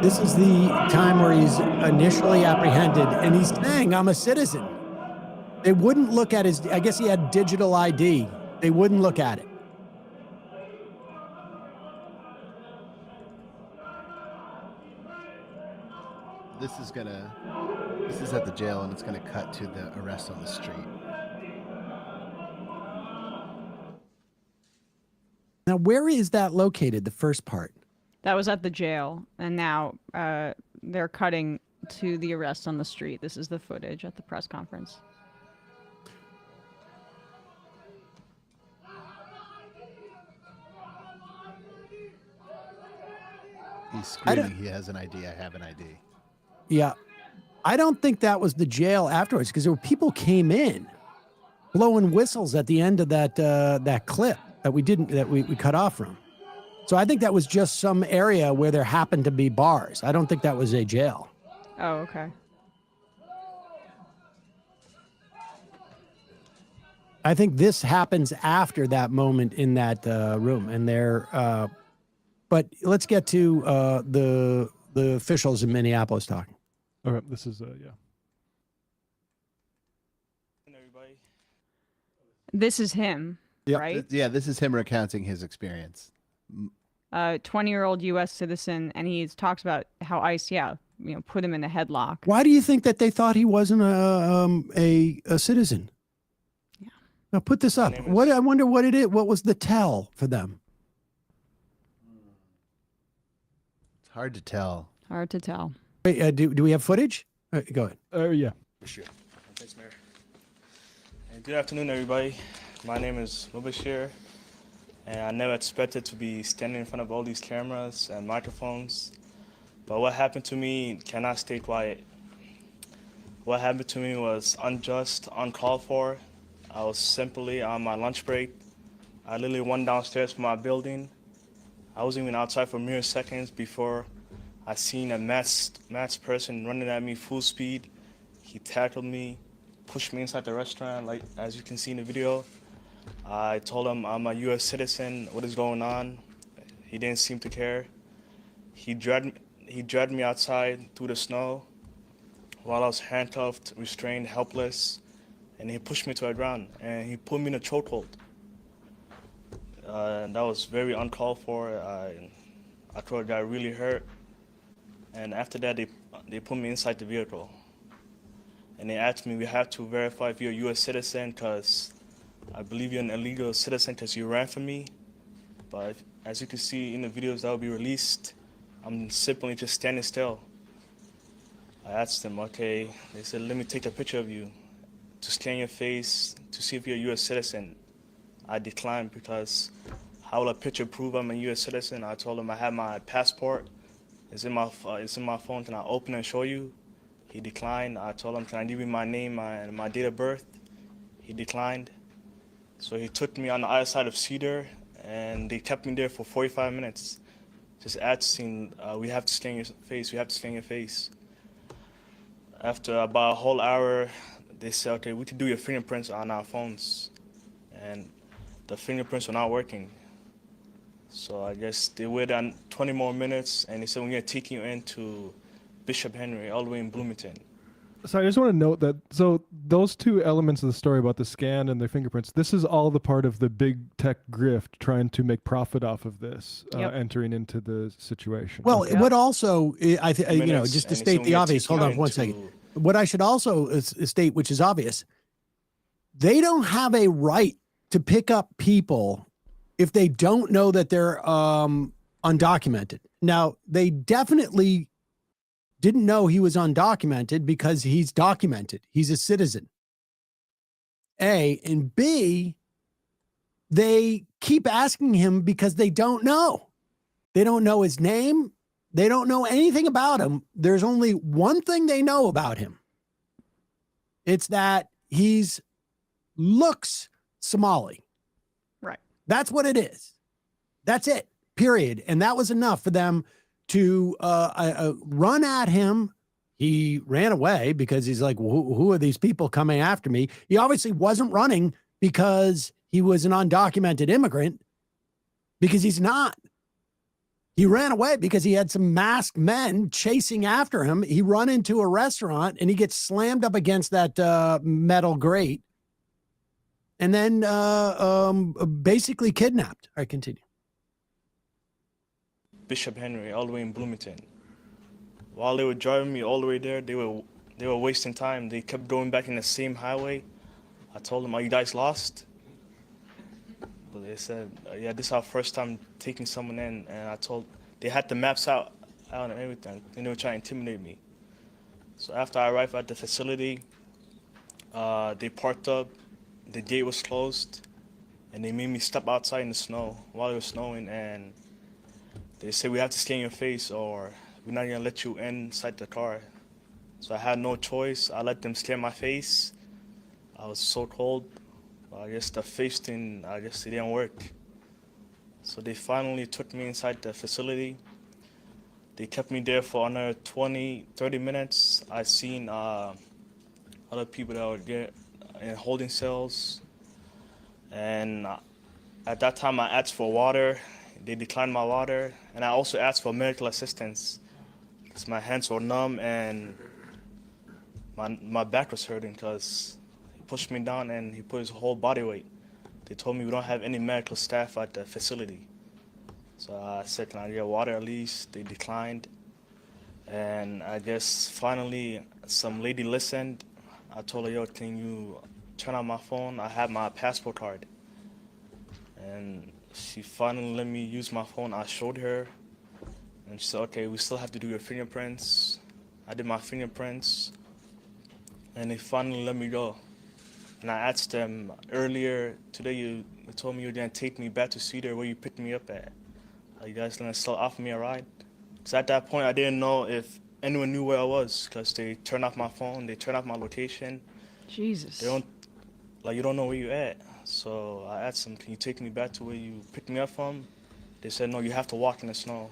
[SPEAKER 1] This is the time where he's initially apprehended, and he's saying, I'm a citizen. They wouldn't look at his, I guess he had digital ID. They wouldn't look at it.
[SPEAKER 8] This is at the jail, and it's going to cut to the arrest on the street.
[SPEAKER 1] Now, where is that located, the first part?
[SPEAKER 2] That was at the jail, and now they're cutting to the arrest on the street. This is the footage at the press conference.
[SPEAKER 8] He's screaming, he has an ID, I have an ID.
[SPEAKER 1] Yeah. I don't think that was the jail afterwards because there were people came in blowing whistles at the end of that clip that we cut off from. So I think that was just some area where there happened to be bars. I don't think that was a jail.
[SPEAKER 2] Oh, okay.
[SPEAKER 1] I think this happens after that moment in that room, and they're. But let's get to the officials in Minneapolis talking.
[SPEAKER 4] Okay, this is
[SPEAKER 2] This is him, right?
[SPEAKER 8] Yeah, this is him recounting his experience.
[SPEAKER 2] 20-year-old U.S. citizen, and he talks about how ICE, put him in a headlock.
[SPEAKER 1] Why do you think that they thought he wasn't a citizen?
[SPEAKER 2] Yeah.
[SPEAKER 1] Now put this up. What I wonder what it is. What was the tell for them?
[SPEAKER 8] It's hard to tell.
[SPEAKER 2] Hard to tell.
[SPEAKER 1] Wait, do we have footage? Go ahead.
[SPEAKER 4] Yeah.
[SPEAKER 6] Sure. Thanks, Mayor. Good afternoon, everybody. My name is Mubashir, and I never expected to be standing in front of all these cameras and microphones. But what happened to me cannot stay quiet. What happened to me was unjust, uncalled for. I was simply on my lunch break. I literally went downstairs from my building. I wasn't even outside for mere seconds before I seen a masked person running at me full speed. He tackled me, pushed me inside the restaurant, like as you can see in the video. I told him I'm a U.S. citizen. What is going on? He didn't seem to care. He dragged me outside through the snow. while I was handcuffed, restrained, helpless, and he pushed me to the ground, and he put me in a chokehold. That was very uncalled for. I thought I got really hurt, and after that, they put me inside the vehicle. And they asked me, we have to verify if you're a U.S. citizen, because I believe you're an illegal citizen because you ran from me. But as you can see in the videos that will be released, I'm simply just standing still. I asked them, okay, they said, let me take a picture of you to scan your face to see if you're a U.S. citizen. I declined because how will a picture prove I'm a U.S. citizen? I told them I have my passport. It's in my phone. Can I open and show you? He declined. I told him, can I give you my name and my date of birth? He declined. So he took me on the other side of Seder, and they kept me there for 45 minutes. Just asking, we have to scan your face, we have to scan your face. After about a whole hour, they said, okay, we can do your fingerprints on our phones. And the fingerprints were not working. So I guess they waited on 20 more minutes, and they said, we're going to take you into Bishop Henry, all the way in Bloomington.
[SPEAKER 4] So I just want to note that, so those two elements of the story about the scan and the fingerprints, this is all the part of the big tech grift trying to make profit off of this, entering into the situation.
[SPEAKER 1] Well,
[SPEAKER 4] Okay.
[SPEAKER 1] what also, just to state the obvious, hold on one second. What I should also state, which is obvious, they don't have a right to pick up people if they don't know that they're undocumented. Now, they definitely didn't know he was undocumented because he's documented. He's a citizen. A, and B, they keep asking him because they don't know. They don't know his name. They don't know anything about him. There's only one thing they know about him. It's that he's looks Somali.
[SPEAKER 2] Right.
[SPEAKER 1] That's what it is. That's it, period. And that was enough for them to run at him. He ran away because he's like, who are these people coming after me? He obviously wasn't running because he was an undocumented immigrant, because he's not. He ran away because he had some masked men chasing after him. He run into a restaurant and he gets slammed up against that metal grate and then basically kidnapped. All right, continue.
[SPEAKER 6] Bishop Henry, all the way in Bloomington. While they were driving me all the way there, they were wasting time. They kept going back in the same highway. I told them, are you guys lost? But they said, yeah, this is our first time taking someone in. And they had the maps out and everything. And they were trying to intimidate me. So after I arrived at the facility, they parked up, the gate was closed, and they made me step outside in the snow while it was snowing. And they said, we have to scan your face or we're not gonna let you inside the car. So I had no choice. I let them scan my face. I was so cold. I guess the face thing, it didn't work. So they finally took me inside the facility. They kept me there for another 20, 30 minutes. I seen other people that were in holding cells. And at that time I asked for water. They declined my water, and I also asked for medical assistance because my hands were numb and my back was hurting because he pushed me down and he put his whole body weight. They told me we don't have any medical staff at the facility. So I said, can I get water at least? They declined. And I guess finally some lady listened. I told her, yo, can you turn on my phone? I have my passport card. And she finally let me use my phone. I showed her, and she said, okay, we still have to do your fingerprints. I did my fingerprints, and they finally let me go. And I asked them earlier today, you told me you were going to take me back to Seder where you picked me up at. Are you guys going to still offer me a ride? Because at that point, I didn't know if anyone knew where I was because they turned off my phone, they turned off my location.
[SPEAKER 2] Jesus.
[SPEAKER 6] You don't know where you're at. So I asked them, can you take me back to where you picked me up from? They said, no, you have to walk in the snow.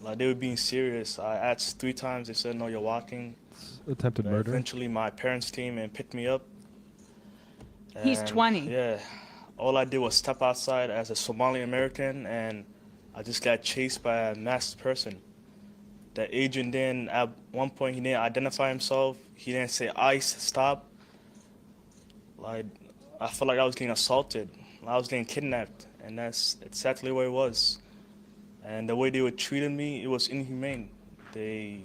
[SPEAKER 6] Like, they were being serious. I asked 3 times. They said, no, you're walking.
[SPEAKER 4] Attempted murder.
[SPEAKER 6] Eventually, my parents came and picked me up.
[SPEAKER 2] He's 20.
[SPEAKER 6] Yeah. All I did was step outside as a Somali American, and I just got chased by a masked person. The agent didn't, at one point, he didn't identify himself. He didn't say, ICE, stop. Like, I felt like I was getting assaulted. I was getting kidnapped, and that's exactly what it was. And the way they were treating me, it was inhumane. They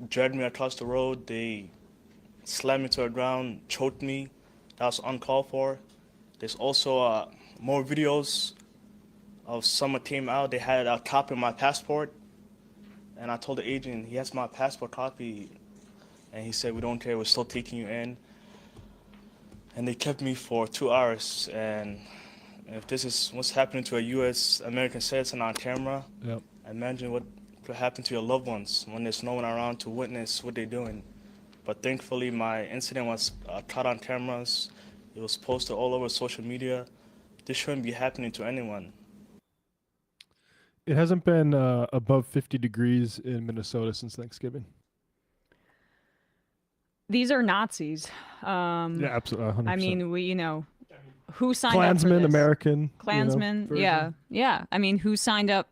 [SPEAKER 6] dragged me across the road. They slammed me to the ground, choked me. That was uncalled for. There's also more videos of someone came out. They had a copy of my passport. And I told the agent, he has my passport copy. And he said, we don't care, we're still taking you in. And they kept me for 2 hours. And if this is what's happening to a U.S. American citizen on camera,
[SPEAKER 4] yep.
[SPEAKER 6] Imagine what could happen to your loved ones when there's no one around to witness what they're doing. But thankfully, my incident was caught on cameras. It was posted all over social media. This shouldn't be happening to anyone.
[SPEAKER 4] It hasn't been above 50 degrees in Minnesota since Thanksgiving.
[SPEAKER 2] These are Nazis.
[SPEAKER 4] Yeah, absolutely. 100%.
[SPEAKER 2] I mean, who signed
[SPEAKER 4] Klansmen,
[SPEAKER 2] up for this?
[SPEAKER 4] American.
[SPEAKER 2] Klansmen, yeah. I mean, who signed up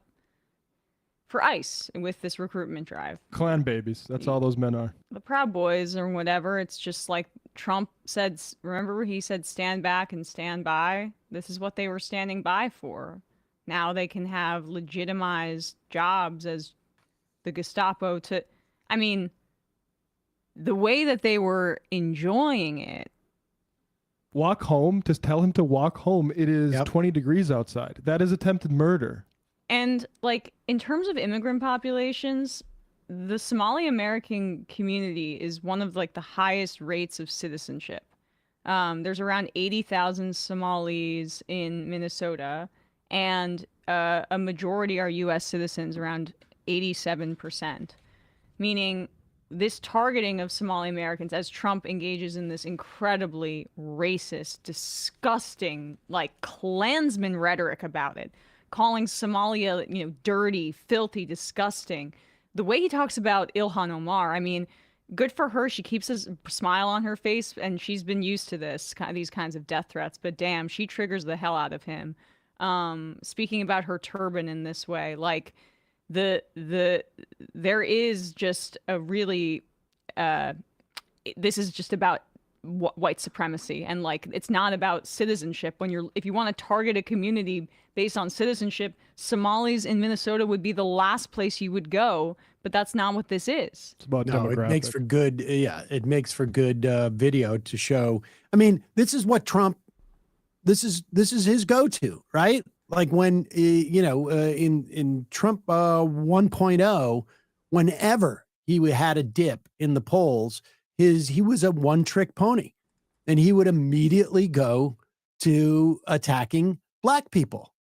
[SPEAKER 2] for ICE with this recruitment drive?
[SPEAKER 4] Klan babies. That's all those men are.
[SPEAKER 2] The Proud Boys or whatever. It's just like Trump said, remember he said stand back and stand by? This is what they were standing by for. Now they can have legitimized jobs as the Gestapo I mean, the way that they were enjoying it.
[SPEAKER 4] Walk home, just tell him to walk home. It is 20 degrees outside. That is attempted murder.
[SPEAKER 2] And like in terms of immigrant populations, the Somali American community is one of like the highest rates of citizenship. There's around 80,000 Somalis in Minnesota, and a majority are U.S. citizens, around 87%, meaning this targeting of Somali Americans as Trump engages in this incredibly racist, disgusting, like Klansman rhetoric about it, calling Somalia, dirty, filthy, disgusting. The way he talks about Ilhan Omar, I mean, good for her. She keeps a smile on her face, and she's been used to these kinds of death threats. But damn, she triggers the hell out of him. Speaking about her turban in this way, like there is just a really this is just about white supremacy, and like it's not about citizenship. If you want to target a community based on citizenship, Somalis in Minnesota would be the last place you would go, but that's not what this is.
[SPEAKER 4] It's about
[SPEAKER 1] demographic. It makes for good it makes for good video to show. I mean, this is what Trump this is his go-to, right? Like when in Trump 1.0, whenever he had a dip in the polls, he was a one-trick pony, and he would immediately go to attacking black people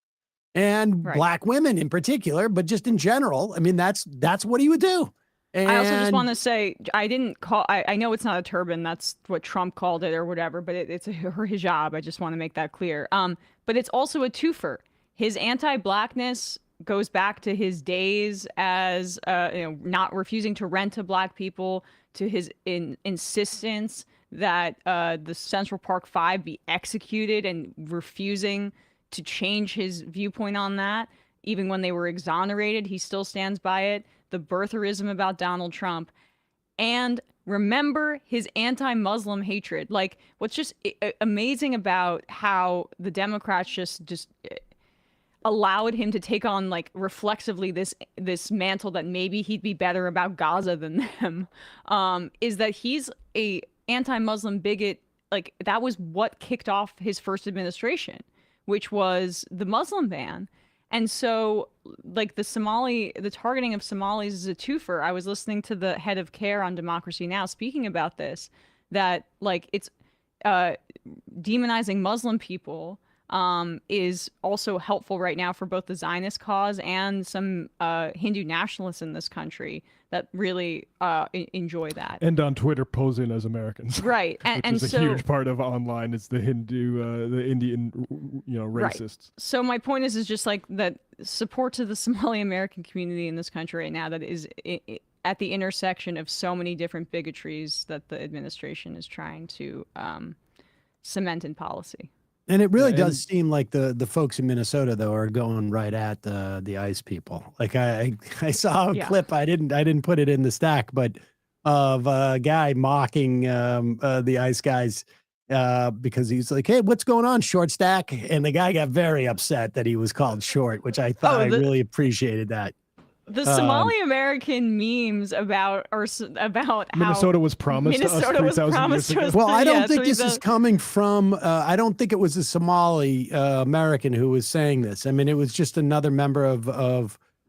[SPEAKER 1] and black women in particular, but just in general. I mean, that's what he would do. And
[SPEAKER 2] I also just want to say, I know it's not a turban, that's what Trump called it or whatever, but it's a hijab. I just want to make that clear. But it's also a twofer. His anti-blackness goes back to his days as not refusing to rent to black people, to his insistence that the Central Park Five be executed and refusing to change his viewpoint on that. Even when they were exonerated, he still stands by it. The birtherism about Donald Trump. And remember his anti-Muslim hatred. Like, what's just amazing about how the Democrats just allowed him to take on, like, reflexively this mantle that maybe he'd be better about Gaza than them, is that he's a anti-Muslim bigot. Like, that was what kicked off his first administration, which was the Muslim ban. And so, like, the targeting of Somalis is a twofer. I was listening to the head of CARE on Democracy Now! Speaking about this, that, like, it's demonizing Muslim people is also helpful right now for both the Zionist cause and some Hindu nationalists in this country that really enjoy that.
[SPEAKER 4] And on Twitter, posing as Americans.
[SPEAKER 2] Right.
[SPEAKER 4] And
[SPEAKER 2] and
[SPEAKER 4] a
[SPEAKER 2] so,
[SPEAKER 4] huge part of online is the Hindu, the Indian, racists.
[SPEAKER 2] Right. So my point is just like that support to the Somali American community in this country right now that is at the intersection of so many different bigotries that the administration is trying to cement in policy.
[SPEAKER 1] And it really does seem like the folks in Minnesota though are going right at the ice people. Like I saw a clip. I didn't put it in the stack, but of a guy mocking the ice guys because he's like, "Hey, what's going on, short stack?" And the guy got very upset that he was called short, which I thought I really appreciated that.
[SPEAKER 2] The Somali American memes about how
[SPEAKER 4] Minnesota was promised to us 3,000 years ago.
[SPEAKER 1] Well, I don't think this is coming from. I don't think it was a Somali American who was saying this. I mean, it was just another member of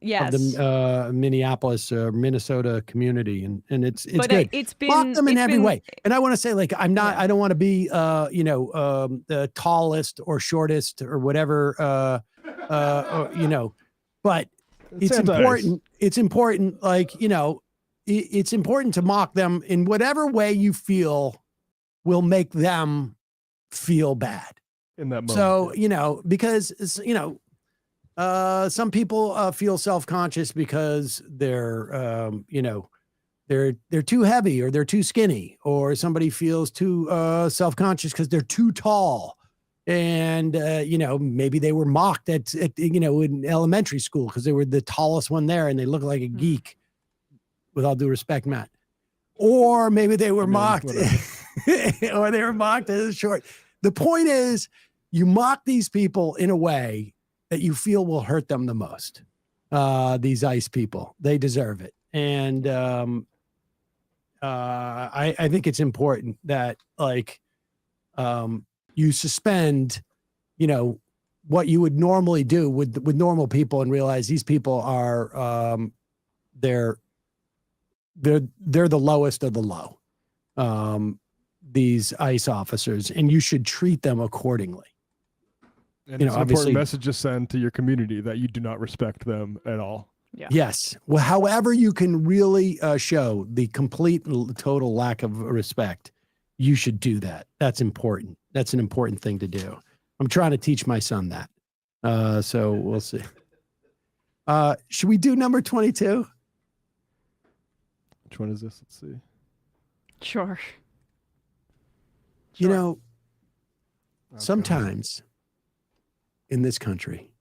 [SPEAKER 1] the Minneapolis Minnesota community, and it's
[SPEAKER 2] but
[SPEAKER 1] good.
[SPEAKER 2] It's been
[SPEAKER 1] mock them in
[SPEAKER 2] it's
[SPEAKER 1] every
[SPEAKER 2] been,
[SPEAKER 1] way. And I want to say, like, I'm not. I don't want to be, the tallest or shortest or whatever, but. It's important. It's important. Like, it's important to mock them in whatever way you feel will make them feel bad
[SPEAKER 4] in that moment.
[SPEAKER 1] So, because, some people feel self-conscious because they're, they're too heavy or they're too skinny, or somebody feels too self-conscious because they're too tall. And, maybe they were mocked at in elementary school because they were the tallest one there and they look like a geek, with all due respect, Matt. Or maybe they were mocked or they were mocked as short. The point is, you mock these people in a way that you feel will hurt them the most. These ice people, they deserve it. And I think it's important that, like, you suspend, what you would normally do with normal people and realize these people are, they're the lowest of the low, these ICE officers, and you should treat them accordingly.
[SPEAKER 4] And it's an important message to send to your community that you do not respect them at all.
[SPEAKER 2] Yeah.
[SPEAKER 1] Yes. Well, however you can really show the complete and total lack of respect, you should do that. That's important. That's an important thing to do. I'm trying to teach my son that. So we'll see. Should we do number 22?
[SPEAKER 4] Which one is this? Let's see.
[SPEAKER 2] Sure.
[SPEAKER 1] Sometimes in this country,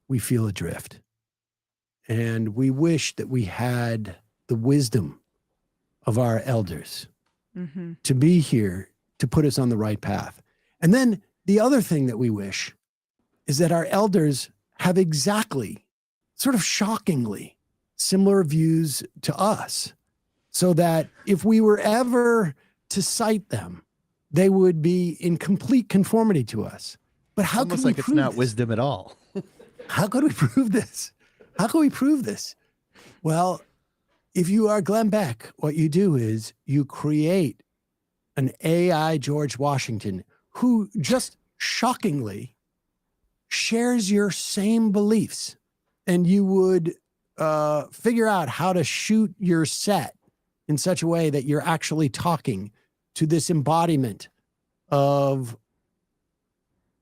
[SPEAKER 1] we feel adrift. And we wish that we had the wisdom of our elders to be here to put us on the right path. And then the other thing that we wish is that our elders have exactly, sort of shockingly, similar views to us, so that if we were ever to cite them, they would be in complete conformity to us. But how
[SPEAKER 8] almost
[SPEAKER 1] can we
[SPEAKER 8] like it's
[SPEAKER 1] prove
[SPEAKER 8] not
[SPEAKER 1] this?
[SPEAKER 8] wisdom at all.
[SPEAKER 1] How could we prove this? How can we prove this? Well, if you are Glenn Beck, what you do is you create an AI George Washington who just shockingly shares your same beliefs, and you would figure out how to shoot your set in such a way that you're actually talking to this embodiment of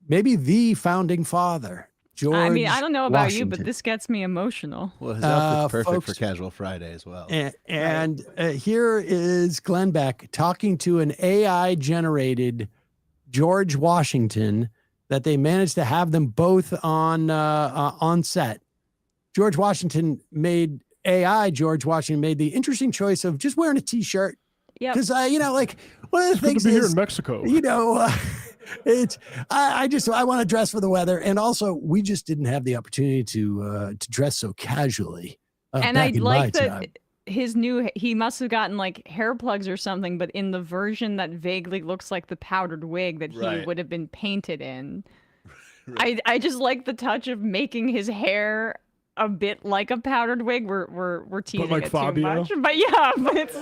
[SPEAKER 1] maybe the founding father, George
[SPEAKER 2] I mean, I don't know about you,
[SPEAKER 1] Washington.
[SPEAKER 2] but this gets me emotional.
[SPEAKER 8] Well, his outfit's perfect
[SPEAKER 1] folks,
[SPEAKER 8] for Casual Friday as well.
[SPEAKER 1] And here is Glenn Beck talking to an AI-generated George Washington that they managed to have them both on set. George Washington made the interesting choice of just wearing a T-shirt.
[SPEAKER 2] Yeah.
[SPEAKER 1] Because like one of the things
[SPEAKER 4] to be
[SPEAKER 1] is
[SPEAKER 4] here in Mexico.
[SPEAKER 1] I want to dress for the weather, and also we just didn't have the opportunity to dress so casually.
[SPEAKER 2] And I like that he must have gotten like hair plugs or something, but in the version that vaguely looks like the powdered wig that he would have been painted in. Right. I just like the touch of making his hair a bit like a powdered wig. We're teasing
[SPEAKER 4] like
[SPEAKER 2] it
[SPEAKER 4] Fabio?
[SPEAKER 2] too much, but yeah, but it's.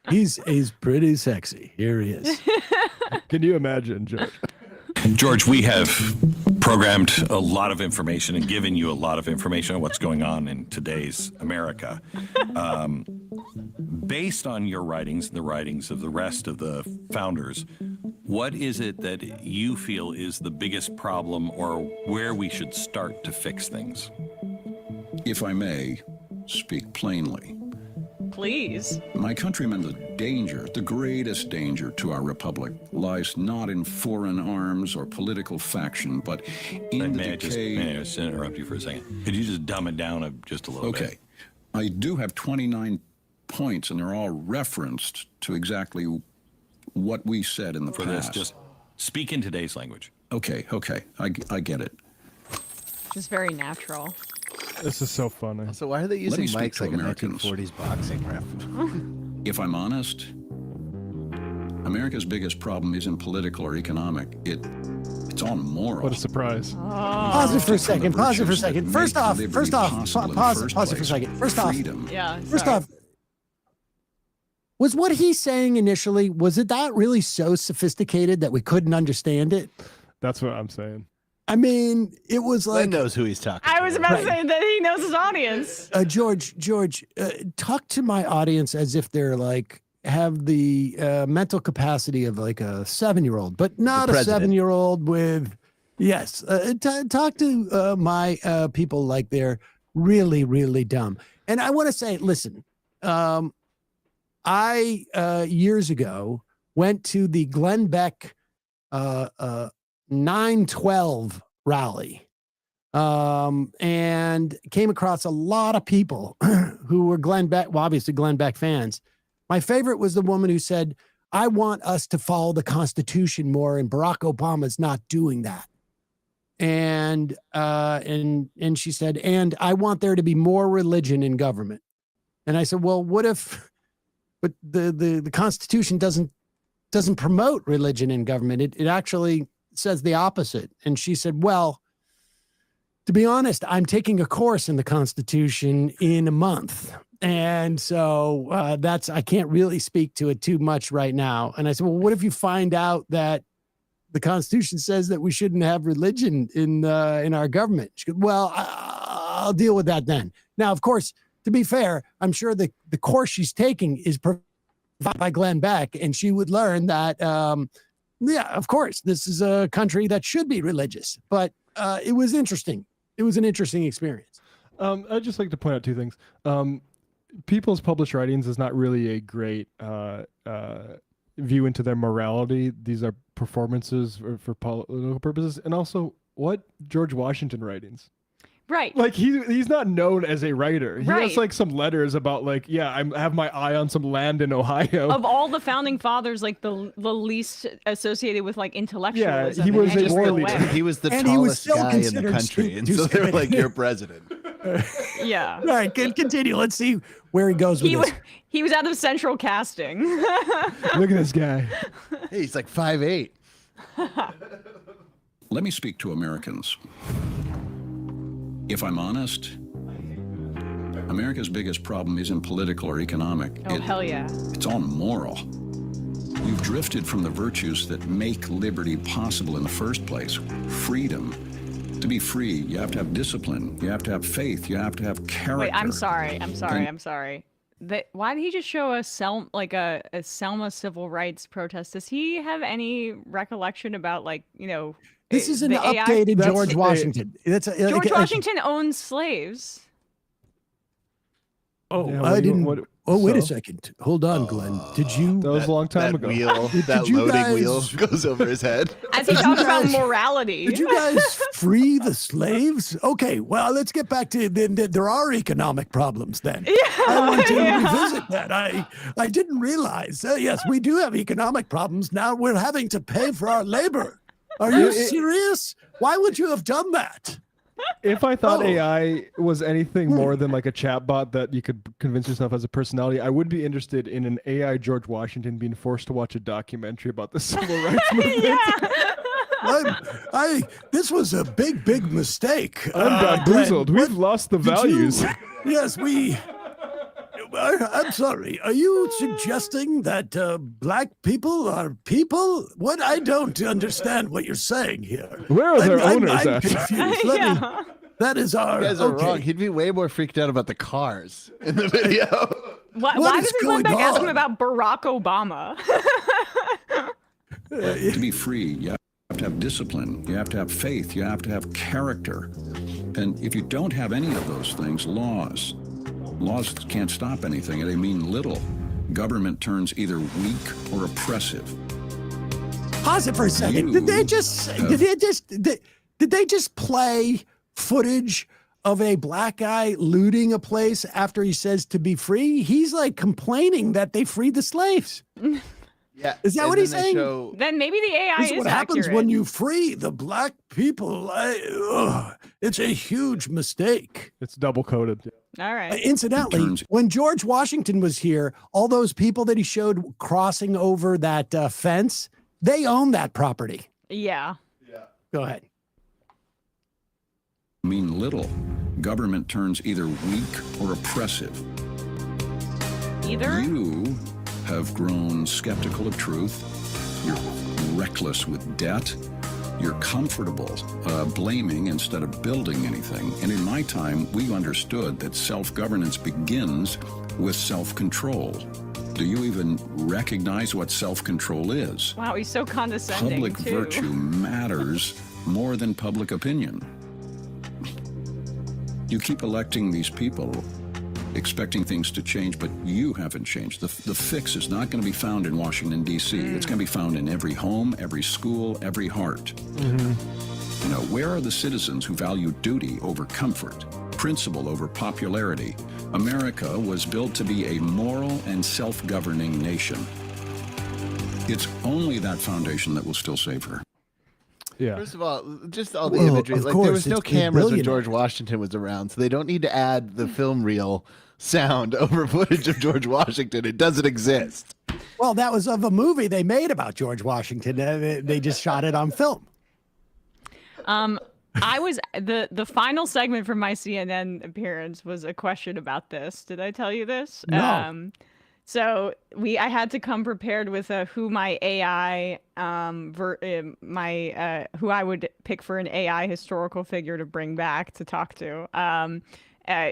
[SPEAKER 1] He's pretty sexy. Here he is.
[SPEAKER 4] Can you imagine, George?
[SPEAKER 13] George, we have programmed a lot of information and given you a lot of information on what's going on in today's America. Based on your writings and the writings of the rest of the founders, what is it that you feel is the biggest problem, or where we should start to fix things?
[SPEAKER 7] If I may speak plainly,
[SPEAKER 2] Please.
[SPEAKER 13] My countrymen, the greatest danger to our republic lies not in foreign arms or political faction, but in the decay...
[SPEAKER 3] May I just interrupt you for a second? Could you just dumb it down just a little bit?
[SPEAKER 13] Okay. I do have 29 points, and they're all referenced to exactly what we said in the
[SPEAKER 3] For
[SPEAKER 13] past.
[SPEAKER 3] this, just speak in today's language.
[SPEAKER 13] Okay. I get it.
[SPEAKER 2] Just very natural.
[SPEAKER 4] This is so funny.
[SPEAKER 8] So why are they
[SPEAKER 13] Let me
[SPEAKER 8] using
[SPEAKER 13] speak
[SPEAKER 8] mics
[SPEAKER 13] to
[SPEAKER 8] like a
[SPEAKER 13] Americans.
[SPEAKER 8] 1940s boxing ref?
[SPEAKER 13] If I'm honest, America's biggest problem isn't political or economic. It's all moral.
[SPEAKER 4] What a surprise.
[SPEAKER 1] Pause it for a second. Pause it for a second. First off, pause it for a second. First off,
[SPEAKER 2] Yeah.
[SPEAKER 1] first
[SPEAKER 2] sorry.
[SPEAKER 1] off, was what he's saying initially, was it that really so sophisticated that we couldn't understand it?
[SPEAKER 4] That's what I'm saying.
[SPEAKER 1] I mean, it was
[SPEAKER 8] Glenn
[SPEAKER 1] like
[SPEAKER 8] knows who he's talking
[SPEAKER 2] I was about to
[SPEAKER 1] Right.
[SPEAKER 2] say that he knows his audience.
[SPEAKER 1] George, talk to my audience as if they're like have the mental capacity of like a 7-year-old, but not a
[SPEAKER 8] president.
[SPEAKER 1] 7-year-old with yes. Talk to my people like they're really, really dumb. And I want to say, listen, I years ago went to the Glenn Beck 9/12 rally and came across a lot of people who were Glenn Beck, well, obviously Glenn Beck fans. My favorite was the woman who said, I want us to follow the Constitution more, and Barack Obama's not doing that. And she said, and I want there to be more religion in government. And I said, well, what if, but the Constitution doesn't promote religion in government. It actually says the opposite. And she said, well, to be honest, I'm taking a course in the Constitution in a month. And so I can't really speak to it too much right now. And I said, well, what if you find out that the Constitution says that we shouldn't have religion in our government? She goes, well, I'll deal with that then. Now, of course, to be fair, I'm sure the course she's taking is provided by Glenn Beck, and she would learn that, yeah, of course, this is a country that should be religious. But it was interesting. It was an interesting experience.
[SPEAKER 4] I'd just like to point out two things. People's published writings is not really a great view into their morality. These are performances for political purposes. And also, what George Washington writings?
[SPEAKER 2] Right.
[SPEAKER 4] Like he's not known as a writer. He
[SPEAKER 2] Right.
[SPEAKER 4] has like some letters about like, yeah, I have my eye on some land in Ohio.
[SPEAKER 2] Of all the founding fathers, like the least associated with like intellectualism.
[SPEAKER 4] he was
[SPEAKER 2] in
[SPEAKER 4] a
[SPEAKER 2] any
[SPEAKER 4] war
[SPEAKER 2] way.
[SPEAKER 4] leader.
[SPEAKER 8] He was the
[SPEAKER 1] And he was
[SPEAKER 8] tallest
[SPEAKER 1] still
[SPEAKER 8] guy in the
[SPEAKER 1] considered
[SPEAKER 8] country,
[SPEAKER 1] too
[SPEAKER 8] and so they were like, "You're president."
[SPEAKER 2] Yeah.
[SPEAKER 1] All right, continue. Let's see where he goes with this.
[SPEAKER 2] He was out of central casting.
[SPEAKER 4] Look at this guy.
[SPEAKER 8] Hey, he's like 5'8".
[SPEAKER 13] Let me speak to Americans. If I'm honest, America's biggest problem isn't political or economic.
[SPEAKER 2] Oh, hell yeah.
[SPEAKER 13] It's all moral. We've drifted from the virtues that make liberty possible in the first place. Freedom. To be free, you have to have discipline. You have to have faith. You have to have character.
[SPEAKER 2] Wait, I'm sorry.
[SPEAKER 13] And-
[SPEAKER 2] Why did he just show a Selma civil rights protest? Does he have any recollection about
[SPEAKER 1] This is an
[SPEAKER 2] the AI
[SPEAKER 1] updated George Washington.
[SPEAKER 2] George Washington owned slaves.
[SPEAKER 1] Oh,
[SPEAKER 4] Yeah,
[SPEAKER 1] I didn't. Wait a
[SPEAKER 4] so?
[SPEAKER 1] second. Hold on, Glenn. Did you?
[SPEAKER 4] That was a long time ago.
[SPEAKER 8] Wheel,
[SPEAKER 1] Did
[SPEAKER 8] that
[SPEAKER 1] you
[SPEAKER 8] loading
[SPEAKER 1] guys-
[SPEAKER 8] wheel goes over his head.
[SPEAKER 2] As he talks about morality.
[SPEAKER 1] Did you guys free the slaves? Okay, well, let's get back to there are economic problems then.
[SPEAKER 2] Yeah,
[SPEAKER 1] I want to
[SPEAKER 2] yeah.
[SPEAKER 1] revisit that. I didn't realize. Yes, we do have economic problems. Now we're having to pay for our labor. Are you serious? Why would you have done that?
[SPEAKER 4] If I thought
[SPEAKER 1] Oh.
[SPEAKER 4] AI was anything more than like a chatbot that you could convince yourself as a personality, I would be interested in an AI George Washington being forced to watch a documentary about the civil rights movement.
[SPEAKER 1] This was a big mistake.
[SPEAKER 4] I'm bamboozled.
[SPEAKER 1] Glenn,
[SPEAKER 4] We've lost the
[SPEAKER 1] did you-
[SPEAKER 4] values.
[SPEAKER 1] Yes, I'm sorry. Are you suggesting that black people are people? What? I don't understand what you're saying here.
[SPEAKER 4] Where are their owners
[SPEAKER 1] I'm
[SPEAKER 4] at?
[SPEAKER 1] confused. That is our.
[SPEAKER 8] You guys are
[SPEAKER 1] okay.
[SPEAKER 8] wrong. He'd be way more freaked out about the cars in the video.
[SPEAKER 2] Why
[SPEAKER 1] What is
[SPEAKER 2] does Glenn Beck
[SPEAKER 1] going
[SPEAKER 2] ask him
[SPEAKER 1] on?
[SPEAKER 2] about Barack Obama?
[SPEAKER 13] To be free, you have to have discipline. You have to have faith. You have to have character. And if you don't have any of those things, laws, Laws can't stop anything, and they mean little. Government turns either weak or oppressive.
[SPEAKER 1] Pause it for a second. Did they just play footage of a black guy looting a place after he says to be free? He's like complaining that they freed the slaves.
[SPEAKER 8] Yeah.
[SPEAKER 1] Is that what he's saying?
[SPEAKER 2] Then maybe the AI
[SPEAKER 1] This
[SPEAKER 2] is
[SPEAKER 1] is what happens
[SPEAKER 2] accurate.
[SPEAKER 1] when you free the black people. It's a huge mistake.
[SPEAKER 4] It's double coded.
[SPEAKER 2] All right.
[SPEAKER 1] Incidentally, when George Washington was here, all those people that he showed crossing over that fence, they own that property.
[SPEAKER 2] Yeah.
[SPEAKER 1] Go ahead.
[SPEAKER 13] Mean little. Government turns either weak or oppressive.
[SPEAKER 2] Either?
[SPEAKER 13] You have grown skeptical of truth. You're reckless with debt. You're comfortable blaming instead of building anything. And in my time, we understood that self-governance begins with self-control. Do you even recognize what self-control is?
[SPEAKER 2] Wow, he's so condescending,
[SPEAKER 13] Public
[SPEAKER 2] too.
[SPEAKER 13] virtue matters more than public opinion. You keep electing these people, expecting things to change, but you haven't changed. The fix is not going to be found in Washington, D.C. It's going to be found in every home, every school, every heart. You know, where are the citizens who value duty over comfort, principle over popularity? America was built to be a moral and self-governing nation. It's only that foundation that will still save her.
[SPEAKER 4] Yeah.
[SPEAKER 8] First of all, just all the
[SPEAKER 1] Well,
[SPEAKER 8] imagery.
[SPEAKER 1] of
[SPEAKER 8] Like there
[SPEAKER 1] course,
[SPEAKER 8] was no
[SPEAKER 1] it's
[SPEAKER 8] cameras when
[SPEAKER 1] billionaire.
[SPEAKER 8] George Washington was around, so they don't need to add the film reel sound over footage of George Washington. It doesn't exist.
[SPEAKER 1] Well, that was of a movie they made about George Washington. They just shot it on film.
[SPEAKER 2] I was the final segment from my CNN appearance was a question about this. Did I tell you this?
[SPEAKER 1] No.
[SPEAKER 2] So I had to come prepared with who my AI who I would pick for an AI historical figure to bring back to talk to.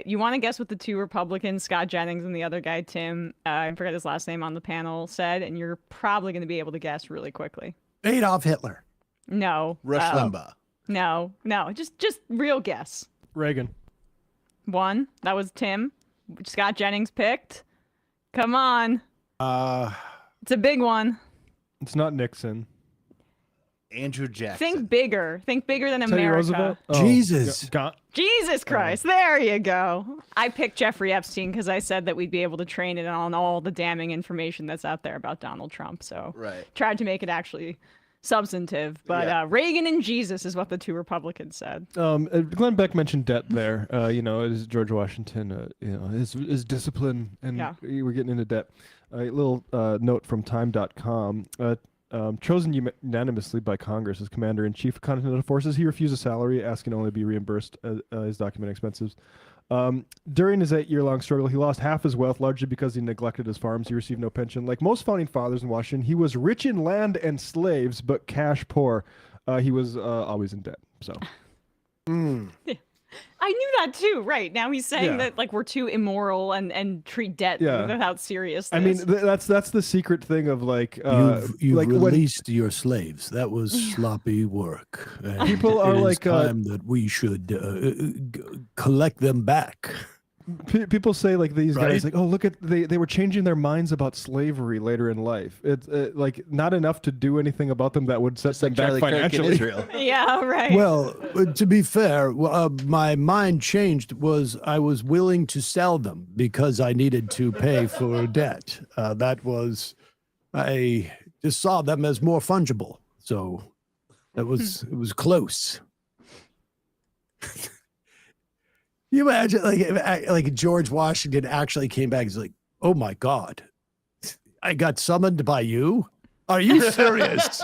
[SPEAKER 2] You want to guess what the two Republicans, Scott Jennings and the other guy, Tim, I forget his last name, on the panel said, and you're probably going to be able to guess really quickly.
[SPEAKER 1] Adolf Hitler.
[SPEAKER 2] No.
[SPEAKER 8] Rush Limbaugh.
[SPEAKER 2] No, just real guess.
[SPEAKER 4] Reagan.
[SPEAKER 2] One. That was Tim. Scott Jennings picked. Come on. It's a big one.
[SPEAKER 4] It's not Nixon.
[SPEAKER 8] Andrew Jackson.
[SPEAKER 2] Think bigger. Think bigger than
[SPEAKER 4] Teddy
[SPEAKER 2] America.
[SPEAKER 4] Roosevelt? Oh,
[SPEAKER 1] Jesus.
[SPEAKER 2] Jesus Christ. There you go. I picked Jeffrey Epstein because I said that we'd be able to train it on all the damning information that's out there about Donald Trump. So tried to make it actually substantive. But Reagan and Jesus is what the two Republicans said.
[SPEAKER 4] Glenn Beck mentioned debt there. Is George Washington, his discipline, and we're getting into debt. A little note from time.com. Chosen unanimously by Congress as Commander-in-Chief of Continental Forces, he refused a salary, asking only to be reimbursed his document expenses. During his 8-year-long struggle, he lost half his wealth, largely because he neglected his farms. He received no pension. Like most founding fathers in Washington, he was rich in land and slaves, but cash poor. He was always in debt. So.
[SPEAKER 2] I knew that too. Right. Now he's saying that like we're too immoral and treat debt without seriousness.
[SPEAKER 4] I mean, that's the secret thing of like
[SPEAKER 7] you've
[SPEAKER 4] like
[SPEAKER 7] released your slaves. That was sloppy work. And
[SPEAKER 4] People are
[SPEAKER 7] it is
[SPEAKER 4] like,
[SPEAKER 7] time that we should collect them back.
[SPEAKER 4] People say like these
[SPEAKER 7] Right?
[SPEAKER 4] guys like, oh, look at they were changing their minds about slavery later in life. It's like not enough to do anything about them that would set them back
[SPEAKER 8] Charlie Kirk in
[SPEAKER 4] financially.
[SPEAKER 8] Israel.
[SPEAKER 2] Yeah, right.
[SPEAKER 7] Well, to be fair, my mind changed. I was willing to sell them because I needed to pay for debt. I just saw them as more fungible. So it was close.
[SPEAKER 1] You imagine like George Washington actually came back and was like, oh my God, I got summoned by you? Are you serious?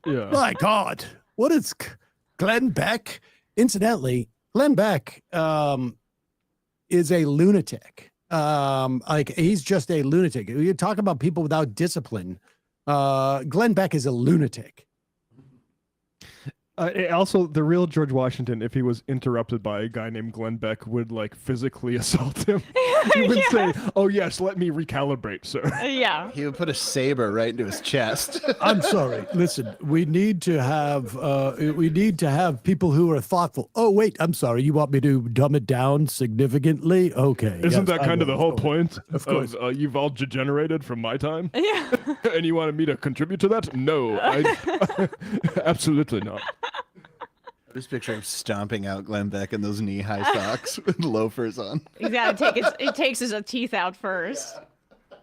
[SPEAKER 4] Yeah.
[SPEAKER 1] My God, what is Glenn Beck? Incidentally, Glenn Beck is a lunatic. He's just a lunatic. You talk about people without discipline. Glenn Beck is a lunatic.
[SPEAKER 4] Also, the real George Washington, if he was interrupted by a guy named Glenn Beck, would like physically assault him. He would say, "Oh yes, let me recalibrate, sir."
[SPEAKER 2] Yeah.
[SPEAKER 8] He would put a saber right into his chest.
[SPEAKER 7] I'm sorry. Listen, we need to have people who are thoughtful. Oh wait, I'm sorry. You want me to dumb it down significantly? Okay.
[SPEAKER 4] Isn't
[SPEAKER 7] yes,
[SPEAKER 4] that
[SPEAKER 7] I
[SPEAKER 4] kind of
[SPEAKER 7] will.
[SPEAKER 4] the whole point
[SPEAKER 7] Of course.
[SPEAKER 4] you've all degenerated from my time?
[SPEAKER 2] Yeah.
[SPEAKER 4] And you wanted me to contribute to that? No, I absolutely not.
[SPEAKER 8] Just picture him stomping out Glenn Beck in those knee-high socks with loafers on.
[SPEAKER 2] He's got to take it takes his teeth out first.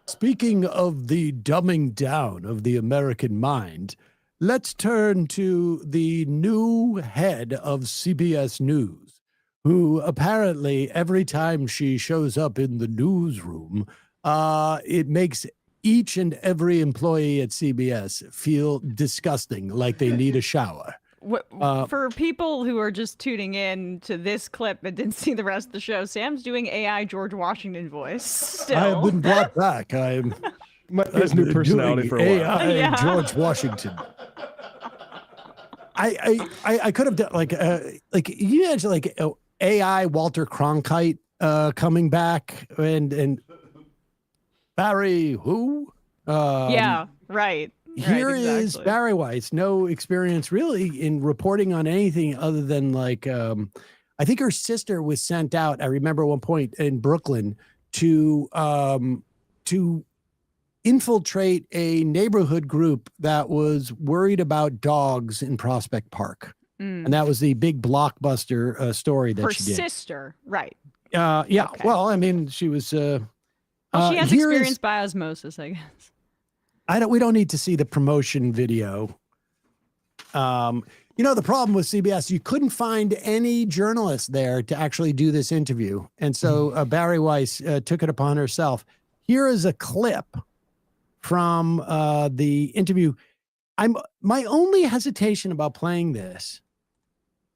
[SPEAKER 7] Speaking of the dumbing down of the American mind, let's turn to the new head of CBS News, who apparently every time she shows up in the newsroom, it makes each and every employee at CBS feel disgusting, like they need a shower.
[SPEAKER 2] For people who are just tuning in to this clip and didn't see the rest of the show, Sam's doing AI George Washington voice still.
[SPEAKER 7] I have been brought back. I'm
[SPEAKER 4] his new personality for a while.
[SPEAKER 7] AI
[SPEAKER 2] Yeah.
[SPEAKER 7] George Washington. I could have done like you imagine like AI Walter Cronkite coming back and Barry who?
[SPEAKER 2] Yeah, right.
[SPEAKER 7] Here
[SPEAKER 2] right,
[SPEAKER 7] is
[SPEAKER 2] exactly.
[SPEAKER 7] Barry Weiss, no experience really in reporting on anything other than like, I think her sister was sent out. I remember one point in Brooklyn to infiltrate a neighborhood group that was worried about dogs in Prospect Park. And that was the big blockbuster story that
[SPEAKER 2] Her
[SPEAKER 7] she did.
[SPEAKER 2] sister, right.
[SPEAKER 7] Yeah.
[SPEAKER 2] Okay.
[SPEAKER 7] Well, I mean, she was,
[SPEAKER 2] Well, she has
[SPEAKER 7] here is-
[SPEAKER 2] experience by osmosis, I guess.
[SPEAKER 7] we don't need to see the promotion video. The problem with CBS, you couldn't find any journalists there to actually do this interview. And so Barry Weiss took it upon herself. Here is a clip from the interview. My only hesitation about playing this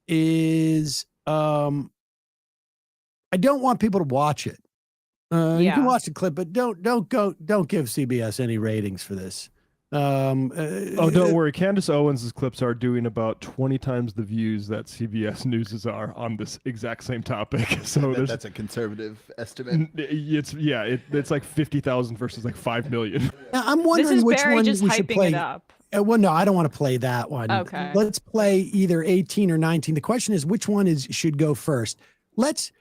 [SPEAKER 7] is I don't want people to watch it. You can watch the clip, but don't give CBS any ratings for this.
[SPEAKER 4] Don't worry. Candace Owens' clips are doing about 20 times the views that CBS News are on this exact same topic. So
[SPEAKER 8] that's a conservative estimate.
[SPEAKER 4] It's like 50,000 versus like 5 million.
[SPEAKER 7] Now, I'm wondering which
[SPEAKER 2] Barry
[SPEAKER 7] one
[SPEAKER 2] just
[SPEAKER 7] we should
[SPEAKER 2] hyping
[SPEAKER 7] play.
[SPEAKER 2] it up.
[SPEAKER 7] Well, no, I don't want to play that one.
[SPEAKER 2] Okay.
[SPEAKER 7] Let's play either 18 or 19. The question is which one should go first. Let's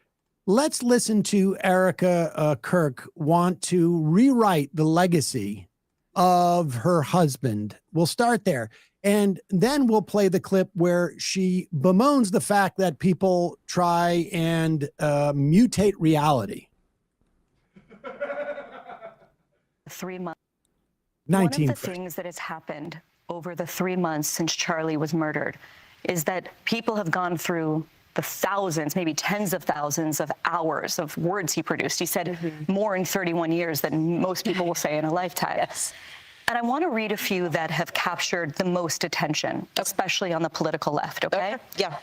[SPEAKER 7] listen to Erica Kirk want to rewrite the legacy of her husband. We'll start there. And then we'll play the clip where she bemoans the fact that people try and mutate reality.
[SPEAKER 9] 3 months.
[SPEAKER 7] 19.
[SPEAKER 9] One of the things that has happened over the 3 months since Charlie was murdered is that people have gone through the thousands, maybe tens of thousands of hours of words he produced. He said more in 31 years than most people will say in a lifetime. Yes. And I want to read a few that have captured the most attention, especially on the political left, okay? Yeah.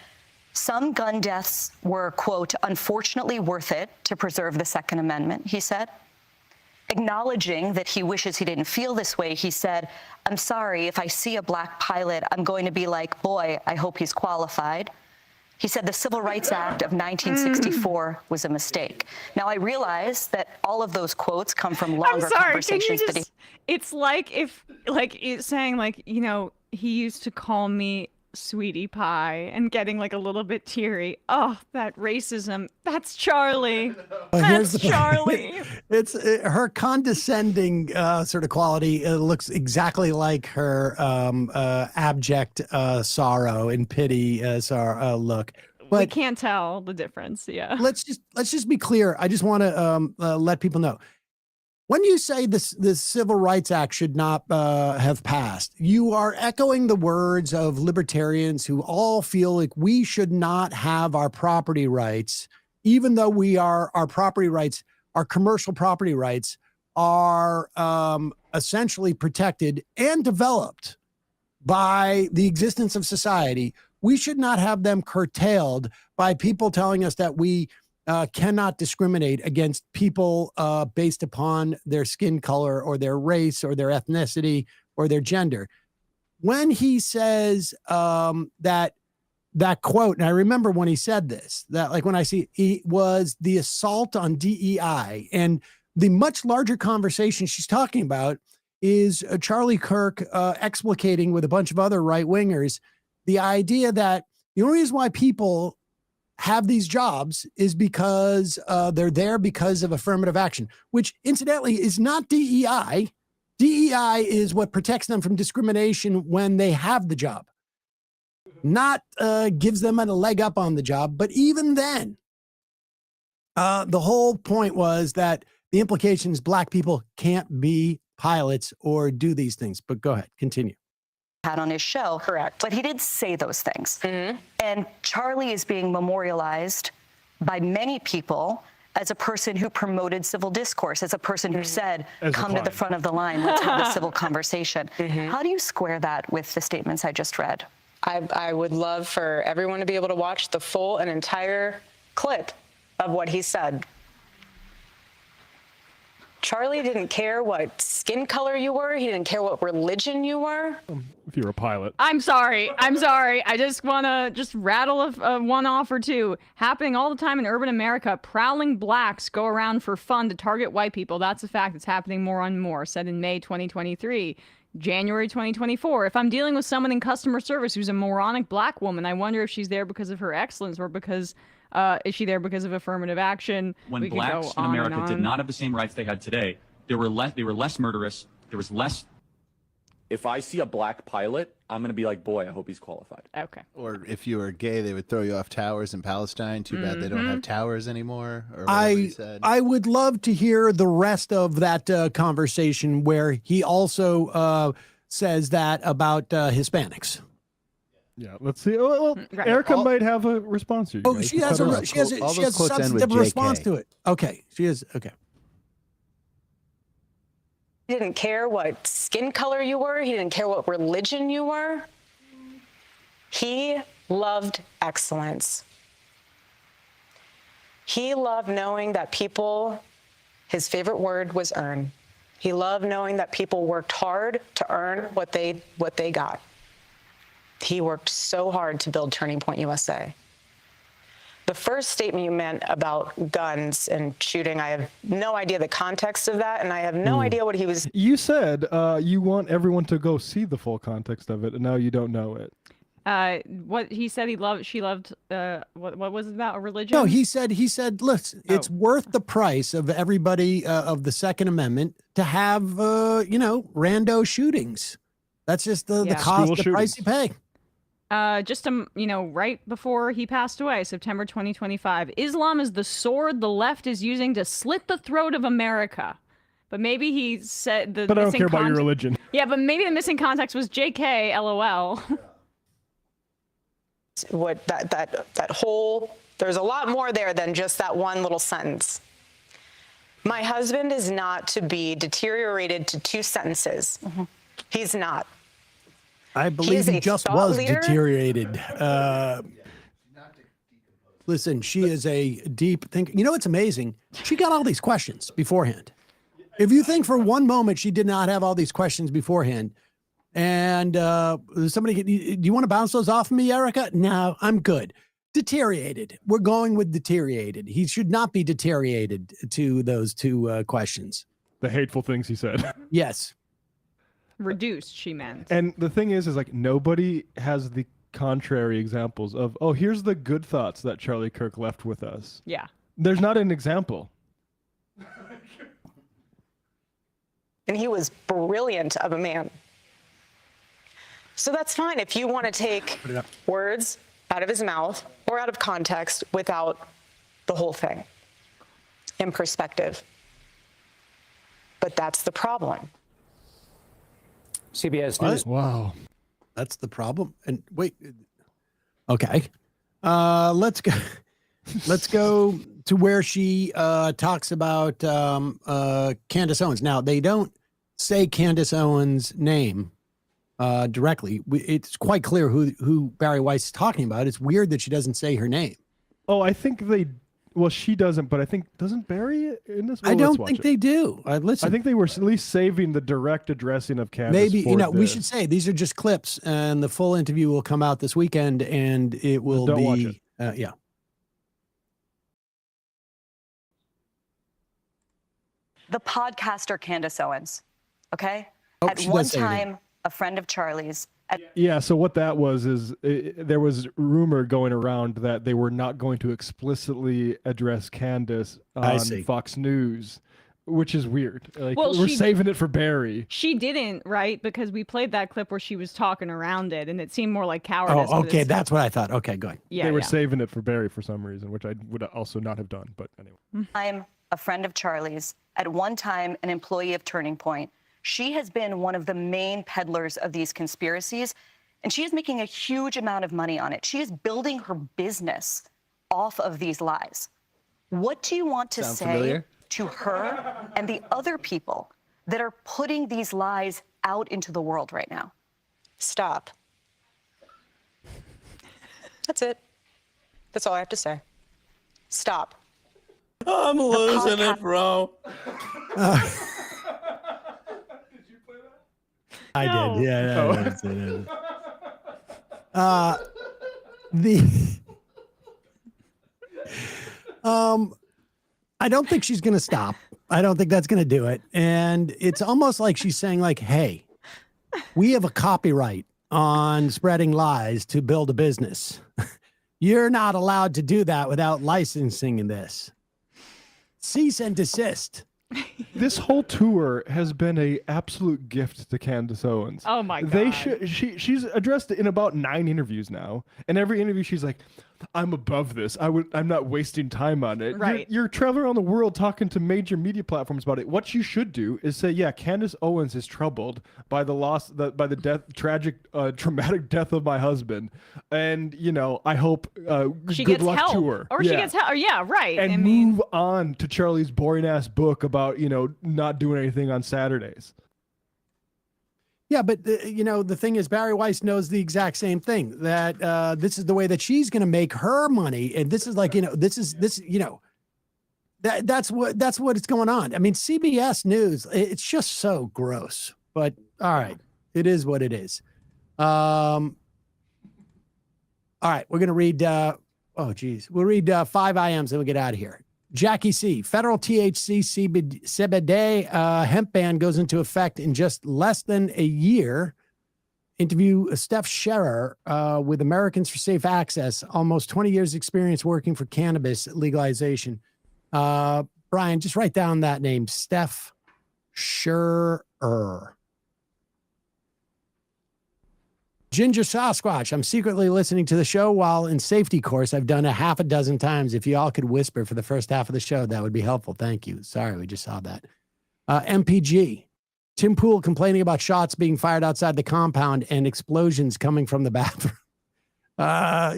[SPEAKER 9] Some gun deaths were, quote, unfortunately worth it to preserve the Second Amendment, he said. Acknowledging that he wishes he didn't feel this way, he said, I'm sorry, if I see a black pilot, I'm going to be like, boy, I hope he's qualified. He said the Civil Rights Act of 1964 was a mistake. Now, I realize that all of those quotes come from longer conversations that he...
[SPEAKER 2] It's like if, it's saying, he used to call me sweetie pie and getting a little bit teary. Oh, that racism. That's Charlie. That's Charlie.
[SPEAKER 7] It's her condescending sort of quality. It looks exactly like her abject sorrow and pity look. But
[SPEAKER 2] we can't tell the difference. Yeah.
[SPEAKER 7] Let's just be clear. I just want to let people know. When you say this Civil Rights Act should not have passed, you are echoing the words of libertarians who all feel like we should not have our property rights, even though our property rights, our commercial property rights are essentially protected and developed by the existence of society. We should not have them curtailed by people telling us that we cannot discriminate against people based upon their skin color or their race or their ethnicity or their gender. When he says that that quote, and I remember when he said this, that like when I see it was the assault on DEI, and the much larger conversation she's talking about is Charlie Kirk explicating with a bunch of other right wingers the idea that the only reason why people have these jobs is because they're there because of affirmative action, which incidentally is not DEI. DEI is what protects them from discrimination when they have the job, not gives them a leg up on the job. But even then, the whole point was that the implication is black people can't be pilots or do these things. But go ahead, continue.
[SPEAKER 9] Had on his show. Correct. But he did say those things. And Charlie is being memorialized by many people as a person who promoted civil discourse, as a person who said, come to the front of the line, let's have a civil conversation. How do you square that with the statements I just read?
[SPEAKER 5] I would love for everyone to be able to watch the full and entire clip of what he said. Charlie didn't care what skin color you were. He didn't care what religion you were.
[SPEAKER 4] If you're a pilot.
[SPEAKER 2] I'm sorry. I just want to rattle a one off or two. Happening all the time in urban America. Prowling blacks go around for fun to target white people. That's a fact. It's happening more and more. Said in May 2023. January 2024. If I'm dealing with someone in customer service who's a moronic black woman, I wonder if she's there because of her excellence or because is she there because of affirmative action?
[SPEAKER 10] When blacks in America did not have the same rights they had today, they were less murderous. There was less.
[SPEAKER 23] If I see a black pilot, I'm going to be like, boy, I hope he's qualified.
[SPEAKER 2] Okay.
[SPEAKER 8] Or if you were gay, they would throw you off towers in Palestine. Too bad they don't have towers anymore. Or whatever he said.
[SPEAKER 7] I would love to hear the rest of that conversation where he also says that about Hispanics.
[SPEAKER 4] Yeah, let's see. Well, Erica might have a response here.
[SPEAKER 7] Oh, she has a substantive response to it. Okay, she is. Okay.
[SPEAKER 5] He didn't care what skin color you were. He didn't care what religion you were. He loved excellence. He loved knowing that people, his favorite word was earn. He loved knowing that people worked hard to earn what they got. He worked so hard to build Turning Point USA. The first statement you meant about guns and shooting, I have no idea the context of that, and I have no idea what he was.
[SPEAKER 4] You said you want everyone to go see the full context of it, and now you don't know it.
[SPEAKER 2] What he said she loved, what was it about, a religion?
[SPEAKER 7] No, he said, listen, it's worth the price of everybody of the Second Amendment to have, rando shootings. That's just the cost, the price you pay.
[SPEAKER 2] Just right before he passed away, September 2025. Islam is the sword the left is using to slit the throat of America. But maybe he said the.
[SPEAKER 4] But I don't care about your religion.
[SPEAKER 2] Yeah, but maybe the missing context was JK, LOL.
[SPEAKER 5] What that whole, there's a lot more there than just that one little sentence. My husband is not to be deteriorated to two sentences. He's not.
[SPEAKER 7] I believe he just was deteriorated. Listen, she is a deep thinker. You know, it's amazing. She got all these questions beforehand. If you think for one moment she did not have all these questions beforehand, and somebody, do you want to bounce those off of me, Erica? No, I'm good. Deteriorated. We're going with deteriorated. He should not be deteriorated to those two questions.
[SPEAKER 4] The hateful things he said.
[SPEAKER 7] Yes.
[SPEAKER 2] Reduced, she meant.
[SPEAKER 4] And the thing is like nobody has the contrary examples of, oh, here's the good thoughts that Charlie Kirk left with us.
[SPEAKER 2] Yeah.
[SPEAKER 4] There's not an example.
[SPEAKER 5] And he was brilliant of a man. So that's fine if you want to take words out of his mouth or out of context without the whole thing in perspective. But that's the problem.
[SPEAKER 1] CBS News.
[SPEAKER 7] Wow. That's the problem. And wait. Okay. Let's go. Let's go to where she talks about Candace Owens. Now, they don't say Candace Owens' name directly. It's quite clear who Barry Weiss is talking about. It's weird that she doesn't say her name.
[SPEAKER 4] Oh, I think they Well, she doesn't, but I think doesn't Barry in this?
[SPEAKER 7] I don't think they do. Listen,
[SPEAKER 4] I think they were at least saving the direct addressing of Candace.
[SPEAKER 7] maybe
[SPEAKER 4] for
[SPEAKER 7] we
[SPEAKER 4] this.
[SPEAKER 7] should say these are just clips, and the full interview will come out this weekend, and it will
[SPEAKER 4] Don't watch
[SPEAKER 7] be
[SPEAKER 4] it.
[SPEAKER 7] yeah.
[SPEAKER 9] The podcaster Candace Owens, okay?
[SPEAKER 7] Oh,
[SPEAKER 9] At
[SPEAKER 7] she
[SPEAKER 9] one
[SPEAKER 7] does say it again.
[SPEAKER 9] time, a friend of Charlie's.
[SPEAKER 4] Yeah, so what that was is there was rumor going around that they were not going to explicitly address Candace
[SPEAKER 7] I
[SPEAKER 4] on
[SPEAKER 7] see.
[SPEAKER 4] Fox News, which is weird. Like
[SPEAKER 2] Well,
[SPEAKER 4] we're
[SPEAKER 2] she-
[SPEAKER 4] saving it for Barry.
[SPEAKER 2] She didn't, right? Because we played that clip where she was talking around it, and it seemed more like cowardice.
[SPEAKER 7] Oh,
[SPEAKER 2] but
[SPEAKER 7] okay,
[SPEAKER 2] it's-
[SPEAKER 7] that's what I thought. Okay, good.
[SPEAKER 2] Yeah,
[SPEAKER 4] They were
[SPEAKER 2] yeah.
[SPEAKER 4] saving it for Barry for some reason, which I would also not have done. But anyway.
[SPEAKER 9] I'm a friend of Charlie's, at one time an employee of Turning Point. She has been one of the main peddlers of these conspiracies, and she is making a huge amount of money on it. She is building her business off of these lies. What do you want to
[SPEAKER 8] Sound
[SPEAKER 9] say
[SPEAKER 8] familiar?
[SPEAKER 9] to her and the other people that are putting these lies out into the world right now?
[SPEAKER 5] Stop. That's it. That's all I have to say. Stop.
[SPEAKER 3] I'm losing it, bro.
[SPEAKER 7] I
[SPEAKER 2] No.
[SPEAKER 7] did. Yeah.
[SPEAKER 4] Oh.
[SPEAKER 7] That's it. The I don't think she's going to stop. I don't think that's going to do it. And it's almost like she's saying, like, hey, we have a copyright on spreading lies to build a business. You're not allowed to do that without licensing this. Cease and desist.
[SPEAKER 4] This whole tour has been a absolute gift to Candace Owens.
[SPEAKER 2] Oh my God.
[SPEAKER 4] They should. She's addressed it in about 9 interviews now, and every interview she's like, "I'm above this. I'm not wasting time on it."
[SPEAKER 2] Right.
[SPEAKER 4] You're traveling around the world talking to major media platforms about it. What you should do is say, "Yeah, Candace Owens is troubled by the loss, by the death, traumatic death of my husband, and
[SPEAKER 2] she
[SPEAKER 4] I hope
[SPEAKER 2] gets
[SPEAKER 4] good luck
[SPEAKER 2] help,
[SPEAKER 4] to her,
[SPEAKER 2] or she gets help. Yeah, right.
[SPEAKER 4] and
[SPEAKER 2] I mean,
[SPEAKER 4] move on to Charlie's boring ass book about not doing anything on Saturdays."
[SPEAKER 7] Yeah, but the thing is, Barry Weiss knows the exact same thing, that this is the way that she's going to make her money, and this is like that's what it's going on. I mean, CBS News, it's just so gross. But all right, it is what it is. All right, we're going to read. We'll read 5 IMs and we'll get out of here. Jackie C. Federal THC CBD hemp ban goes into effect in just less than a year. Interview Steph Scherer with Americans for Safe Access, almost 20 years experience working for cannabis legalization. Brian, just write down that name, Steph Scherer. Ginger Sasquatch, I'm secretly listening to the show while in safety course. I've done a half a dozen times. If you all could whisper for the first half of the show, that would be helpful. Thank you. Sorry, we just saw that. MPG, Tim Pool complaining about shots being fired outside the compound and explosions coming from the bathroom.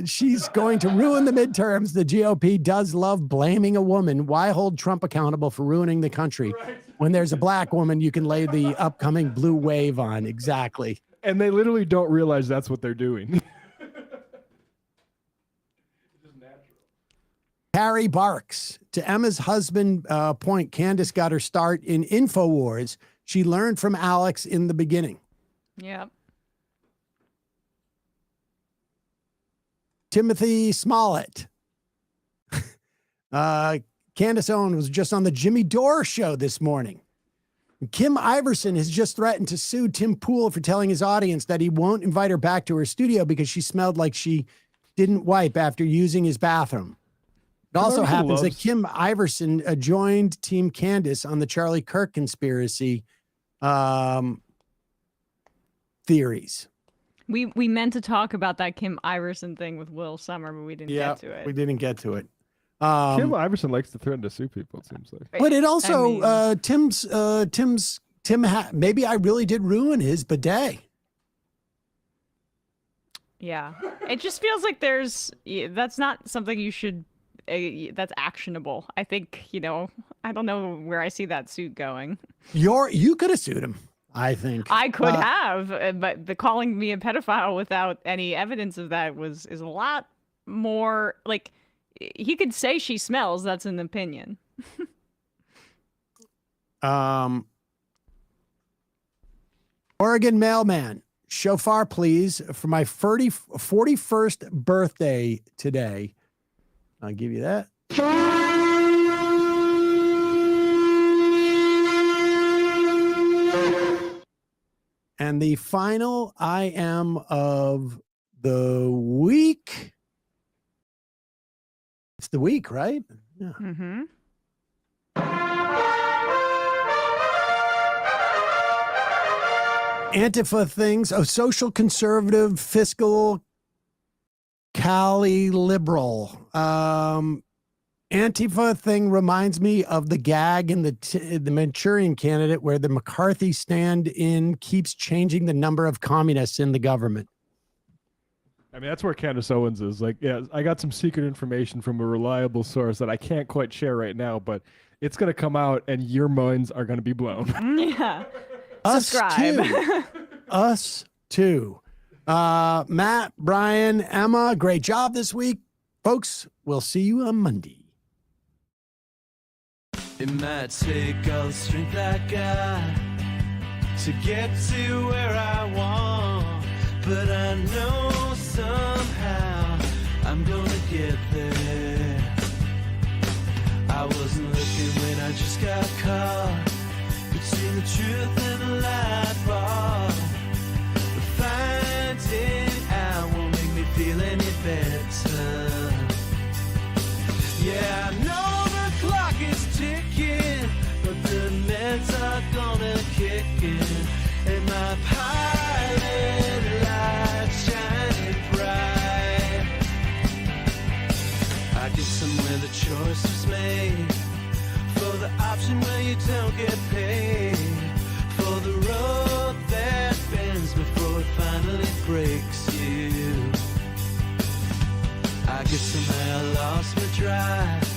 [SPEAKER 7] She's going to ruin the midterms. The GOP does love blaming a woman. Why hold Trump accountable for ruining the country when there's a black woman you can lay the upcoming blue wave on? Exactly.
[SPEAKER 4] And they literally don't realize that's what they're doing.
[SPEAKER 7] Harry Barks. To Emma's husband point, Candace got her start in InfoWars. She learned from Alex in the beginning.
[SPEAKER 2] yeah.
[SPEAKER 7] Timothy Smollett. Candace Owens was just on the Jimmy Dore show this morning. Kim Iverson has just threatened to sue Tim Pool for telling his audience that he won't invite her back to her studio because she smelled like she didn't wipe after using his bathroom. It also happens that Kim Iverson joined Team Candace on the Charlie Kirk conspiracy theories.
[SPEAKER 2] We meant to talk about that Kim Iverson thing with Will Sommer, but we didn't get to it.
[SPEAKER 7] We didn't get to it.
[SPEAKER 4] Kim Iverson likes to threaten to sue people, it seems like.
[SPEAKER 7] But it also, maybe I really did ruin his bidet.
[SPEAKER 2] Yeah. It just feels like that's not something you should, that's actionable. I think, I don't know where I see that suit going.
[SPEAKER 7] You could have sued him, I think.
[SPEAKER 2] I could have, but the calling me a pedophile without any evidence of that is a lot more like, he could say she smells. That's an opinion.
[SPEAKER 7] Oregon mailman, shofar, please, for my 41st birthday today. I'll give you that. And the final I am of the week. It's the week, right? Yeah.
[SPEAKER 2] Mm-hmm.
[SPEAKER 7] Antifa things, social conservative, fiscal, Cali liberal. Antifa thing reminds me of the gag in the Manchurian Candidate where the McCarthy stand-in keeps changing the number of communists in the government.
[SPEAKER 4] I mean, that's where Candace Owens is. Like, yeah, I got some secret information from a reliable source that I can't quite share right now, but it's going to come out and your minds are going to be blown.
[SPEAKER 2] Yeah.
[SPEAKER 7] Subscribe. Us too. Matt, Brian, Emma, great job this week. Folks, we'll see you on Monday.
[SPEAKER 12] It might take all the strength I got to get to where I want, but I know somehow I'm gonna get there. I wasn't looking when I just got caught between the truth and the lie bar. But finding out won't make me feel any better. Yeah, I know the clock is ticking, but the meds are gonna kick in, and my pilot light shining bright. I guess somewhere the choice was made for the option where you don't get paid, for the road that bends before it finally breaks you. I guess somehow I lost my drive